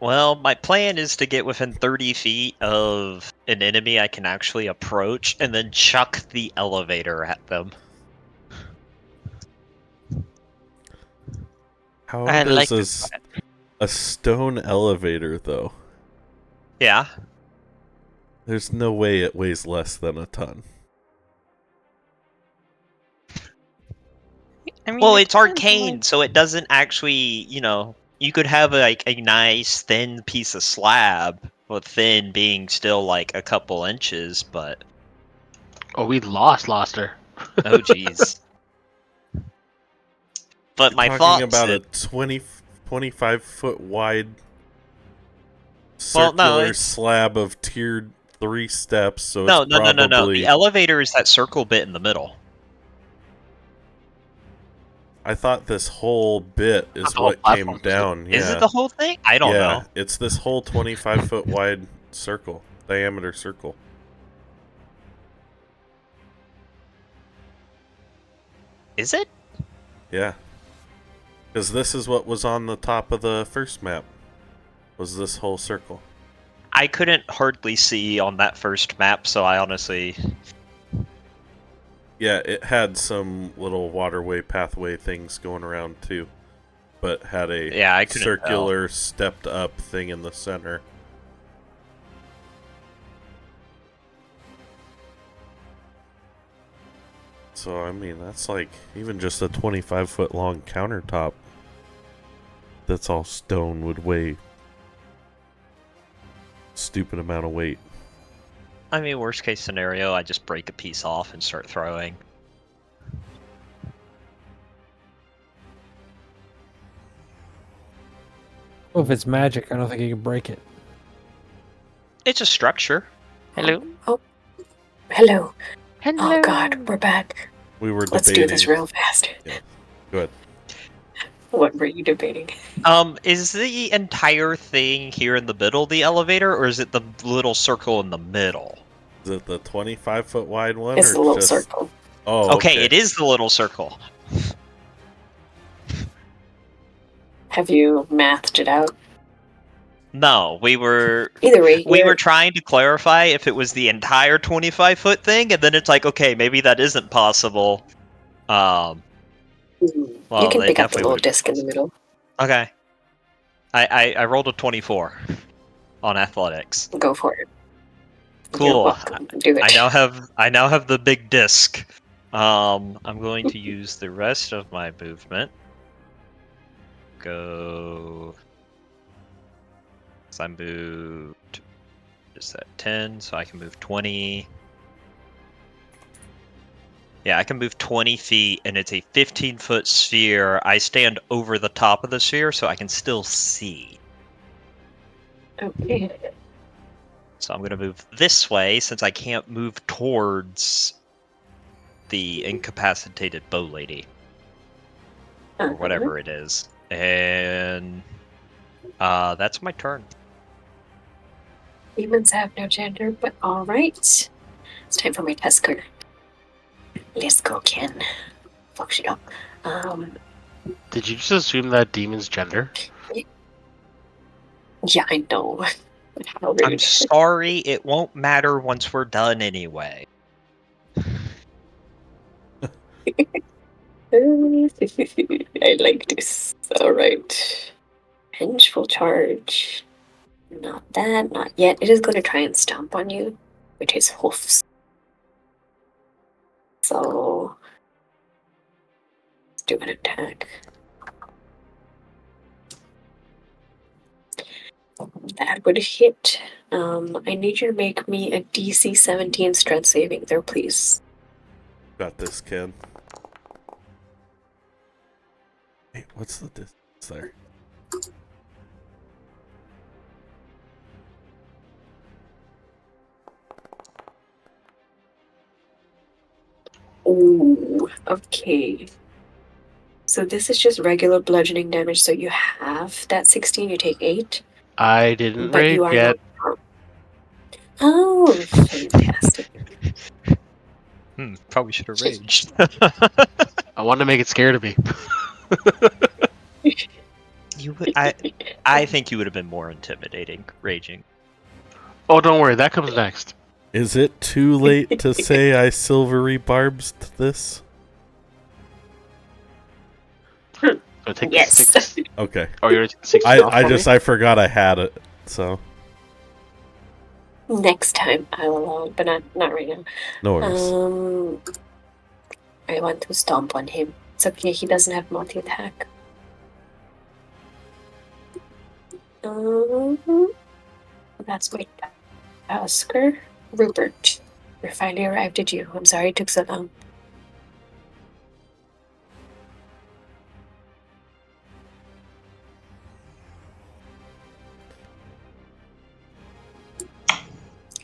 Well, my plan is to get within 30 feet of an enemy I can actually approach and then chuck the elevator at them. How I like does this. a stone elevator, though? Yeah. There's no way it weighs less than a ton. I mean, Well, it it's depends on arcane, so it doesn't actually, you could have like a nice thin piece of slab, with thin being still like a couple inches, but Oh, we lost her. oh geez. But my Talking thoughts about a is, 25 foot wide well, no, circular it's slab of tiered 3 steps, so No, it's no, no, no, no. probably... The elevator is that circle bit in the middle. I thought this whole bit is The whole what came platform. down. Yeah. Is it the whole thing? I don't know. It's this whole 25-foot wide circle, diameter circle. Is it? Yeah. Because this is what was on the top of the first map, was this whole circle. I couldn't hardly see on that first map, so I honestly... Yeah, it had some little waterway pathway things going around too, but had a I couldn't circular stepped up thing in the center. So, I mean, that's like even just a 25-foot long countertop that's all stone would weigh stupid amount of weight. I mean, worst case scenario, I just break a piece off and start throwing. Well, if it's magic, I don't think you can break it. It's a structure. Hello. Oh, hello. Hello. Oh God, we're back. We were Let's debating. do this real fast. Yeah. Go ahead. What were you debating? Is the entire thing here in the middle the elevator, or is it the little circle in the middle? Is it the 25-foot wide one? It's or a little just... circle. Oh, Okay, it is the little circle. Have you mathed it out? No, we were Either way, we were trying to clarify if it was the entire 25-foot thing, and then it's like, okay, maybe that isn't possible. Well, you can they pick up the definitely little would've been disc in the middle. Okay. I rolled a 24 on athletics. Go for it. You're Cool. welcome. Do it. I now have the big disc. I'm going to use the rest of my movement. Go. So I moved. Is that 10? So I can move 20. Yeah, I can move 20 feet, and it's a 15-foot sphere. I stand over the top of the sphere, so I can still see. Okay. So I'm going to move this way, since I can't move towards the incapacitated bow lady. Or whatever it is. And that's my turn. Demons have no gender, but alright. It's time for my Tusker. Let's go, Ken. Fuck shit up. Did you just assume that demon's gender? Yeah, I know. How rude. I'm sorry, it won't matter once we're done anyway. I like this. Alright. Vengeful charge. Not that, not yet. It is going to try and stomp on you with his hoofs. So, let's do an attack. That would hit. I need you to make me a DC 17 strength saving throw, please. Got this, Ken. Hey, what's the distance there? Ooh, okay. So this is just regular bludgeoning damage, so you have that 16, you take 8. I didn't But you rage are yet. not. Oh, fantastic. Probably should have raged. I wanted to make it scared of me. You would, I think you would have been more intimidating, raging. Oh, don't worry, that comes next. Is it too late to say I silvery barbs this? So take Yes. the 6. Okay. Oh, you're 16 off for me? I forgot I had it, so Next time I will allow it, but not right now. no worries. I want to stomp on him. It's okay, he doesn't have multi-attack. That's my Oscar. Rupert, we finally arrived at you. I'm sorry it took so long.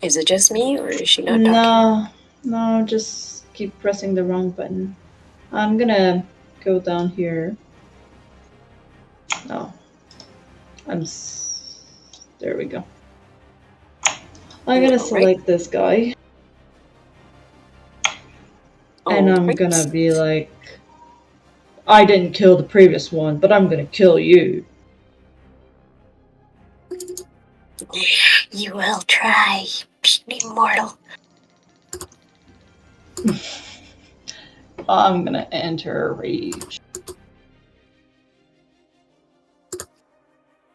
Is it just me, or is she not talking? No, just keep pressing the wrong button. I'm gonna go down here. No. There we go. I'm gonna select this guy. And I'm gonna be like, I didn't kill the previous one, but I'm gonna kill you. You will try, puny mortal. I'm gonna enter a rage.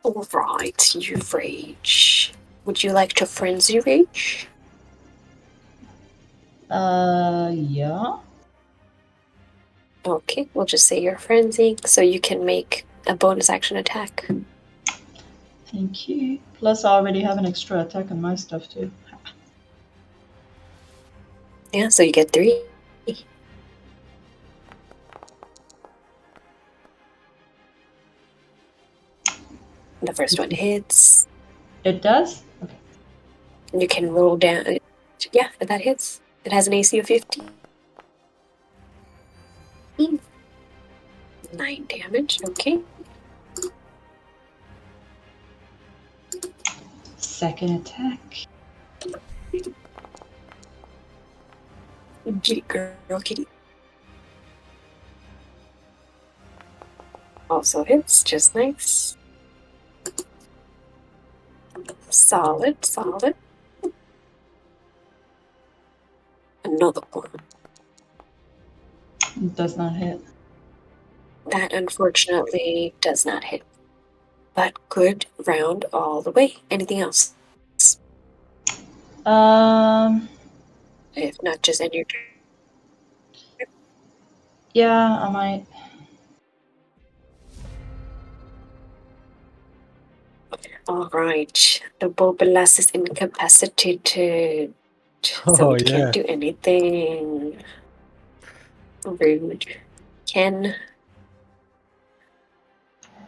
Alright, you rage. Would you like to frenzy rage? Yeah. Okay, we'll just say you're frenzying, so you can make a bonus action attack. Thank you. Plus, I already have an extra attack on my stuff too. Yeah, so you get 3. The first one hits. It does? Okay. You can roll down. Yeah, that hits. It has an AC of 15. 9 damage, okay. Second attack. Kitty girl, kitty. Also hits, just nice. Solid. Another one. It does not hit. That unfortunately does not hit. But good round all the way. Anything else? If not, just end your turn. Yeah, I might. Alright. The Bobalas is incapacitated. So Oh, it yeah. can't do anything. Rude. Ken,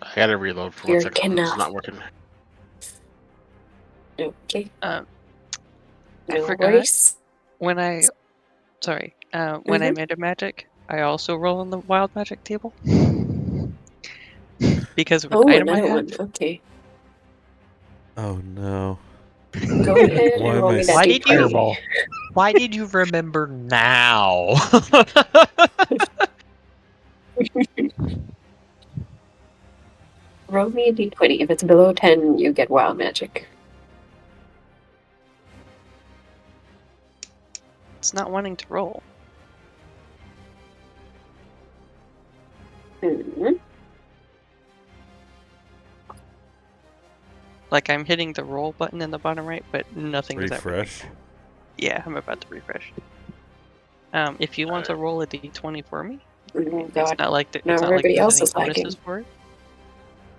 I gotta reload for 1 you're second. It's cannot. not working. Okay. I No forgot. worries. When I made a magic, I also roll on the wild magic table. Because of an Oh, item I another have. one. Okay. Oh no. Go ahead Why and am roll I me that Why did you- d20. Fireball. Why did you remember now? Roll me a d20. If it's below 10, you get wild magic. It's not wanting to roll. Hmm. Like I'm hitting the roll button in the bottom right, but nothing is ever. Refresh. Yeah, I'm about to refresh. If you want to roll a d20 for me, Oh, it's God. not like Now it's not like everybody there's else any is bonuses lagging. for it.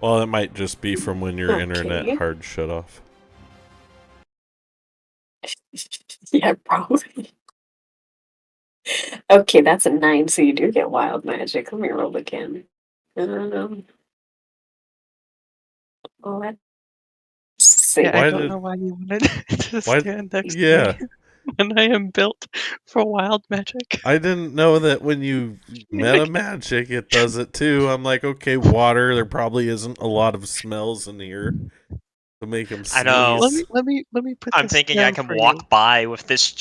Well, it might just be from when your Okay. internet hard shut off. Yeah, probably. Okay, that's a 9, so you do get wild magic. Let me roll again. Let's see. Yeah, I Why don't did- know why you wanted to why- stand next yeah. to me when I am built for wild magic. I didn't know that when you meta magic, it does it too. I'm like, okay, water. There probably isn't a lot of smells in here to make him sneeze. I know. Let me put I'm this thinking I down can for walk you. by with this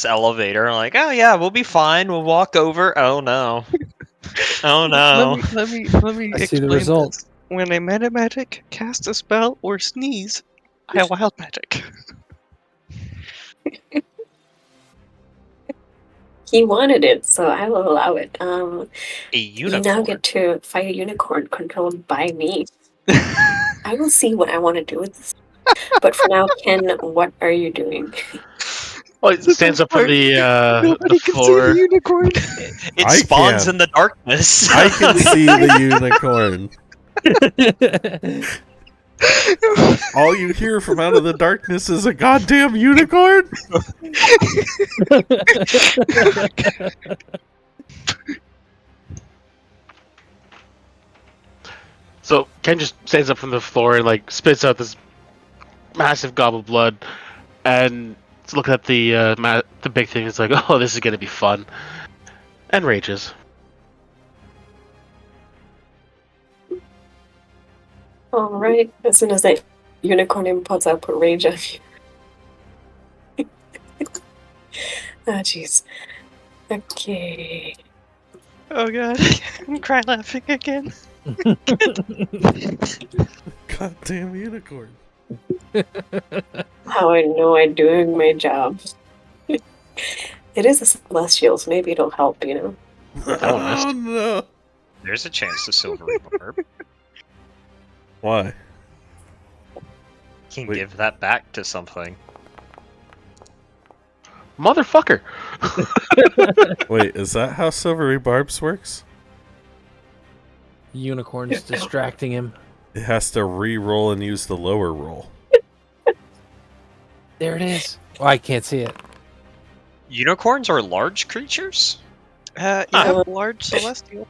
elevator. I'm like, oh yeah, we'll be fine. We'll walk over. Oh no. Oh no. Let me I see the explain result. this. When I meta magic, cast a spell, or sneeze, I wild magic. He wanted it, so I will allow it. A You now unicorn. get to fight a unicorn controlled by me. I will see what I want to do with this. But for now, Ken, what are you doing? Well, it stands up from Nobody the can see floor. the unicorn. It I spawns can. in the darkness. I can see the unicorn. All you hear from out of the darkness is a goddamn unicorn. So Ken just stands up from the floor and like spits out this massive gob of blood, and looking at the big thing. It's like, oh, this is gonna be fun, and rages. Alright, as soon as that unicorn imports output rage on you. Ah, jeez. Okay. Oh god, I'm cry laughing again. Goddamn unicorn. How I know I'm doing my job. It is a celestial, so maybe it'll help, you know? Oh no. There's a chance the silvery barb Why? can Wait. give that back to something. Motherfucker! Wait, is that how silvery barbs works? Unicorn's distracting him. It has to re-roll and use the lower roll. There it is. Oh, I can't see it. Unicorns are large creatures? Yeah, large celestial.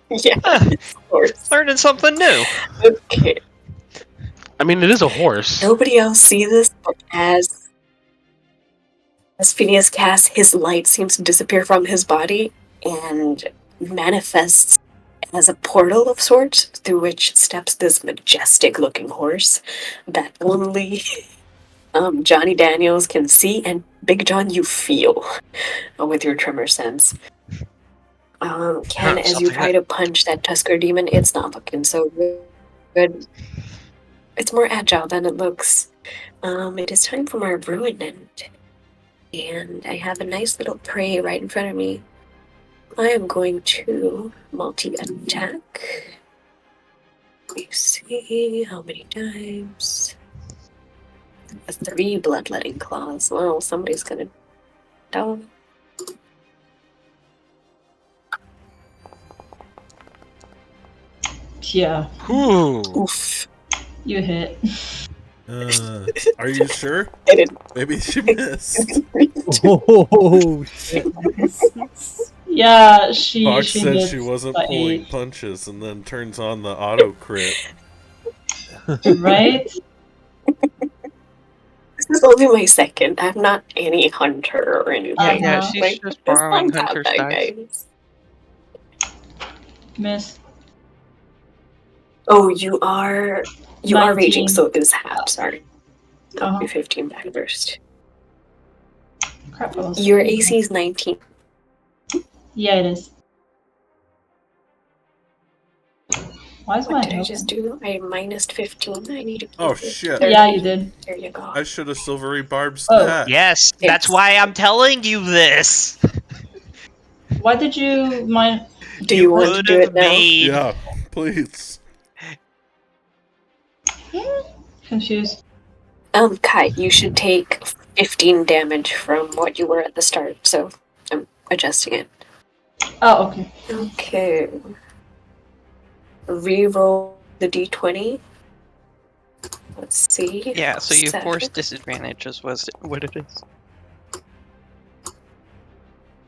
Yeah, Huh, of course. learning something new. Okay. I mean, it is a horse. Nobody else see this, but as Phineas casts, his light seems to disappear from his body and manifests as a portal of sorts through which steps this majestic-looking horse that only Johnny Daniels can see, and Big John, you feel with your tremor sense. Ken, as you Something try to punch that Tusker demon, it's not looking so good. It's more agile than it looks. It is time for my ruinant. And I have a nice little prey right in front of me. I am going to multi-attack. Let me see how many times. 3 bloodletting claws. Well, somebody's gonna die. Yeah, Ooh. Oof. you hit. Are you sure? I didn't. Maybe she missed. Oh, shit. Yeah, she Fox she said hit she wasn't by pulling 8. punches and then turns on the auto crit. Right? This is only my second. I'm not any hunter or anything. Yeah, Uh-huh. she's Like, just it's borrowing not hunter's that, dice. guys. Miss. Oh, you are 19. raging, so it is half. Sorry. I'll Uh-huh. be 15 back first. Crap, I was Your AC is 19. Yeah, it is. Why is my What did I health? just do? I minus 15. I need to keep Oh, it. shit. Yeah, you did. There you go. I should have silvery barbs Oh. that. Yes, that's Yes. why I'm telling you this. Why did you mind? Do you want to could do it have now? made. Yeah, please. Confused. Kai, you should take 15 damage from what you were at the start, so I'm adjusting it. Oh, okay. Okay. Reroll the d20. Let's see. Yeah, so you 7. force disadvantage is what it is.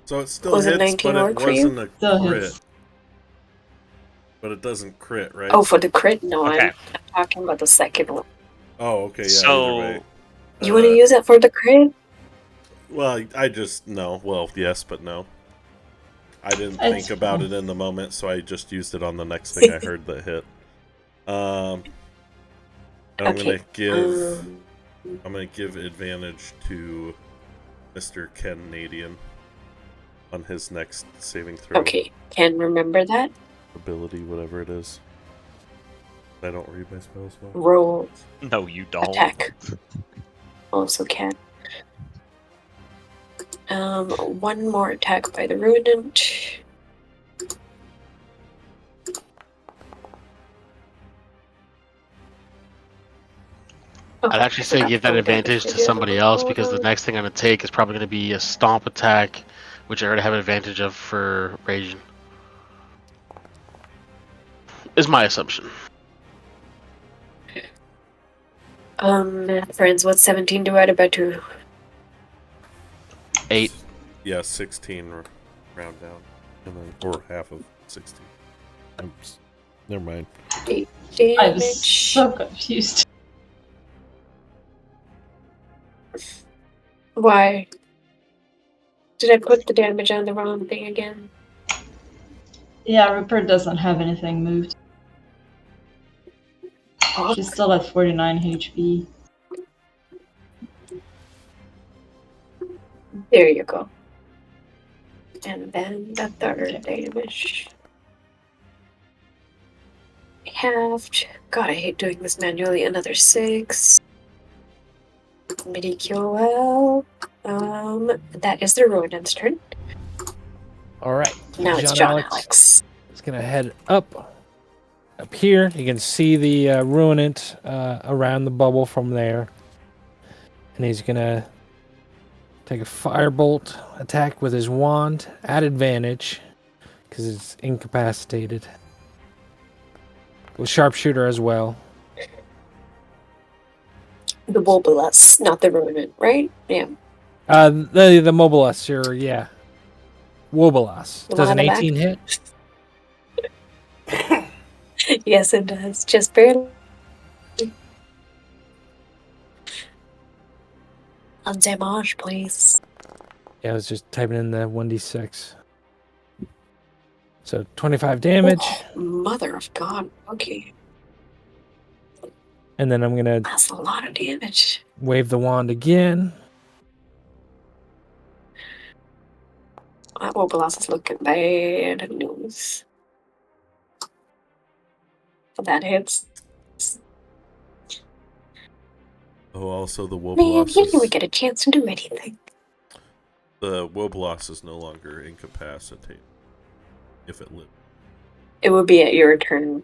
So it still Was it hits, 19 but it work for you? wasn't a Still crit. hits. But it doesn't crit, right? Oh, for the crit? No, Okay. I'm talking about the second one. Oh, okay, yeah, So- either way. You want to use it for the crit? Well, I just, no. Well, yes, but no. I didn't It's think about fine. it in the moment, so I just used it on the next thing I heard that hit. And I'm Okay, gonna give advantage to Mr. Canadian on his next saving throw. Okay, can remember that. Ability, whatever it is. I don't read my spells well. Roll No, you don't. attack. Also can. One more attack by the Ruinant. Oh, I'd actually I say forgot give that roll advantage damage to somebody else Hold because the on. next thing I'm going to take is probably going to be a stomp attack, which I already have an advantage of for raging. Is my assumption. Friends, what's 17 divided by 2? 8. Yeah, 16 round down. And then, or half of 16. Never mind. 8 I was damage. so confused. Why? Did I put the damage on the wrong thing again? Yeah, Rupert doesn't have anything moved. Fuck. She's still at 49 HP. There you go. And then the third Okay. damage. Halved. God, I hate doing this manually. Another 6. Midi QOL. That is the Ruinant's turn. All right. Now it's John Alex. It's gonna head up here. You can see the Ruinant around the bubble from there, and he's gonna take a firebolt attack with his wand at advantage because it's incapacitated. With sharpshooter as well. The Wolbulus, not the Ruinant, right? Yeah. The Mobilis, yeah. Wobolas. The Does one an on the 18 hit? Yes, it does. Just barely. On damage, please. Yeah, I was just typing in the 1d6. So 25 damage. Oh, mother of God. Okay. And then I'm going to That's a lot of damage. wave the wand again. That Wolbulus is looking bad news. But that hits. Oh, also the Man, Wobolos he didn't even is, get a chance to do anything. the Wobolos is no longer incapacitated. If it lives. It would be at your turn.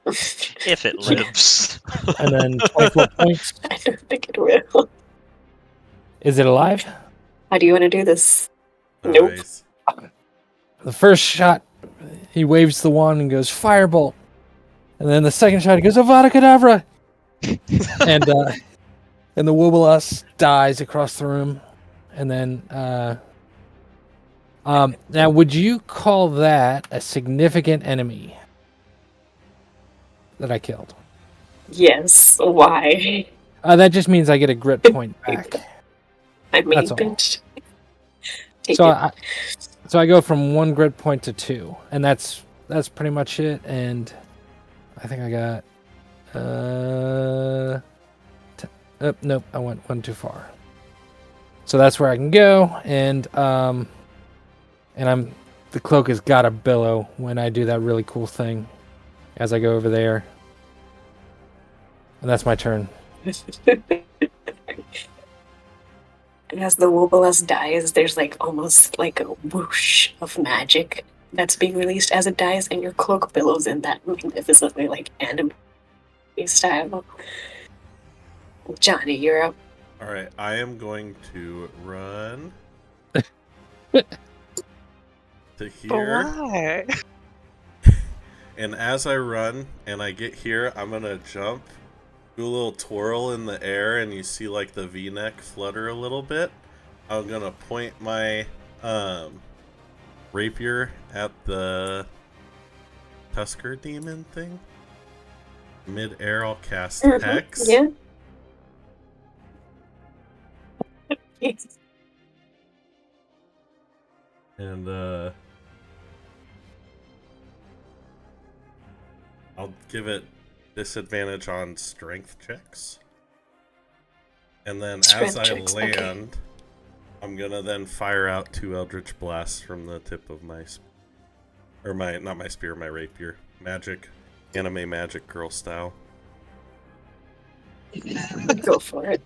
If it lives. And then 24 points. I don't think it will. Is it alive? How do you want to do this? Nope. Nice. The first shot, he waves the wand and goes, Firebolt. And then the second shot, he goes, Avada Kedavra. and the Wobolas dies across the room. And then, now, would you call that a significant enemy that I killed? Yes. Why? That just means I get a grit point back. I mean, That's all. bitch. Take So it. I go from 1 grit point to 2, and that's pretty much it. And I think I got nope, I went one too far. So that's where I can go, and the cloak has got to billow when I do that really cool thing as I go over there. And that's my turn. And as the Wolbulus dies, there's like almost like a whoosh of magic that's being released as it dies, and your cloak billows in that magnificently, like anime style. Johnny, you're up. Alright, I am going to run to here. Why? And as I run and I get here, I'm going to jump, do a little twirl in the air, and you see like the V-neck flutter a little bit. I'm going to point my rapier at the Tusker demon thing. Mid-air, I'll cast Hex. Yeah. And I'll give it disadvantage on strength checks. And then Strength as I checks, land, okay. I'm gonna then fire out 2 Eldritch Blasts from the tip of my not my spear, my rapier. Magic, anime magic girl style. Go for it.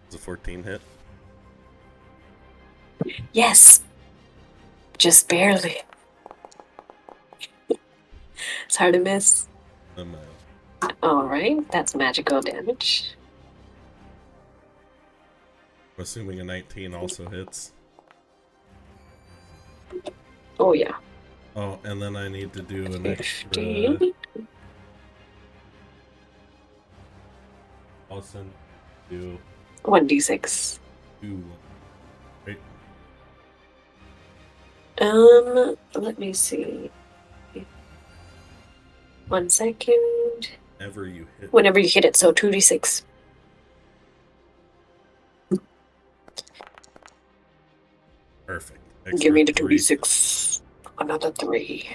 It's a 14 hit. Yes. Just barely. It's hard to miss. Alright, that's magical damage. I'm assuming a 19 also hits. Oh, yeah. Oh, and then I need to do an extra. 15. Also do 1d6. 2. Right? Let me see. 1 second. Ever you hit. Whenever you hit it, so 2d6. Perfect. Give me the Extra 3. 2d6. Another 3.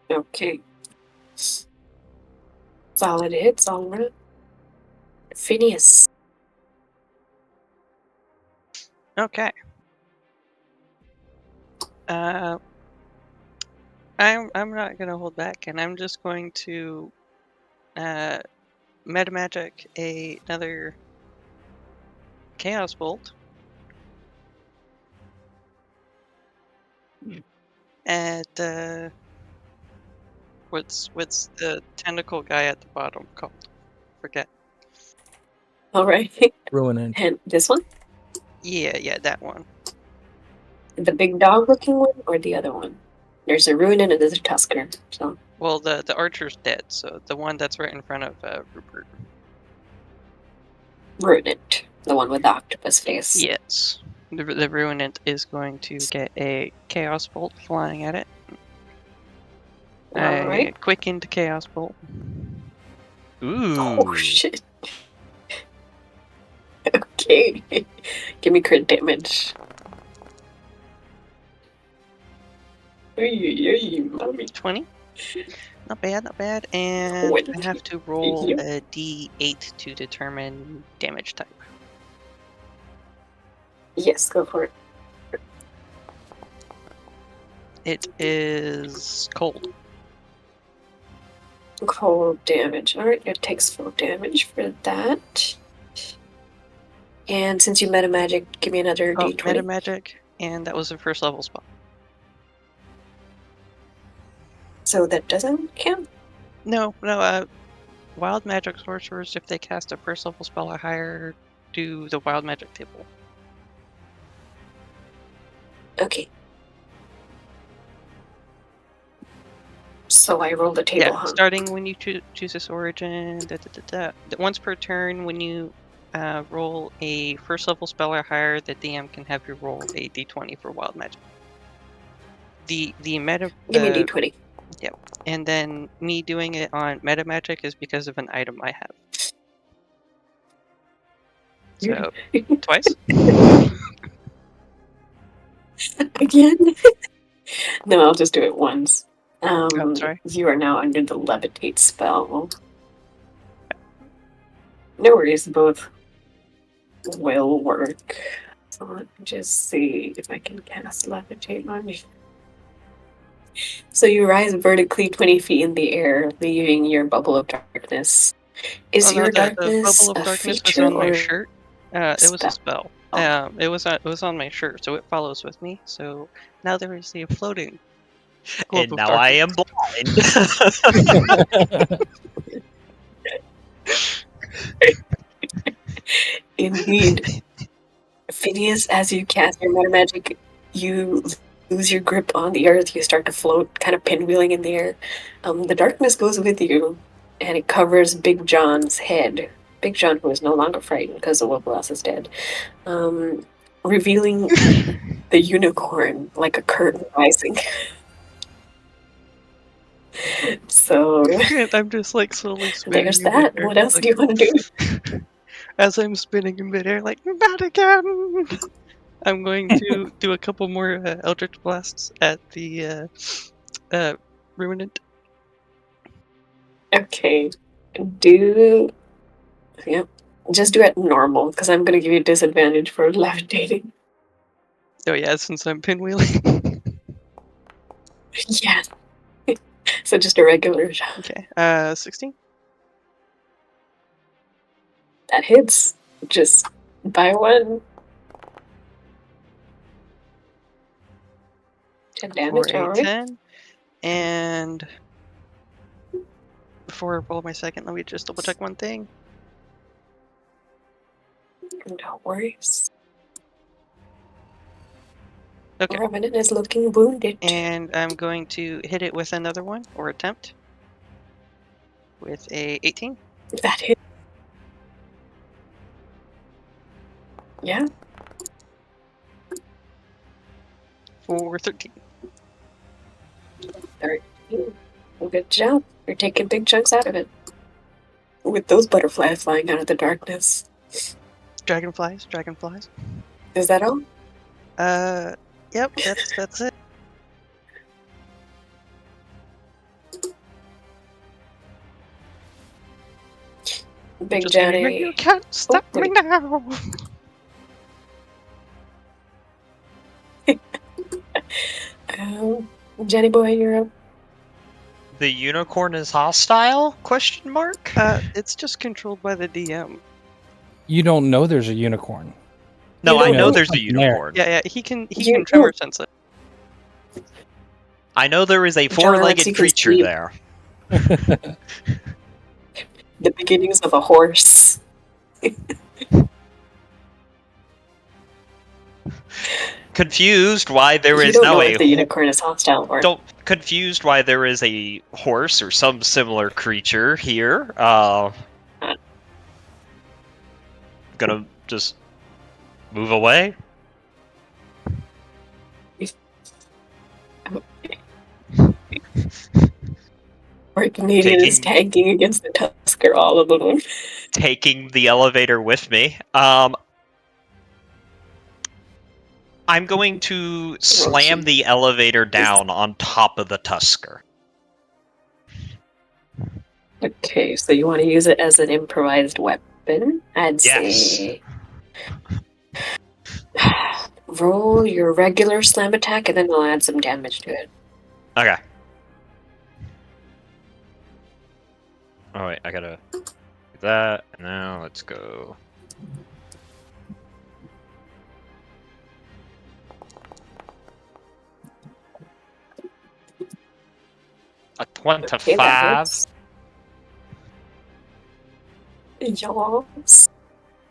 Okay. Solid hits, alright. Phineas. Okay. I'm not gonna hold back, and I'm just going to meta magic another chaos bolt at what's the tentacle guy at the bottom called? Forget. Alright. Ruinant. And this one? Yeah, that one. The big dog looking one or the other one? There's a Ruinant and there's a Tusker. So Well, the archer's dead, so the one that's right in front of Rupert. Ruinant. The one with the octopus face. Yes. The Ruinant is going to get a chaos bolt flying at it. Alright. A quickened chaos bolt. Ooh. Oh shit. Okay. Give me crit damage. Mommy. 20. Not bad, not bad. And 20. I have to roll Yep. a d8 to determine damage type. Yes, go for it. It is cold. Cold damage. Alright, it takes full damage for that. And since you meta magic, give me another Oh, d20. meta magic, and that was a first level spell. So that doesn't count? No, wild magic sorcerers, if they cast a first level spell or higher, do the wild magic table. Okay. So I roll the table, Yeah, huh? starting when you choose this origin. Once per turn, when you roll a first level spell or higher, the DM can have you roll a d20 for wild magic. The meta. Give me a d20. Yep. And then me doing it on meta magic is because of an item I have. So twice. Again? No, I'll just do it once. Sorry. You are now under the levitate spell. No worries, both will work. So let me just see if I can cast levitate on you. So you rise vertically 20 feet in the air, leaving your bubble of darkness. Is Oh no, your the darkness bubble of a darkness was feature on my or shirt. It was a spell. Oh. It was on my shirt, so it follows with me. So now there is a floating globe And of now I darkness. am blind. Indeed. Phineas, as you cast your meta magic, you lose your grip on the earth. You start to float, kind of pinwheeling in the air. The darkness goes with you, and it covers Big John's head. Big John, who is no longer frightened because the Wilblas is dead, revealing the unicorn like a curtain rising. So I'm just like slowly spinning there's in that. midair. What else Like, do you want to do? as I'm spinning in midair, like not again. I'm going to do a couple more Eldritch Blasts at the Ruinant. Okay, do yep. Just do it normal because I'm gonna give you a disadvantage for levitating. Oh yeah, since I'm pinwheeling. Yeah. So just a regular shot. Okay, 16. That hits just by one. 10 For damage, a alright. 10. And before I roll my second, let me just double check one thing. No worries. Okay. Revenant is looking wounded. And I'm going to hit it with another one, or attempt, with a 18. That hit. Yeah. For 13. 13. Good job. You're taking big chunks out of it. With those butterflies flying out of the darkness. Dragonflies. Is that all? Yep, that's it. Big Just gonna hear, Johnny. you can't stop me wait. now. Jenny boy, you're up. The unicorn is hostile? Question mark. It's just controlled by the DM. You don't know there's a unicorn. No, You I don't know know. there's a Something there. unicorn. Yeah, he can You tremor don't. sense it. I know there is a John, Alex, four-legged you can creature see- there. The beginnings of a horse. Confused why there You is don't now know a if the unicorn is hostile or confused why there is a horse or some similar creature here. Gonna just move away. or Canadian is tanking against the Tusker all alone. Taking the elevator with me. I'm going to slam the elevator down on top of the Tusker. Okay, so you want to use it as an improvised weapon? I'd Yes. say roll your regular slam attack and then I'll add some damage to it. Okay. Oh wait, I gotta do that. Now let's go. A 25. Okay, that hits. Yes.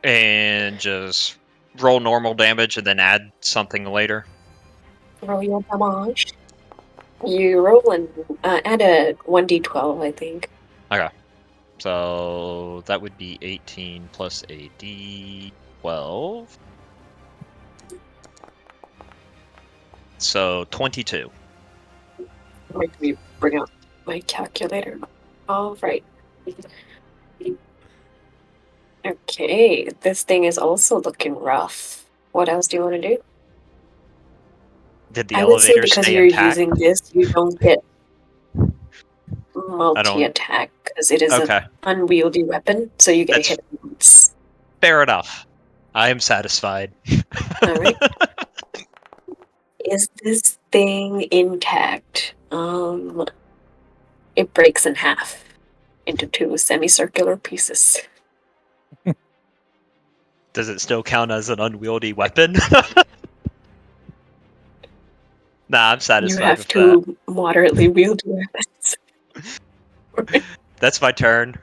And just roll normal damage and then add something later. Roll your damage. You roll and add a 1d12, I think. Okay. So that would be 18 plus a d12. So 22. Make me bring out my calculator. All right. Okay, this thing is also looking rough. What else do you want to do? Did the I would say elevator because stay you're intact? using this, you don't get multi-attack because it is Okay. an unwieldy weapon, so you get That's- a hit once. Fair enough. I am satisfied. All right. Is this thing intact? It breaks in half into two semicircular pieces. Does it still count as an unwieldy weapon? Nah, I'm You satisfied have with two moderately wieldy weapons. that. That's my turn.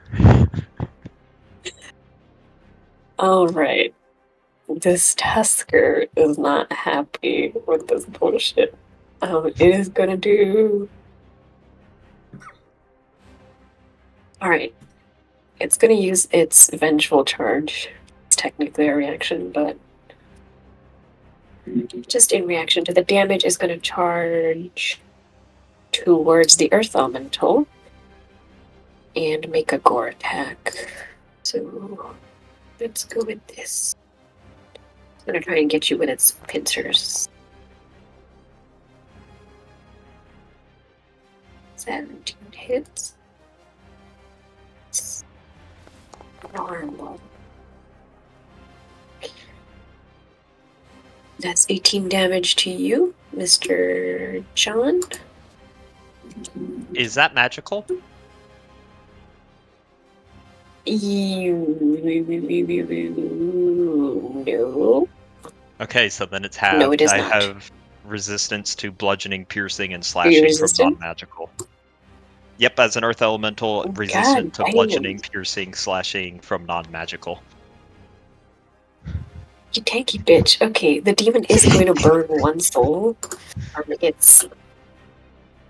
All right. This Tusker is not happy with this bullshit. It is gonna do. Alright. It's gonna use its vengeful charge. It's technically a reaction, but just in reaction to the damage, is gonna charge towards the Earth Elemental and make a gore attack. So let's go with this. It's gonna try and get you with its pincers. 17 hits. Normal. That's 18 damage to you, Mr. John. Is that magical? No. Okay, so then it's halved. No, it is I not. have resistance to bludgeoning, piercing, and Are you slashing from resistant? non-magical. Yep, as an earth elemental, God resistant to damn. bludgeoning, piercing, slashing from non-magical. You tanky bitch. Okay, the demon is going to burn one soul from its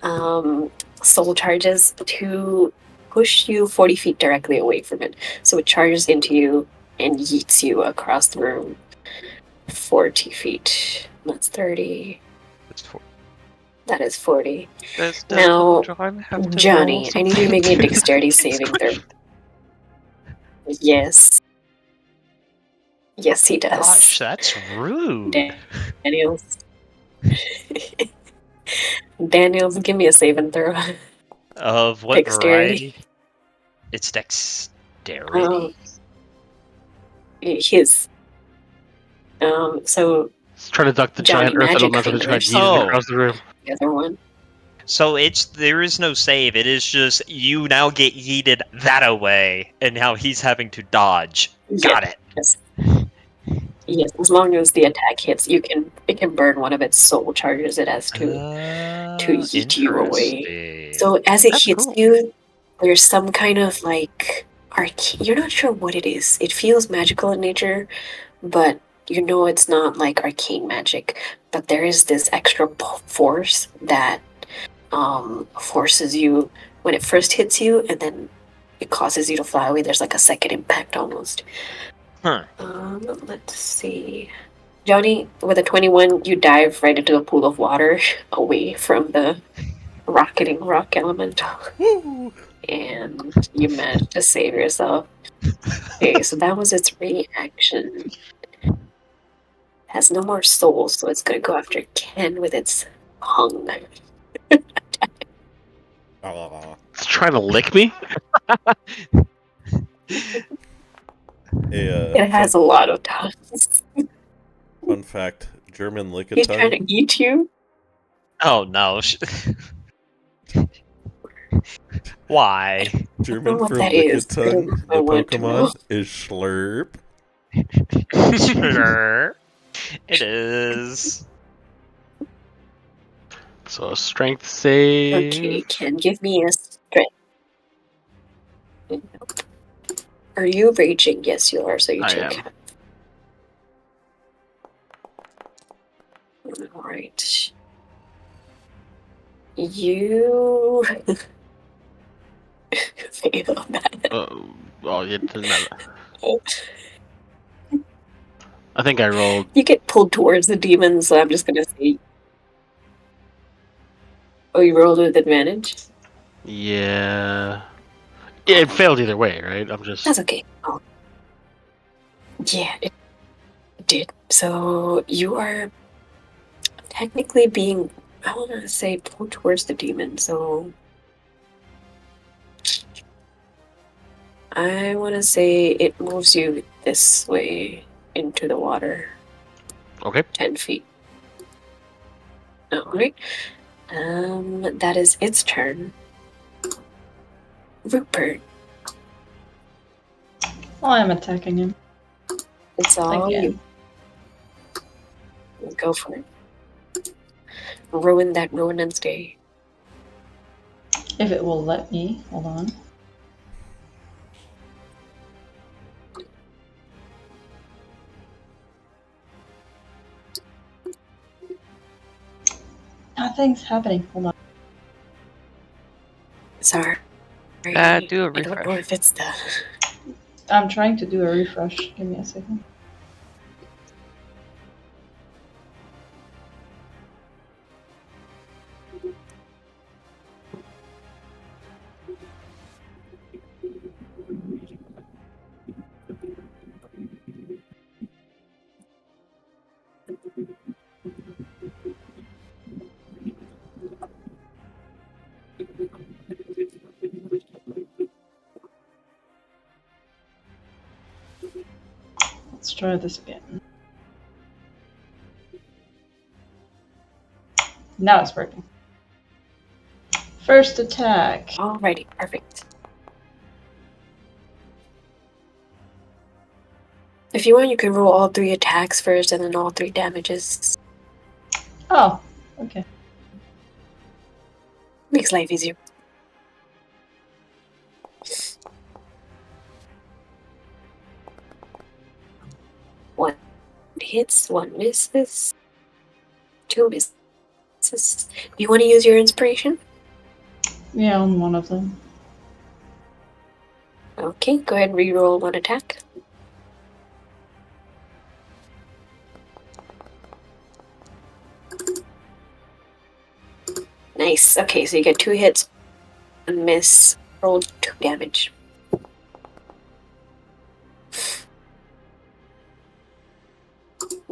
soul charges to push you 40 feet directly away from it. So it charges into you and yeets you across the room 40 feet. That's 30. It's That is 40. Does Now, John have to roll Johnny, I need you to make me a something dexterity to saving squish throw. Yes. Yes, he does. Gosh, that's rude. Daniels. Daniels, give me a saving throw. Of what Dexterity. variety? It's dexterity. His. So It's trying to duck the Johnny, giant earth magic elemental that tried fingers. yeeting Oh. across the room. The other one. So there is no save. It is just you now get yeeted that away, and now he's having to dodge. Got it. Yes. Yes, as long as the attack hits, it can burn one of its soul charges it has to yeet you away. Interesting. So as it That's hits cool. you, there's some kind of like you're not sure what it is. It feels magical in nature, but you know it's not like arcane magic. But there is this extra force that forces you when it first hits you, and then it causes you to fly away. There's like a second impact almost. Huh. Let's see. Johnny, with a 21, you dive right into a pool of water away from the rocketing rock elemental. Woo! And you managed to save yourself. Okay, so that was its reaction. Has no more soul, so it's gonna go after Ken with its hung. Ah. It's trying to lick me? It has a lot of tongues. Fun fact: German He's trying lickitung. to eat you. Oh no. Why? I don't German know what for that is. I lickitung, I the want to know. Pokemon, is Schlurp. Sure. It is. So strength save. Okay, Ken, give me a strength. Are you raging? Yes, you are. So you I take am. half. All right. You fail that. Oh, yeah, doesn't matter. I think I rolled. You get pulled towards the demon, so I'm just gonna say. Oh, you rolled with advantage? Yeah. It failed either way, right? I'm just. That's okay. Oh. Yeah, it did. So you are technically being, I want to say, pulled towards the demon, so. I want to say it moves you this way into the water. Okay. 10 feet. Alright. That is its turn. Rupert, I am attacking him it's all again. you. Go for it. Ruin that Ronin's day. If it will let me. Hold on. Nothing's happening. Hold on. Sorry. Do a I don't know refresh. if it's the. I'm trying to do a refresh. Give me a second. Let's try this again. Now it's working. First attack. Alrighty, perfect. If you want, you can roll all 3 attacks first and then all 3 damages. Oh, okay. Makes life easier. One hits, 1 misses, 2 misses. You want to use your inspiration? Yeah, on one of them. Okay, go ahead and reroll 1 attack. Nice. Okay, so you get 2 hits, 1 miss, roll 2 damage.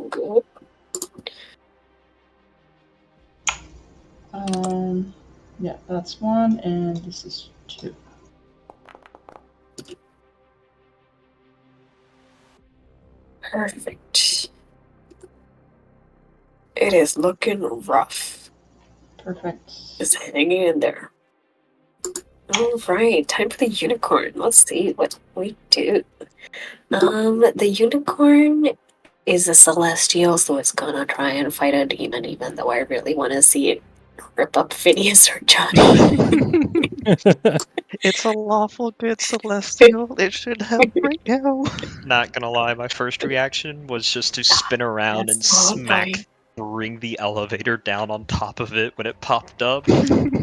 Good. Yeah, that's 1, and this is 2. Perfect. It is looking rough. Perfect. Just hanging in there. Alright, time for the unicorn. Let's see what we do. The unicorn is a celestial, so it's gonna try and fight a demon, even though I really want to see it rip up Phineas or Johnny. It's a lawful good celestial. It should help right now. Not gonna lie, my first reaction was just to spin around and That's totally smack, fine. bring the elevator down on top of it when it popped up. The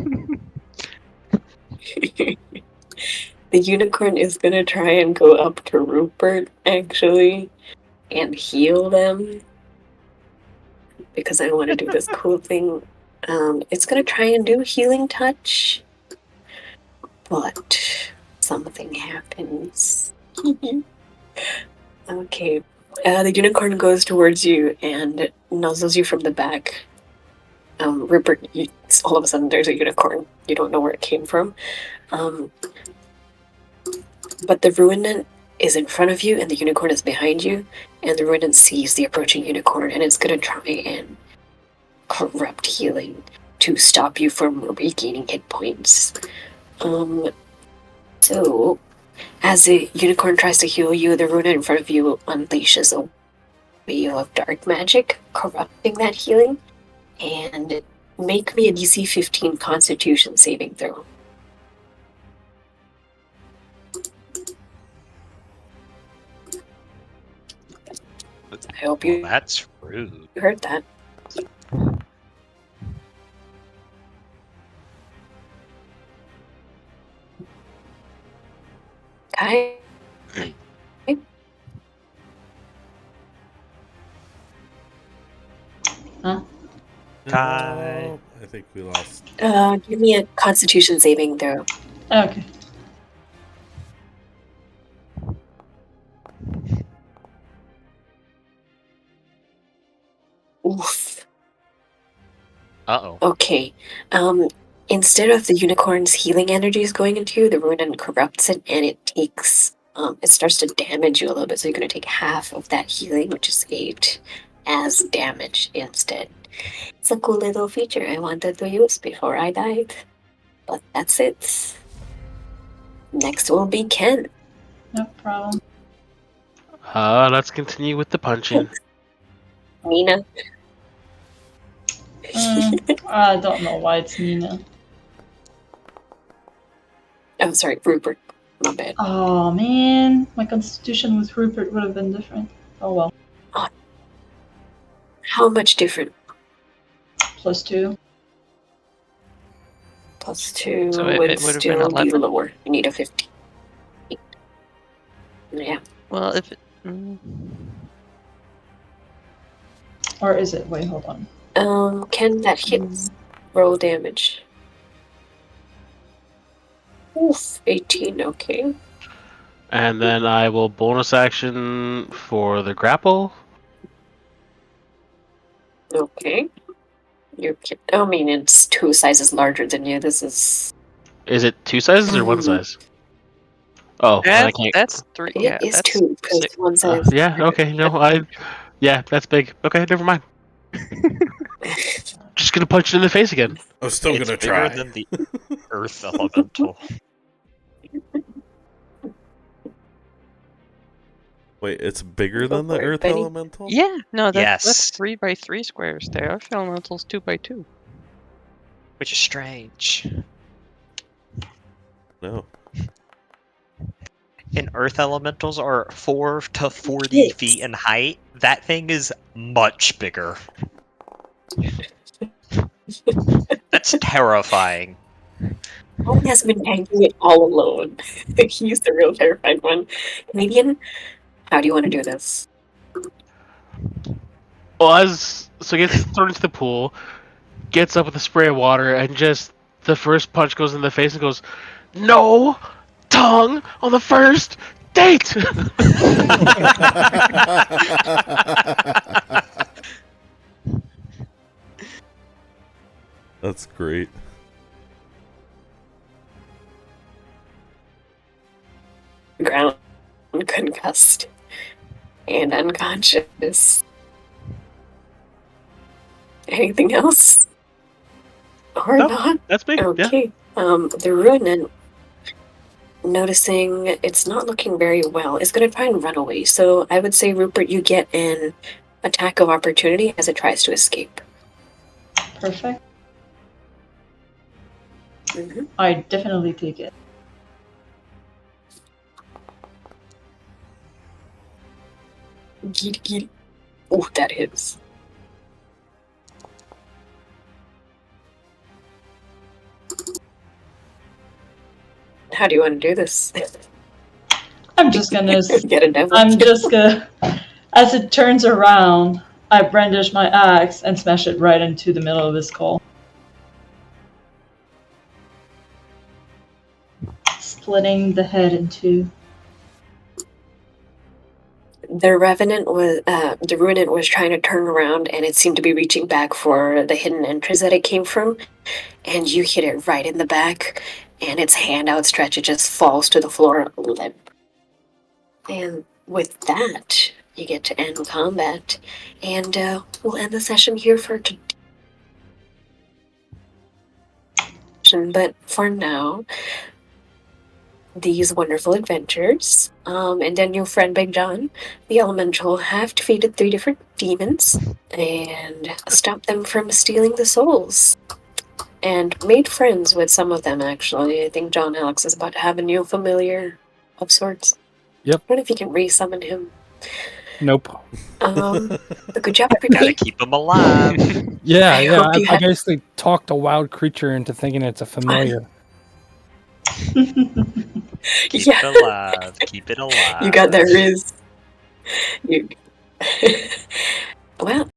unicorn is gonna try and go up to Rupert, actually, and heal them. Because I want to do this cool thing. It's gonna try and do healing touch. But something happens. Okay. The unicorn goes towards you and nuzzles you from the back. Rupert, all of a sudden there's a unicorn. You don't know where it came from. But the ruinant is in front of you and the unicorn is behind you. And the ruinant sees the approaching unicorn and it's going to try and corrupt healing to stop you from regaining hit points. So, as the unicorn tries to heal you, the ruinant in front of you unleashes a wave of dark magic, corrupting that healing. And make me a DC 15 Constitution saving throw. I hope Well, you that's rude. heard that. Okay. Huh? Kai. No, I think we lost. Give me a Constitution saving throw. Okay. Oof. Uh-oh. Okay. Instead of the unicorn's healing energies going into you, the ruinant corrupts it and it takes it starts to damage you a little bit, so you're gonna take half of that healing, which is 8, as damage instead. It's a cool little feature I wanted to use before I died. But that's it. Next will be Ken. No problem. Let's continue with the punching. Nina. I don't know why it's Nina. Oh, sorry, Rupert. My bad. Oh man, my constitution with Rupert would have been different. Oh well. How much different? +2. +2 So it would would have been still be 11? lower. You need a 15. Yeah. Well, if it. Or is it? Wait, hold on. Ken, that hits. Roll damage. Oof, 18, okay. And then I will bonus action for the grapple. Okay. I mean, it's 2 sizes larger than you. This is. Is it 2 sizes or 1 size? Oh, and I can't. That's 3. It Yeah, is that's 2, because 6. 1 size. Yeah, okay, no, yeah, that's big. Okay, never mind. Just gonna punch it in the face again. I'm still It's gonna bigger try. than the Earth Elemental. Wait, it's bigger Go than the for it, Earth Benny. Elemental? Yeah, no, that's Yes. 3 by 3 squares. The Earth Elemental's 2 by 2. Which is strange. No. And Earth Elementals are 4 to 40 Yes. feet in height. That thing is much bigger. That's terrifying. He has been tanking it all alone. He's the real terrified one. Canadian, how do you want to do this? Well, so it gets thrown into the pool. gets up with a spray of water, and just the first punch goes in the face and goes, "No tongue on the first date." That's great. Ground concussed and unconscious. Anything else? Or No, not? that's me. Yeah. Okay. The ruinant, noticing it's not looking very well, is going to try and run away. So I would say, Rupert, you get an attack of opportunity as it tries to escape. Perfect. Mm-hmm. I definitely take it. Giddy. Oh, that hits. How do you want to do this? I'm just gonna. Get a devil. I'm just gonna. As it turns around, I brandish my axe and smash it right into the middle of his skull, splitting the head in two. The ruinant was trying to turn around, and it seemed to be reaching back for the hidden entrance that it came from, and you hit it right in the back, and its hand outstretched, it just falls to the floor limp. And with that, you get to end combat, and we'll end the session here for today. But for now, these wonderful adventures, and then your friend Big John, the Elemental, have defeated 3 different demons and stopped them from stealing the souls. And made friends with some of them, actually. I think John Alex is about to have a new familiar of sorts. Yep. I wonder if you can re-summon him. Nope. But good job, Gotta everybody. keep them alive. Yeah, I yeah. hope you I had- basically talked a wild creature into thinking it's a familiar. Keep Yeah. it alive. Keep it alive. You got that, Riz. You... Well,